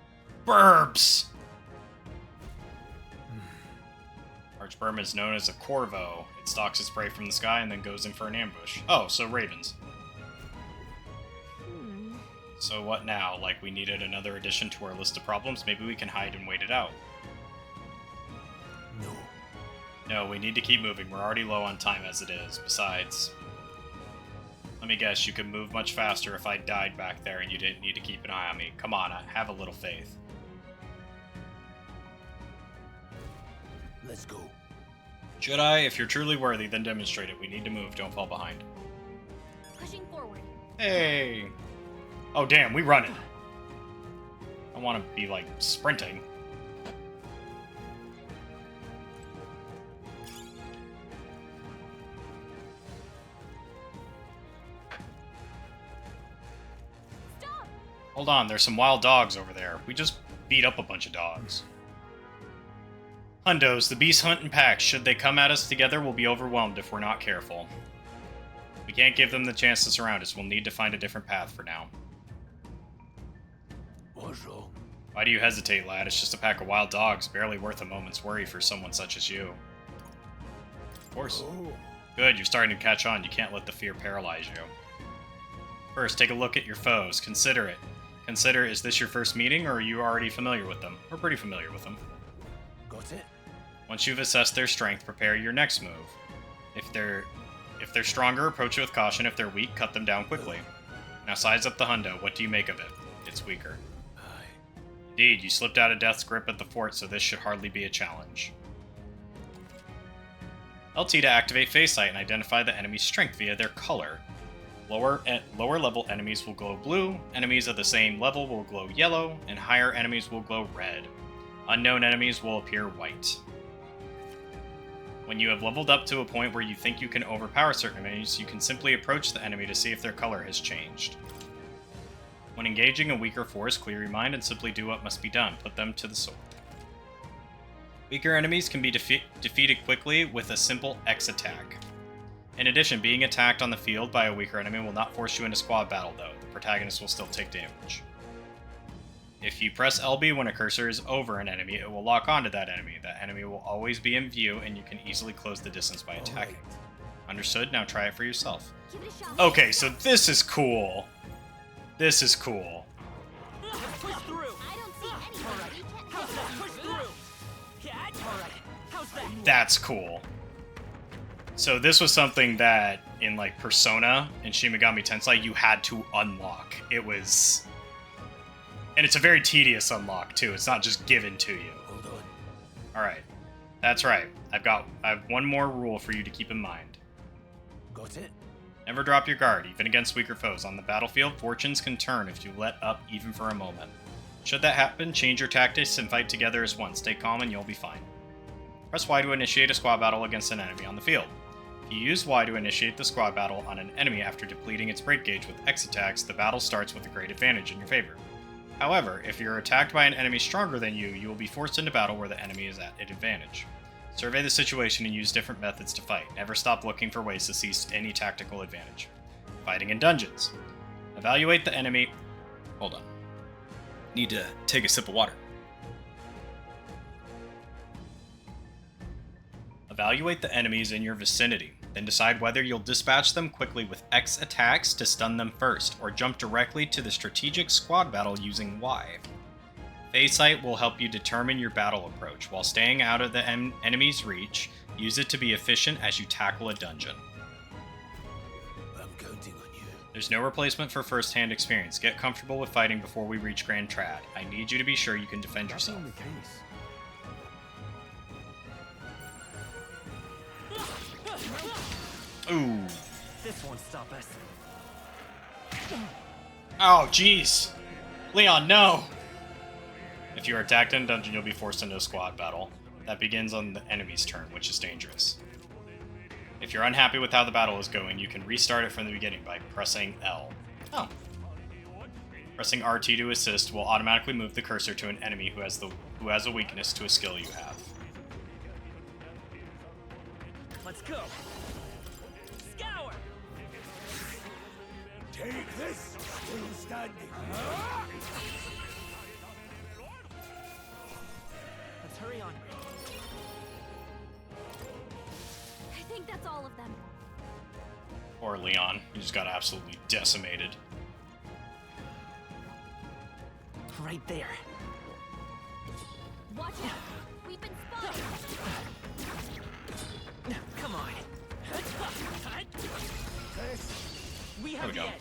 Burbs! Archburm is known as a corvo. It stalks its prey from the sky and then goes in for an ambush. Oh, so ravens. So what now? Like we needed another addition to our list of problems? Maybe we can hide and wait it out. No. No, we need to keep moving. We're already low on time as it is. Besides, let me guess, you could move much faster if I died back there and you didn't need to keep an eye on me. Come on, have a little faith. Let's go. Should I? If you're truly worthy, then demonstrate it. We need to move. Don't fall behind. Pushing forward. Hey! Oh, damn, we running. I want to be, like, sprinting. Stop! Hold on, there's some wild dogs over there. We just beat up a bunch of dogs. Hundos, the beasts hunt in packs. Should they come at us together, we'll be overwhelmed if we're not careful. We can't give them the chance to surround us. We'll need to find a different path for now. What's wrong? Why do you hesitate, lad? It's just a pack of wild dogs, barely worth a moment's worry for someone such as you. Of course. Oh. Good, you're starting to catch on. You can't let the fear paralyze you. First, take a look at your foes. Consider it. Consider, is this your first meeting, or are you already familiar with them? We're pretty familiar with them. Got it? Once you've assessed their strength, prepare your next move. If they're stronger, approach it with caution. If they're weak, cut them down quickly. Now size up the hundo. What do you make of it? It's weaker. Indeed, you slipped out of Death's grip at the fort, so this should hardly be a challenge. LT to activate Face Sight and identify the enemy's strength via their color. Lower level enemies will glow blue, enemies of the same level will glow yellow, and higher enemies will glow red. Unknown enemies will appear white. When you have leveled up to a point where you think you can overpower certain enemies, you can simply approach the enemy to see if their color has changed. When engaging a weaker force, clear your mind and simply do what must be done. Put them to the sword. Weaker enemies can be defeated quickly with a simple X attack. In addition, being attacked on the field by a weaker enemy will not force you into squad battle, though. The protagonist will still take damage. If you press LB when a cursor is over an enemy, it will lock onto that enemy. That enemy will always be in view, and you can easily close the distance by attacking. Understood? Now try it for yourself. Okay, so this is cool. This is cool. Push through. I don't see anybody. How's that? Push through. Yeah, all right. How's that? That's cool. So this was something that in like Persona and Shin Megami Tensei you had to unlock. It was, and it's a very tedious unlock too. It's not just given to you. Hold on. All right, that's right. I have one more rule for you to keep in mind. Got it? Never drop your guard, even against weaker foes. On the battlefield, fortunes can turn if you let up even for a moment. Should that happen, change your tactics and fight together as one. Stay calm and you'll be fine. Press Y to initiate a squad battle against an enemy on the field. If you use Y to initiate the squad battle on an enemy after depleting its break gauge with X attacks, the battle starts with a great advantage in your favor. However, if you're attacked by an enemy stronger than you, you will be forced into battle where the enemy is at an advantage. Survey the situation and use different methods to fight. Never stop looking for ways to seize any tactical advantage. Fighting in dungeons. Evaluate the enemy... Hold on. Need to take a sip of water. Evaluate the enemies in your vicinity, then decide whether you'll dispatch them quickly with X attacks to stun them first, or jump directly to the strategic squad battle using Y. Phase Sight will help you determine your battle approach. While staying out of the enemy's reach, use it to be efficient as you tackle a dungeon. I'm counting on you. There's no replacement for first-hand experience. Get comfortable with fighting before we reach Grand Trad. I need you to be sure you can defend yourself. Ooh. This won't stop us. Oh, jeez. Leon, no! If you are attacked in a dungeon, you'll be forced into a squad battle. That begins on the enemy's turn, which is dangerous. If you're unhappy with how the battle is going, you can restart it from the beginning by pressing L. Oh. Pressing RT to assist will automatically move the cursor to an enemy who has a weakness to a skill you have. Let's go. Scour. Take this. Still standing. Let's hurry on. I think that's all of them. Poor Leon. He just got absolutely decimated. Right there. Watch out. We've been spotted. Come on. We There have we the go. edge.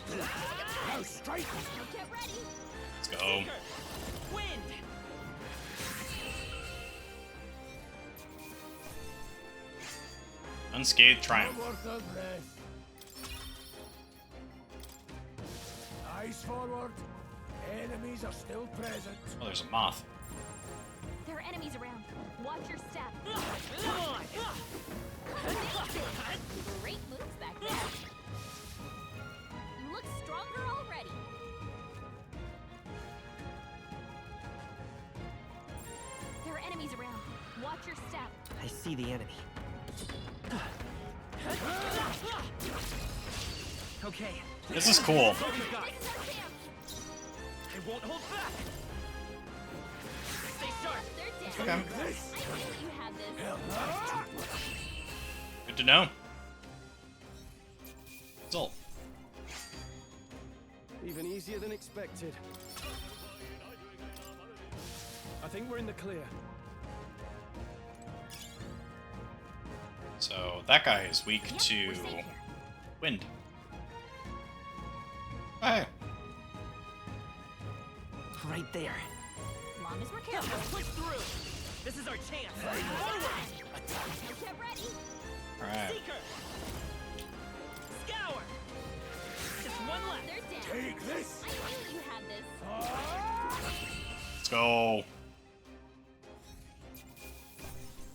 Now strike. Get ready. Let's go. Wind. Unscathed triumph. No worth of breath. Eyes forward. Enemies are still present. Oh, there's a moth. There are enemies around. Watch your step. Come on. Great moves back there. You look stronger already. There are enemies around. Watch your step. I see the enemy. Okay. This is cool. I won't hold back. Stay sharp. Okay. I knew you had this. Good to know. Result. Even easier than expected. I think we're in the clear. So that guy is weak to wind. Hey. Right there. Long as we're careful. Push through. This is our chance. Get ready. Alright. Seeker. Scour. Just one left. They're down. Take this. I knew you had this. Let's go.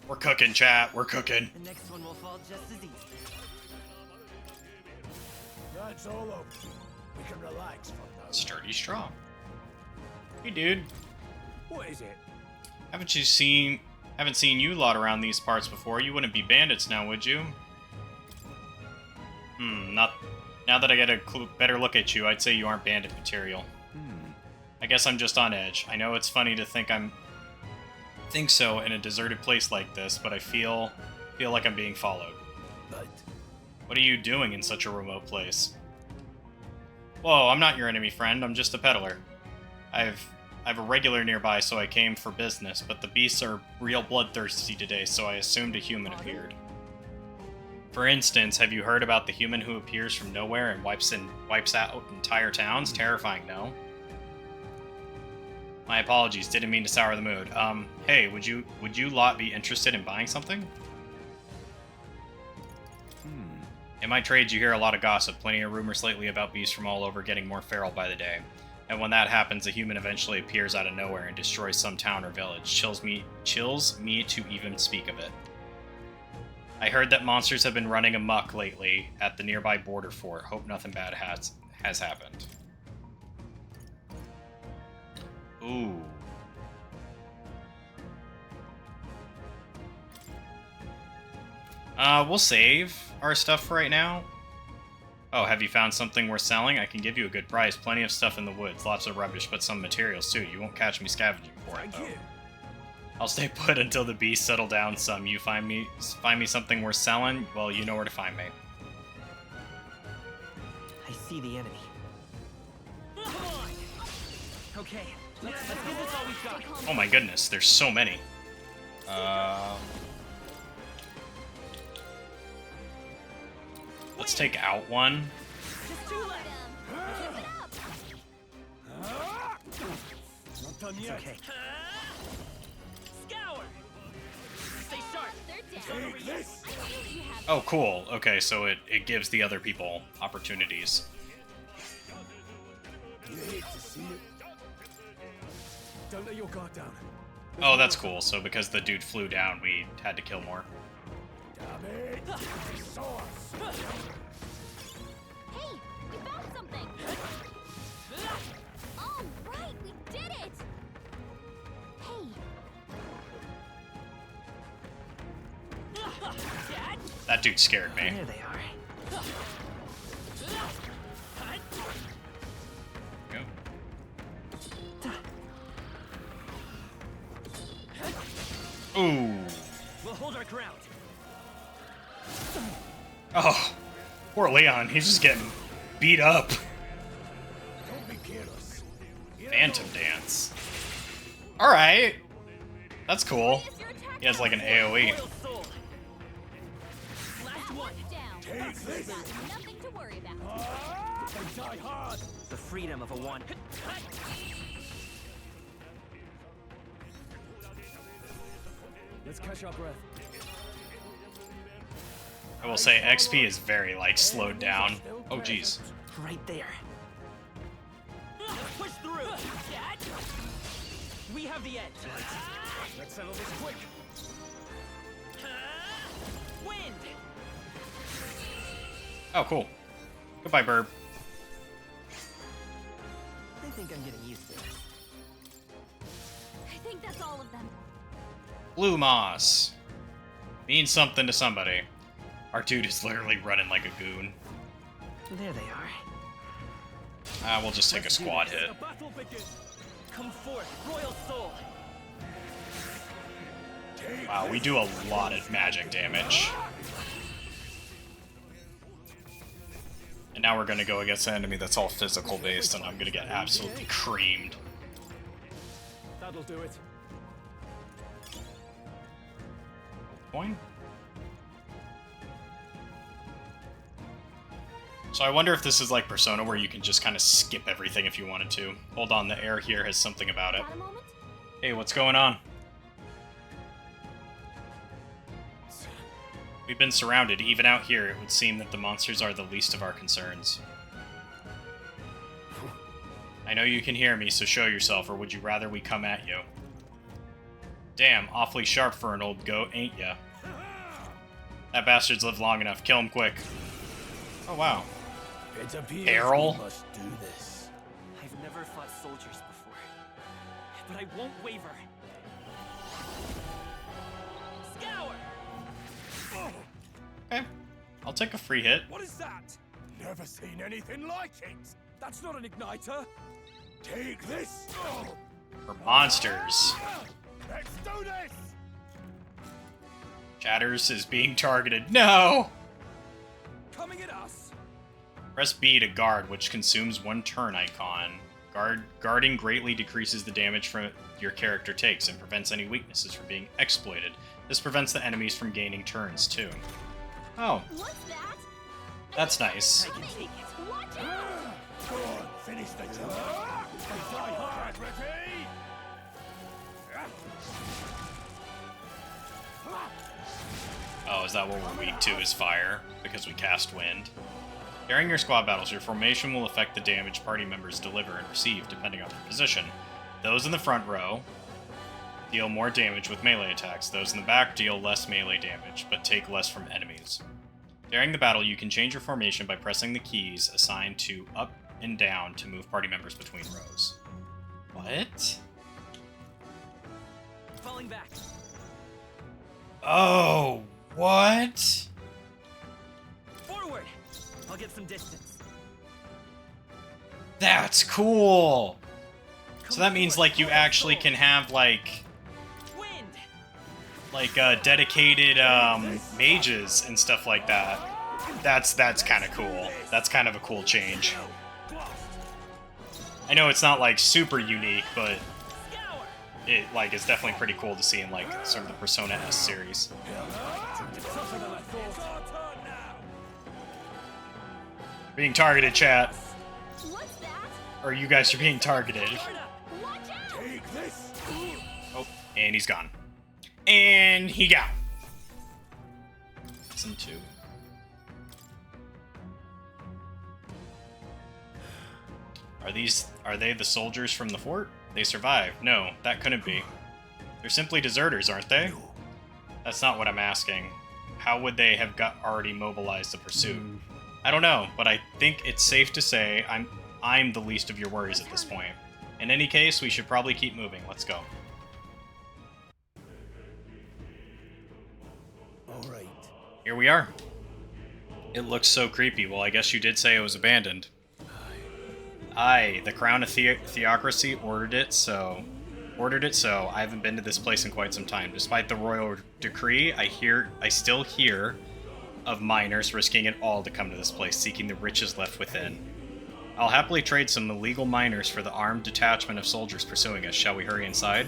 We're cooking, chat. We're cooking. The next one will fall just as easy. That's all over. We can relax from now. Sturdy strong. Hey, dude. What is it? Haven't seen you lot around these parts before. You wouldn't be bandits now, would you? Not... Now that I get a better look at you, I'd say you aren't bandit material. I guess I'm just on edge. I know it's funny to think so in a deserted place like this, but I feel like I'm being followed. But What are you doing in such a remote place? Whoa, I'm not your enemy, friend. I'm just a peddler. I have a regular nearby, so I came for business, but the beasts are real bloodthirsty today, so I assumed a human appeared. For instance, have you heard about the human who appears from nowhere and wipes out entire towns? Terrifying, no? My apologies, didn't mean to sour the mood. Hey, would you lot be interested in buying something? In my trades, you hear a lot of gossip, plenty of rumors lately about beasts from all over getting more feral by the day. And when that happens, a human eventually appears out of nowhere and destroys some town or village. Chills me to even speak of it. I heard that monsters have been running amok lately at the nearby border fort. Hope nothing bad has happened. Ooh. We'll save our stuff for right now. Oh, have you found something worth selling? I can give you a good price. Plenty of stuff in the woods. Lots of rubbish, but some materials too. You won't catch me scavenging for it, though. I'll stay put until the beasts settle down some. You find me something worth selling? Well, you know where to find me. I see the enemy. Come on! Okay, let's give this all we've got. Oh my goodness, there's so many. Let's take out one. Not done yet. Okay. Scour! Stay sharp. Take this. Oh, cool. Okay, so it gives the other people opportunities. You hate to see it. Don't let your guard down. Oh, that's cool. So because the dude flew down, we had to kill more. Damn it! Hey, we found something! Oh, right, we did it! Hey! That dude scared me. There they are. Ooh. We'll hold our ground. Oh, poor Leon. He's just getting beat up. Don't be careless. Phantom Dance. Alright. That's cool. He has like an AoE. Take this. Nothing to worry about. They die hard. The freedom of a one. Let's catch our breath. I will say XP is very, like, slowed down. Oh, jeez. Right there. Push through. We have the edge. Let's settle this quick. Wind. Oh, cool. Goodbye, Burb. I think I'm getting used to it. I think that's all of them. Blue moss. Means something to somebody. Our dude is literally running like a goon. There they are. We'll just take a squad hit. Come forth, royal soul. Wow, we do a lot of magic damage. And now we're gonna go against an enemy that's all physical based, and I'm gonna get absolutely creamed. That'll do it. Coin? So I wonder if this is like Persona, where you can just kind of skip everything if you wanted to. Hold on, the air here has something about it. Hey, what's going on? We've been surrounded. Even out here, it would seem that the monsters are the least of our concerns. I know you can hear me, so show yourself, or would you rather we come at you? Damn, awfully sharp for an old goat, ain't ya? That bastard's lived long enough. Kill him quick. Oh, wow. It appears Errol? we must do this. I've never fought soldiers before, but I won't waver. Scour. Okay. I'll take a free hit. What is that? Never seen anything like it. That's not an igniter. Take this. For monsters. Let's do this. Chatters is being targeted. No! Coming at us. Press B to guard, which consumes one turn icon. Guarding greatly decreases the damage from your character takes and prevents any weaknesses from being exploited. This prevents the enemies from gaining turns, too. Oh. What's that? That's nice. I can take it. Watch out! Go on, finish the job. Die hard, ready? Oh, is that what we're weak to, is fire? Because we cast wind? During your squad battles, your formation will affect the damage party members deliver and receive, depending on their position. Those in the front row deal more damage with melee attacks. Those in the back deal less melee damage, but take less from enemies. During the battle, you can change your formation by pressing the keys assigned to up and down to move party members between rows. What? Falling back. Oh, what? Forward. I'll get some distance. That's cool! So that means, like, you actually can have, like, dedicated, mages and stuff like that. That's kind of cool. That's kind of a cool change. I know it's not, like, super unique, but it, like, is definitely pretty cool to see in, like, sort of the Persona S series. Being targeted, chat. Or you guys are being targeted. Oh, and he's gone. And he got. Some two. Are they the soldiers from the fort? They survived. No, that couldn't be. They're simply deserters, aren't they? That's not what I'm asking. How would they have already mobilized the pursuit? I don't know, but I think it's safe to say I'm the least of your worries at this point. In any case, we should probably keep moving. Let's go. Alright. Here we are. It looks so creepy. Well, I guess you did say it was abandoned. Aye, the Crown of Theocracy ordered it so. I haven't been to this place in quite some time. Despite the royal decree, I still hear of miners risking it all to come to this place, seeking the riches left within. I'll happily trade some illegal miners for the armed detachment of soldiers pursuing us. Shall we hurry inside?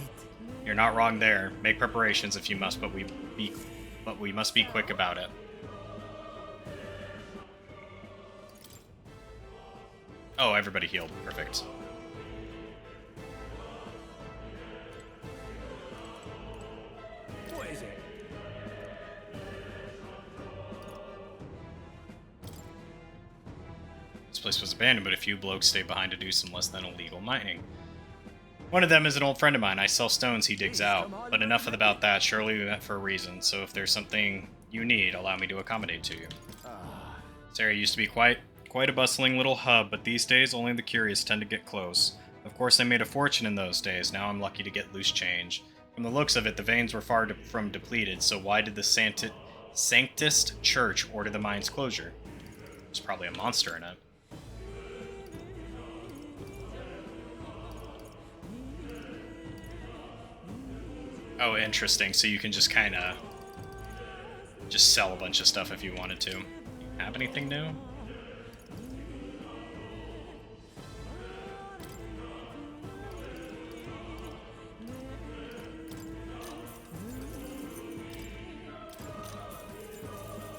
You're not wrong there. Make preparations if you must, but we must be quick about it. Oh, everybody healed. Perfect. What is it? This place was abandoned, but a few blokes stayed behind to do some less than illegal mining. One of them is an old friend of mine. I sell stones he digs out. But enough about that. Surely we met for a reason, so if there's something you need, allow me to accommodate to you. This area used to be quite a bustling little hub, but these days only the curious tend to get close. Of course, I made a fortune in those days. Now I'm lucky to get loose change. From the looks of it, the veins were far from depleted, so why did the Sanctist Church order the mine's closure? There's probably a monster in it. Oh, interesting. So you can just kind of just sell a bunch of stuff if you wanted to. Have anything new?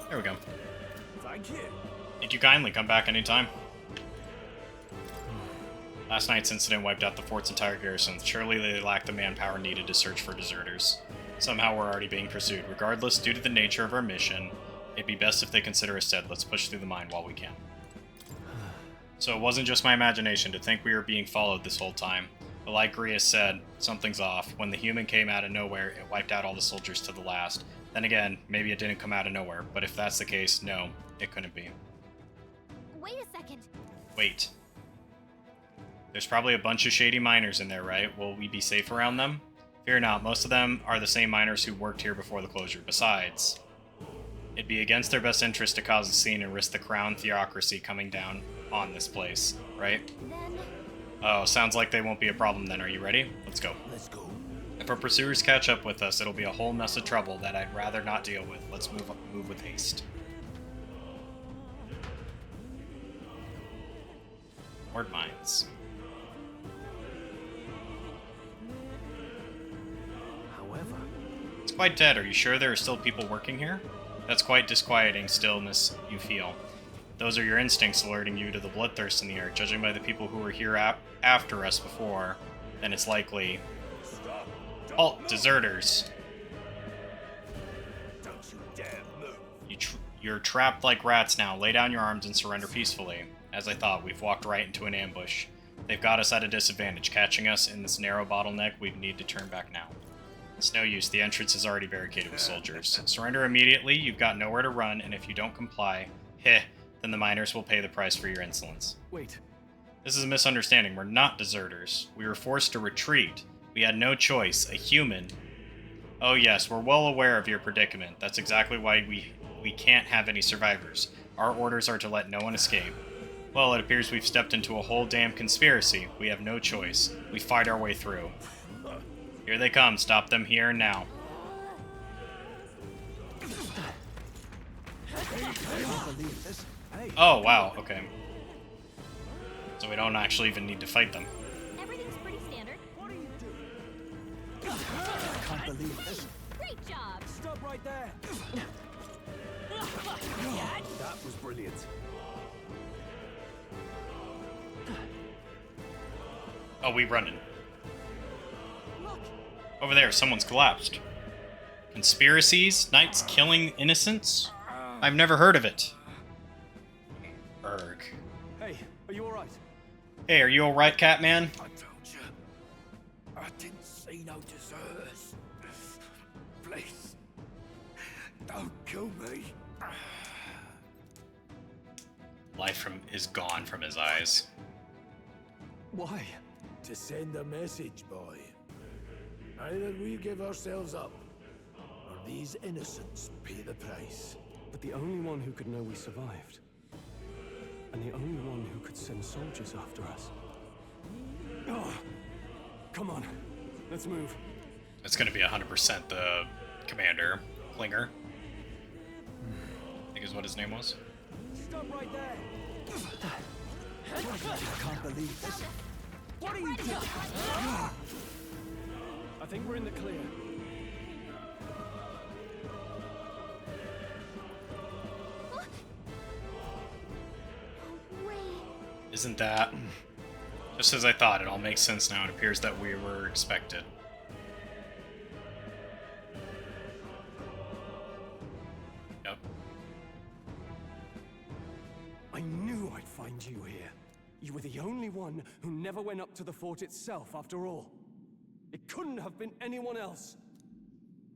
There we go. Thank you. Thank you kindly. Come back anytime. Last night's incident wiped out the fort's entire garrison. Surely they lacked the manpower needed to search for deserters. Somehow we're already being pursued. Regardless, due to the nature of our mission, it'd be best if they consider us dead. Let's push through the mine while we can. So it wasn't just my imagination to think we were being followed this whole time. But like Grias said, something's off. When the human came out of nowhere, it wiped out all the soldiers to the last. Then again, maybe it didn't come out of nowhere. But if that's the case, no, it couldn't be. Wait a second. Wait. There's probably a bunch of shady miners in there, right? Will we be safe around them? Fear not, most of them are the same miners who worked here before the closure. Besides, it'd be against their best interest to cause a scene and risk the Crown Theocracy coming down on this place, right? Oh, sounds like they won't be a problem then. Are you ready? Let's go. Let's go. If our pursuers catch up with us, it'll be a whole mess of trouble that I'd rather not deal with. Let's move with haste. Ore mines. However, It's quite dead. Are you sure there are still people working here? That's quite disquieting stillness you feel. Those are your instincts alerting you to the bloodthirst in the air. Judging by the people who were here after us before, then it's likely... Halt, deserters! Don't you dare move. You're trapped like rats now. Lay down your arms and surrender peacefully. As I thought, we've walked right into an ambush. They've got us at a disadvantage. Catching us in this narrow bottleneck, we need to turn back now. It's no use. The entrance is already barricaded with soldiers. Surrender immediately. You've got nowhere to run, and if you don't comply, then the miners will pay the price for your insolence. Wait. This is a misunderstanding. We're not deserters. We were forced to retreat. We had no choice. A human. Oh yes, we're well aware of your predicament. That's exactly why we can't have any survivors. Our orders are to let no one escape. Well, it appears we've stepped into a whole damn conspiracy. We have no choice. We fight our way through. Here they come. Stop them here and now. Oh, wow. Okay. So we don't actually even need to fight them. Everything's pretty standard. What are you doing? I can't believe this. Great job. Stop right there. That was brilliant. Oh, we running. Over there, someone's collapsed. Conspiracies? Knights killing innocents? I've never heard of it. Erg. Hey, are you alright? Hey, are you alright, Catman? I told you. I didn't see no deserters. Please. Don't kill me. Life is gone from his eyes. Why? To send a message, boy. Either we give ourselves up, or these innocents pay the price. But the only one who could know we survived, and the only one who could send soldiers after us. Oh, come on, let's move. It's going to be 100% the commander, Klinger. I think is what his name was. Stop right there. I can't believe this. What are you doing? I think we're in the clear. Isn't that... Just as I thought, it all makes sense now. It appears that we were expected. Yep. I knew I'd find you here. You were the only one who never went up to the fort itself, after all. It couldn't have been anyone else.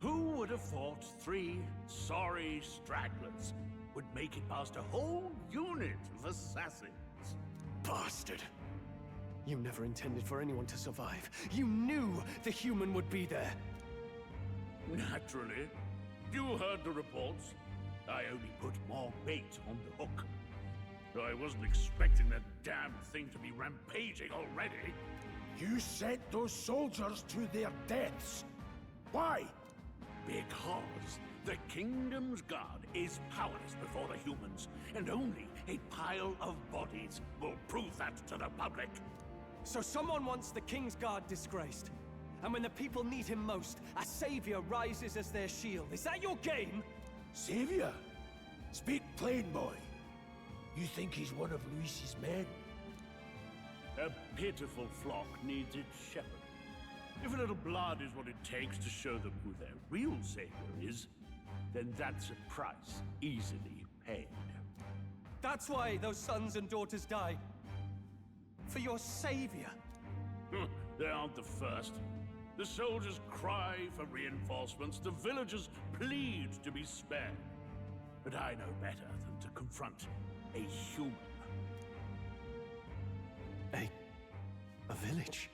Who would have thought 3 sorry stragglers would make it past a whole unit of assassins? Bastard. You never intended for anyone to survive. You knew the human would be there. Naturally. You heard the reports. I only put more bait on the hook. I wasn't expecting that damn thing to be rampaging already. You sent those soldiers to their deaths. Why? Because the Kingdom's Guard is powerless before the humans, and only a pile of bodies will prove that to the public. So someone wants the King's Guard disgraced. And when the people need him most, a savior rises as their shield. Is that your game? Savior? Speak plain, boy. You think he's one of Luis's men? A pitiful flock needs its shepherd. If a little blood is what it takes to show them who their real savior is, then that's a price easily paid. That's why those sons and daughters died. For your savior. They aren't the first. The soldiers cry for reinforcements, the villagers plead to be spared. But I know better than to confront a human. A village?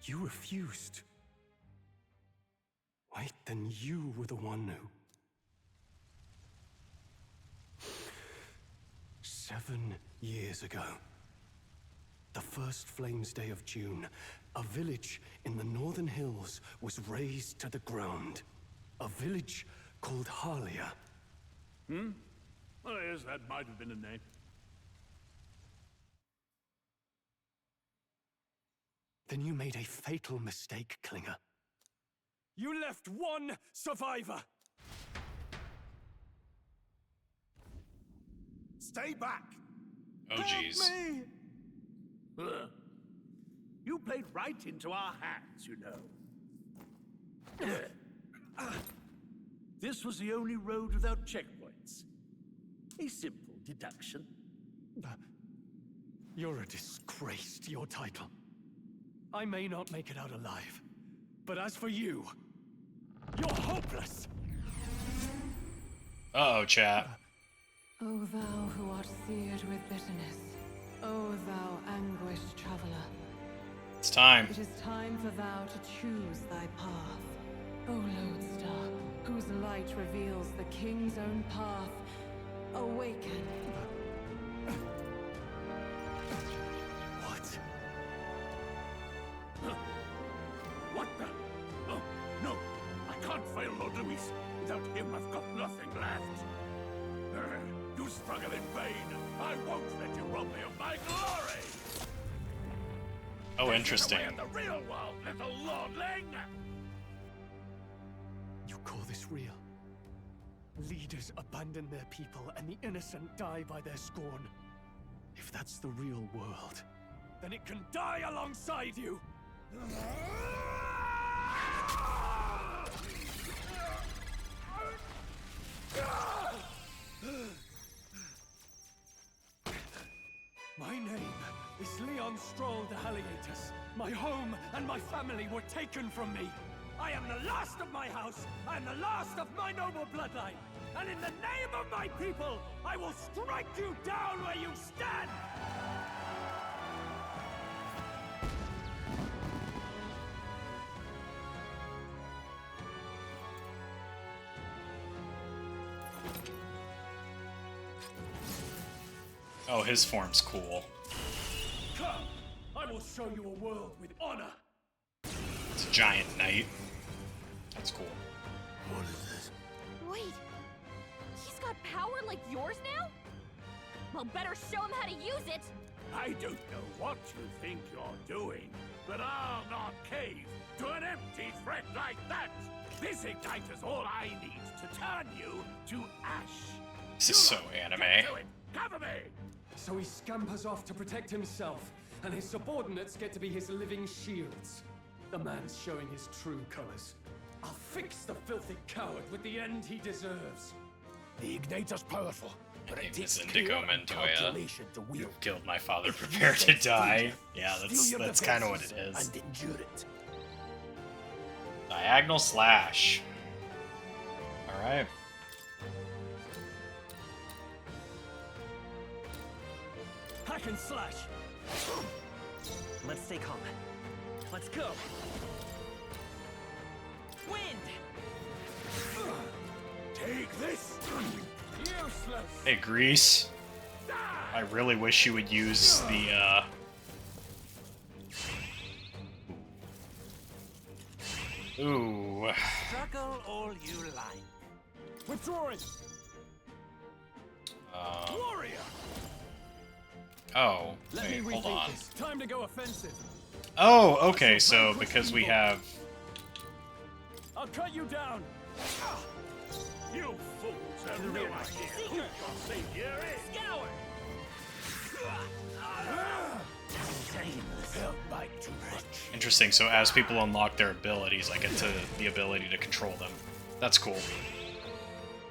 You refused. Wait, then you were the one who... 7 years ago, the first Flames Day of June, a village in the northern hills was razed to the ground. A village called Harlia. Oh yes, that might have been a name. Then you made a fatal mistake, Klinger. You left one survivor! Stay back! Oh, jeez. You played right into our hands, you know. This was the only road without checkpoints. A simple deduction. You're a disgrace to your title. I may not make it out alive, but as for you, you're hopeless! Uh-oh, chat. O thou who art seared with bitterness, O thou anguished traveler. It's time. It is time for thou to choose thy path. O lodestar, whose light reveals the king's own path, awaken. What? What the? Oh, no! I can't fail Lord Luis. Without him, I've got nothing left. You struggle in vain. I won't let you rob me of my glory! Oh, interesting. Get away in the real world, little lordling! You call this real? Leaders abandon their people and the innocent die by their scorn. If that's the real world, then it can die alongside you! My name is Leon Stroll de Halliatus. My home and my family were taken from me. I am the last of my house. I am the last of my noble bloodline. And in the name of my people, I will strike you down where you stand! Oh, his form's cool. Come! I will show you a world with honor! It's a giant knight. That's cool. What is this? Wait, he's got power like yours now? Well, better show him how to use it! I don't know what you think you're doing, but I'll not cave to an empty threat like that! This igniter's all I need to turn you to ash! This is so anime. Get to it. Cover me! So he scampers off to protect himself, and his subordinates get to be his living shields. The man's showing his true colors. I'll fix the filthy coward with the end he deserves. The igniter's powerful, but it takes Indigo care and Montoya. calculation to wield. Killed my father, prepare to die. Yeah, that's kind of what it is. And endure it. Diagonal slash. Alright. Hack and slash! Let's stay calm. Let's go! Wind! Take this! Useless! Hey, Grease. I really wish you would use the, Ooh. Struggle all you like. Withdrawing! Warrior! Oh, Let wait, me hold rethink on. this. Time to go offensive. Oh, okay, so because we have... I'll cut you down! You fools have no idea who your savior is! Scour! Felt bite too much. Interesting, so as people unlock their abilities, I get to the ability to control them. That's cool.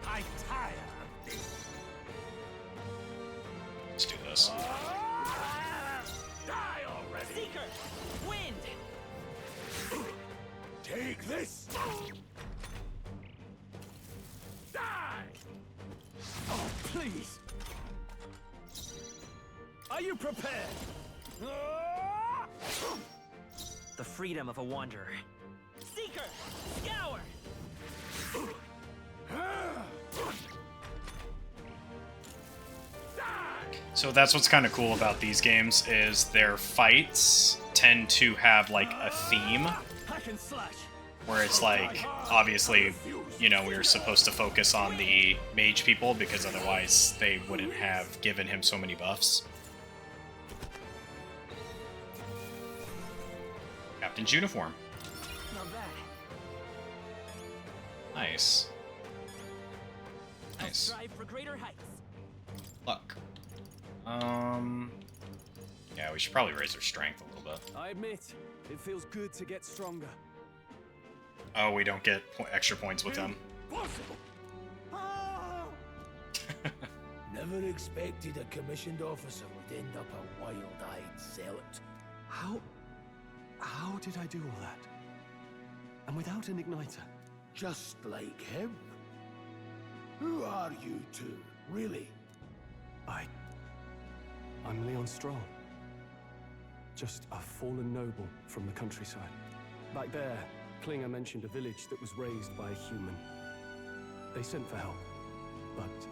I'm tired of this. Let's do this. Die already! Seeker! Wind! Take this! Die! Oh, please! Are you prepared? The freedom of a wanderer. Seeker! Scour! So that's what's kind of cool about these games, is their fights tend to have, like, a theme. Hack and slash! Where it's like, obviously, you know, we were supposed to focus on the mage people, because otherwise they wouldn't have given him so many buffs. Captain's uniform. Not bad. Nice. I'll Nice. strive for greater heights. Luck. Yeah, we should probably raise our strength a little bit. I admit, it feels good to get stronger. Oh, we don't get extra points with them. Possible. Never expected a commissioned officer would end up a wild-eyed zealot. How did I do all that? And without an igniter? Just like him. Who are you two, really? I'm Leon Stroll. Just a fallen noble from the countryside. Back there, Klinger mentioned a village that was raised by a human. They sent for help, but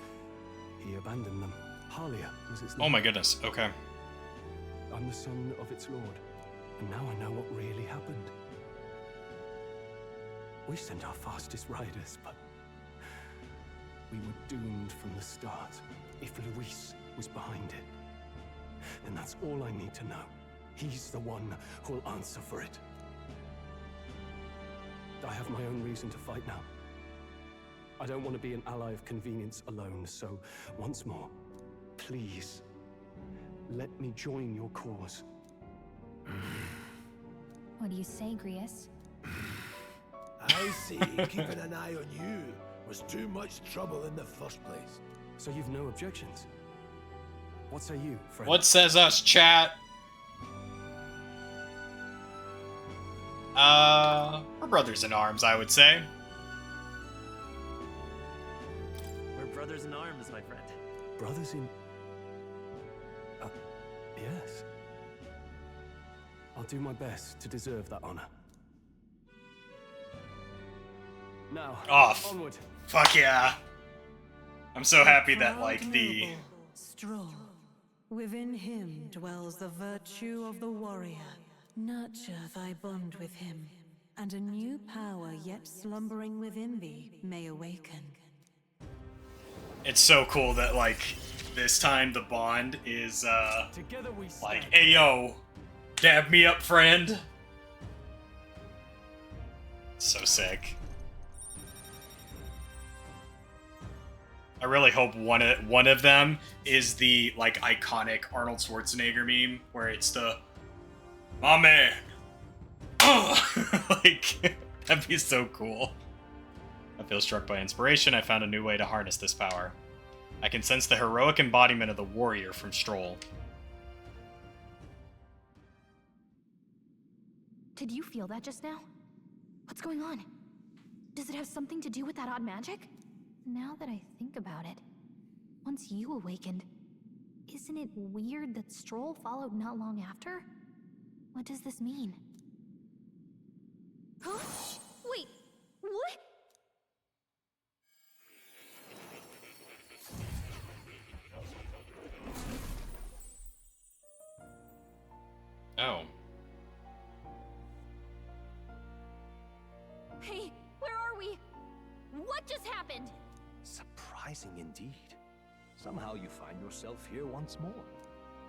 he abandoned them. Halia was its name. Oh my goodness, okay. I'm the son of its lord, and now I know what really happened. We sent our fastest riders, but we were doomed from the start. If Luis was behind it, then that's all I need to know. He's the one who'll answer for it. I have my own reason to fight now. I don't want to be an ally of convenience alone, so once more, please, let me join your cause. What do you say, Grius? I see. Keeping an eye on you was too much trouble in the first place. So you've no objections? What say you, friend? What says us, chat? We're brothers in arms, I would say. We're brothers in arms, my friend. Brothers in... yes. I'll do my best to deserve that honor. Now, Off. onward. Fuck yeah. I'm so happy that, like, the... Stroll. Within him dwells the virtue of the warrior. Nurture thy bond with him, and a new power yet slumbering within thee may awaken. It's so cool that, like, this time the bond is, Together we like, stand. hey yo, dab me up, friend. So sick. I really hope one of them is the, like, iconic Arnold Schwarzenegger meme, where it's the, my man. Like, that'd be so cool. I feel struck by inspiration. I found a new way to harness this power. I can sense the heroic embodiment of the warrior from Stroll. Did you feel that just now? What's going on? Does it have something to do with that odd magic? Now that I think about it, once you awakened, isn't it weird that Stroll followed not long after? What does this mean? Huh? Wait, what? Oh. Hey, where are we? What just happened? Surprising indeed. Somehow you find yourself here once more.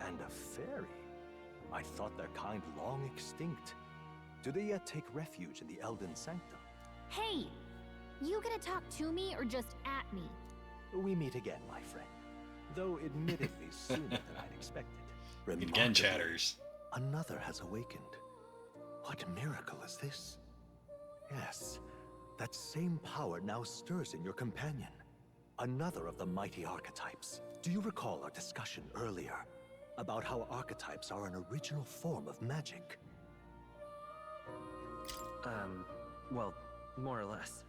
And a fairy. I thought their kind long extinct. Do they yet take refuge in the Elden Sanctum? Hey! You gonna talk to me or just at me? We meet again, my friend. Though admittedly sooner than I'd expected. Meet again, chatters. Another has awakened. What miracle is this? Yes, that same power now stirs in your companion. Another of the mighty archetypes. Do you recall our discussion earlier about how archetypes are an original form of magic? Well, more or less.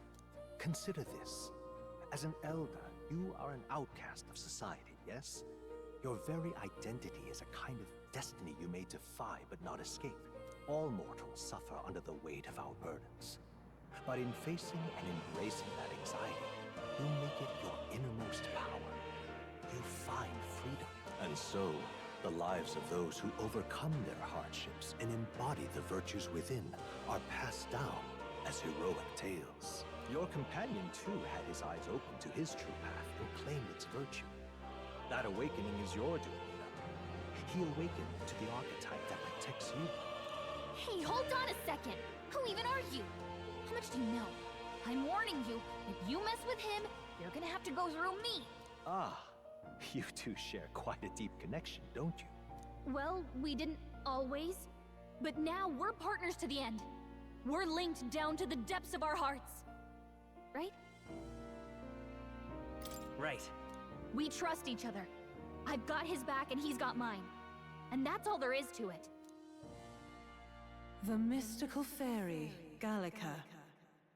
Consider this. As an elder, you are an outcast of society, yes? Your very identity is a kind of destiny you may defy but not escape. All mortals suffer under the weight of our burdens. But in facing and embracing that anxiety, you make it your innermost power. You find freedom. And so, the lives of those who overcome their hardships and embody the virtues within are passed down as heroic tales. Your companion, too, had his eyes open to his true path and claimed its virtue. That awakening is your doing, you know. He awakened to the archetype that protects you. Hey, hold on a second! Who even are you? How much do you know? I'm warning you, if you mess with him, you're gonna have to go through me! Ah, You two share quite a deep connection, don't you? Well, we didn't always. But now we're partners to the end. We're linked down to the depths of our hearts. Right? Right. We trust each other. I've got his back and he's got mine. And that's all there is to it. The mystical fairy, Gallica.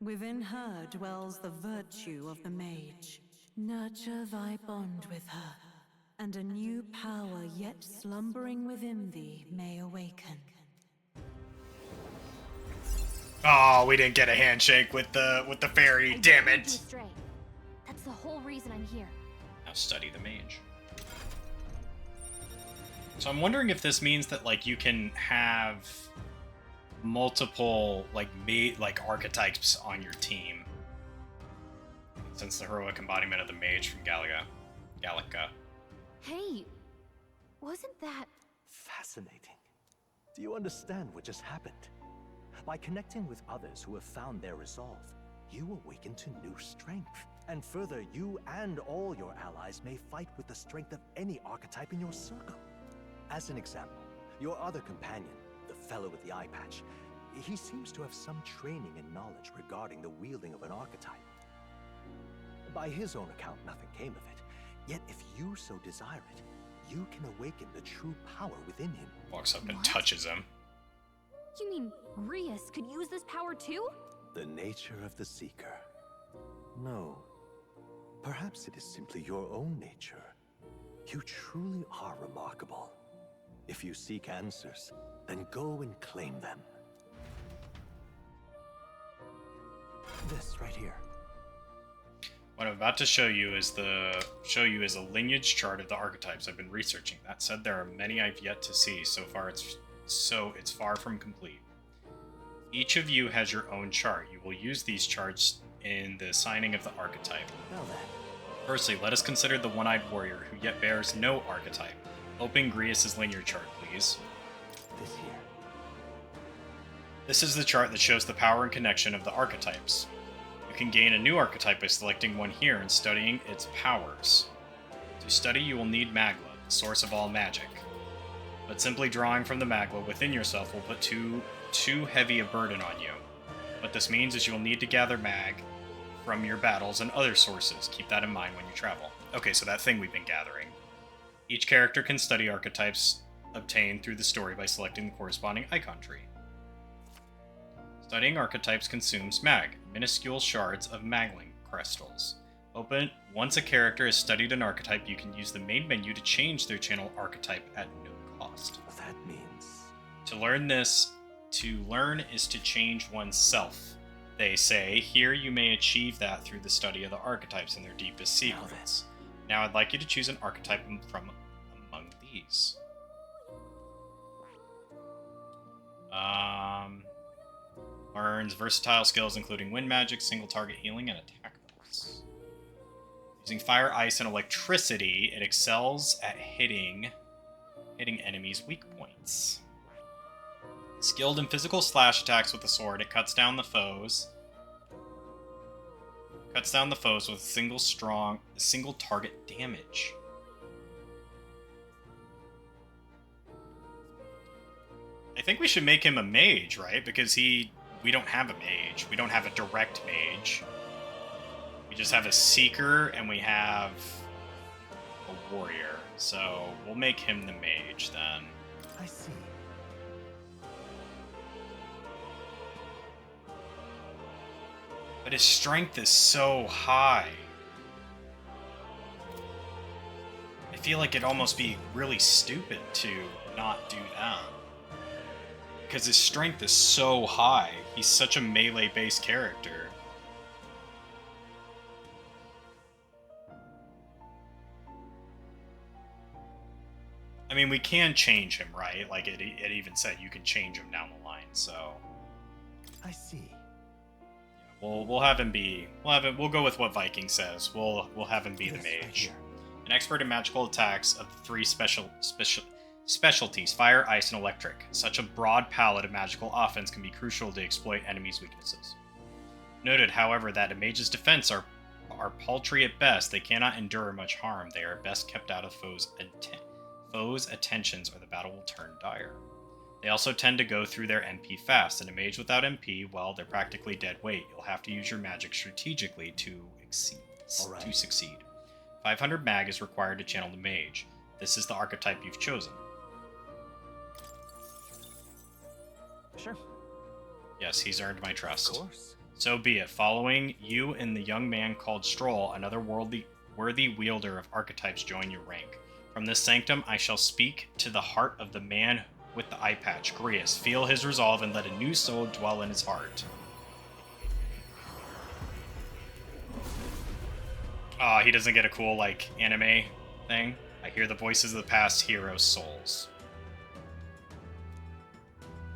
Within her dwells the virtue of the mage. Nurture thy bond with her, and a new power yet slumbering within thee may awaken. Oh, we didn't get a handshake with the fairy. Damn it! That's the whole reason I'm here. Now study the mage. So I'm wondering if this means that like you can have multiple like archetypes on your team. Since the heroic embodiment of the mage from Gallica. Hey, wasn't that Fascinating. Do you understand what just happened? By connecting with others who have found their resolve, you awaken to new strength. And further, you and all your allies may fight with the strength of any archetype in your circle. As an example, your other companion, the fellow with the eye patch, he seems to have some training and knowledge regarding the wielding of an archetype. By his own account, nothing came of it. Yet if you so desire it, you can awaken the true power within him. Walks up and touches him. You mean Rias could use this power too? The nature of the Seeker. No. Perhaps it is simply your own nature. You truly are remarkable. If you seek answers, then go and claim them. This right here. What I'm about to show you is a lineage chart of the archetypes. I've been researching. That said, there are many I've yet to see. So far, it's far from complete. Each of you has your own chart. You will use these charts in the assigning of the archetype. Now then. Firstly, let us consider the one-eyed warrior who yet bears no archetype. Open Grius' linear chart, please. This here. This is the chart that shows the power and connection of the archetypes. You can gain a new archetype by selecting one here and studying its powers. To study, you will need Magla, the source of all magic. But simply drawing from the Magla within yourself will put too heavy a burden on you. What this means is you will need to gather Mag from your battles and other sources. Keep that in mind when you travel. Okay, so that thing we've been gathering. Each character can study archetypes obtained through the story by selecting the corresponding icon tree. Studying archetypes consumes Mag, minuscule shards of Magling crystals. Once a character has studied an archetype, you can use the main menu to change their channel archetype at no cost. That means... To learn is to change oneself. They say, here you may achieve that through the study of the archetypes and their deepest secrets. Now I'd like you to choose an archetype from among these. Learns versatile skills including wind magic, single target healing, and attack buffs. Using fire, ice, and electricity, it excels at hitting enemies' weak points. Skilled in physical slash attacks with the sword, it cuts down the foes with single target damage. I think we should make him a mage, right? Because we don't have a mage. We don't have a direct mage. We just have a seeker and we have a warrior. So we'll make him the mage then. I see. But his strength is so high. I feel like it'd almost be really stupid to not do that. Because his strength is so high. He's such a melee-based character. I mean, we can change him, right? Like, it even said you can change him down the line, so... I see. We'll have him be... We'll go with what Viking says. We'll have him be the mage. An expert in magical attacks of the three specialties, fire, ice, and electric. Such a broad palette of magical offense can be crucial to exploit enemies' weaknesses. Noted, however, that a mage's defense are are paltry at best. They cannot endure much harm. They are best kept out of foes' attentions, or the battle will turn dire. They also tend to go through their MP fast, and a mage without MP, well, they're practically dead weight. You'll have to use your magic strategically to succeed. 500 mag is required to channel the mage. This is the archetype you've chosen. Sure. Yes, he's earned my trust. Of course. So be it. Following you and the young man called Stroll, another worthy wielder of archetypes join your rank. From this sanctum, I shall speak to the heart of the man with the eye patch, Grius. Feel his resolve and let a new soul dwell in his heart. Aw, he doesn't get a cool, like, anime thing. I hear the voices of the past heroes' souls.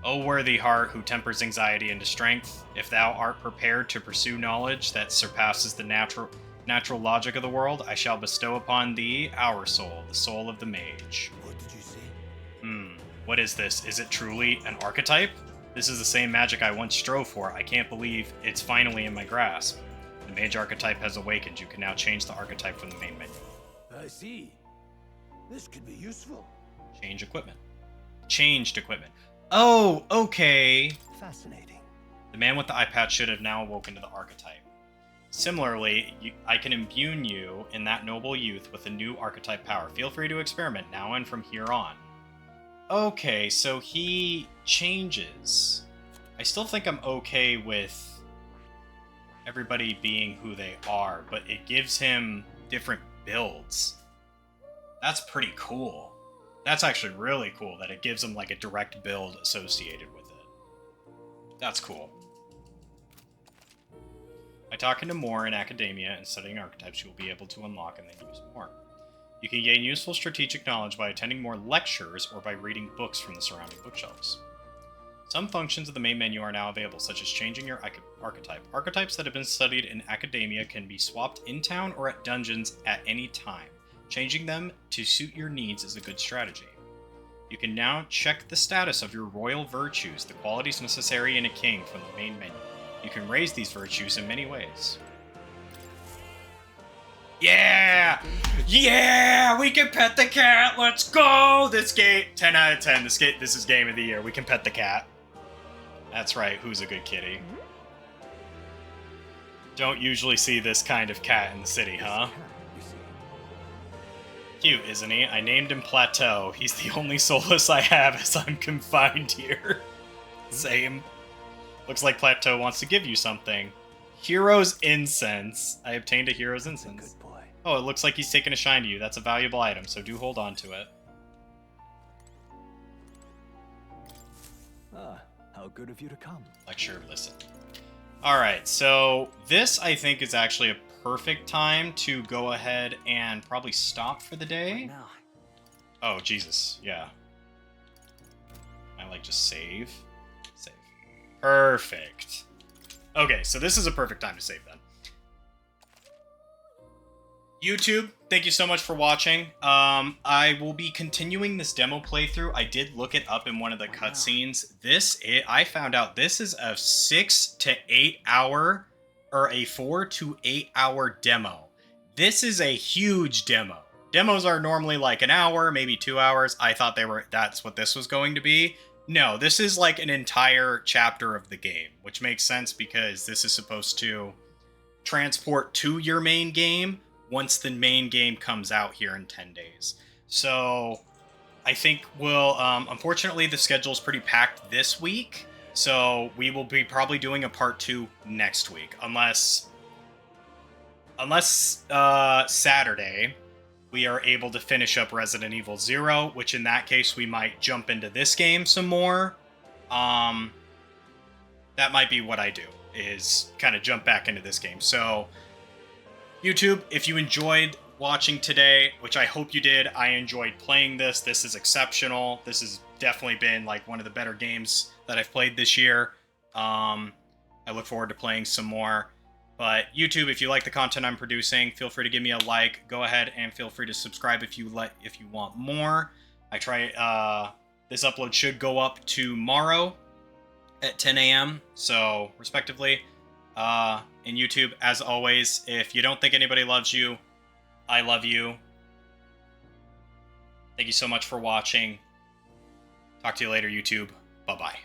O worthy heart, who tempers anxiety into strength, if thou art prepared to pursue knowledge that surpasses the natural logic of the world, I shall bestow upon thee our soul, the soul of the mage. What did you say? What is this? Is it truly an archetype? This is the same magic I once strove for. I can't believe it's finally in my grasp. The mage archetype has awakened. You can now change the archetype from the main menu. I see. This could be useful. Change equipment. Changed equipment. Oh, okay. Fascinating. The man with the eye patch should have now awoken to the archetype. Similarly, I can imbue you in that noble youth with a new archetype power. Feel free to experiment now and from here on. Okay, so he changes. I still think I'm okay with everybody being who they are, but it gives him different builds. That's pretty cool. That's actually really cool that it gives him like a direct build associated with it. That's cool. By talking to more in academia and studying archetypes, you will be able to unlock and then use more. You can gain useful strategic knowledge by attending more lectures or by reading books from the surrounding bookshelves. Some functions of the main menu are now available, such as changing your archetype. Archetypes that have been studied in academia can be swapped in town or at dungeons at any time. Changing them to suit your needs is a good strategy. You can now check the status of your royal virtues, the qualities necessary in a king, from the main menu. You can raise these virtues in many ways. Yeah! Yeah! We can pet the cat! Let's go! This game, 10 out of 10. This is game of the year. We can pet the cat. That's right. Who's a good kitty? Don't usually see this kind of cat in the city, huh? Cute, isn't he? I named him Plateau. He's the only solace I have as I'm confined here. Same. Looks like Plateau wants to give you something. Hero's Incense. I obtained a Hero's Incense. Good boy. Oh, it looks like he's taken a shine to you. That's a valuable item, so do hold on to it. Ah, how good of you to come. Lecture, listen. Alright, so this, I think, is actually a perfect time to go ahead and probably stop for the day. Right now. Oh, Jesus. Yeah. I like just save. Save. Perfect. Okay, so this is a perfect time to save then. YouTube, thank you so much for watching. I will be continuing this demo playthrough. I did look it up in one of the cutscenes. I found out this is a 6 to 8 hour, or a 4 to 8 hour demo. This is a huge demo. Demos are normally like an hour, maybe 2 hours. I thought that's what this was going to be. No, this is like an entire chapter of the game, which makes sense because this is supposed to transport to your main game once the main game comes out here in 10 days. So I think we'll, unfortunately the schedule is pretty packed this week, so we will be probably doing a part 2 next week, unless Saturday we are able to finish up Resident Evil 0, which in that case we might jump into this game some more. That might be what I do, is kind of jump back into this game. So YouTube, if you enjoyed watching today, which I hope you did, I enjoyed playing this. This is exceptional. This has definitely been like one of the better games that I've played this year. I look forward to playing some more. But YouTube, if you like the content I'm producing, feel free to give me a like. Go ahead and feel free to subscribe if you want more. I try this upload should go up tomorrow at 10 a.m. So respectively. in YouTube. As always, if you don't think anybody loves you, I love you. Thank you so much for watching. Talk to you later, YouTube. Bye-bye.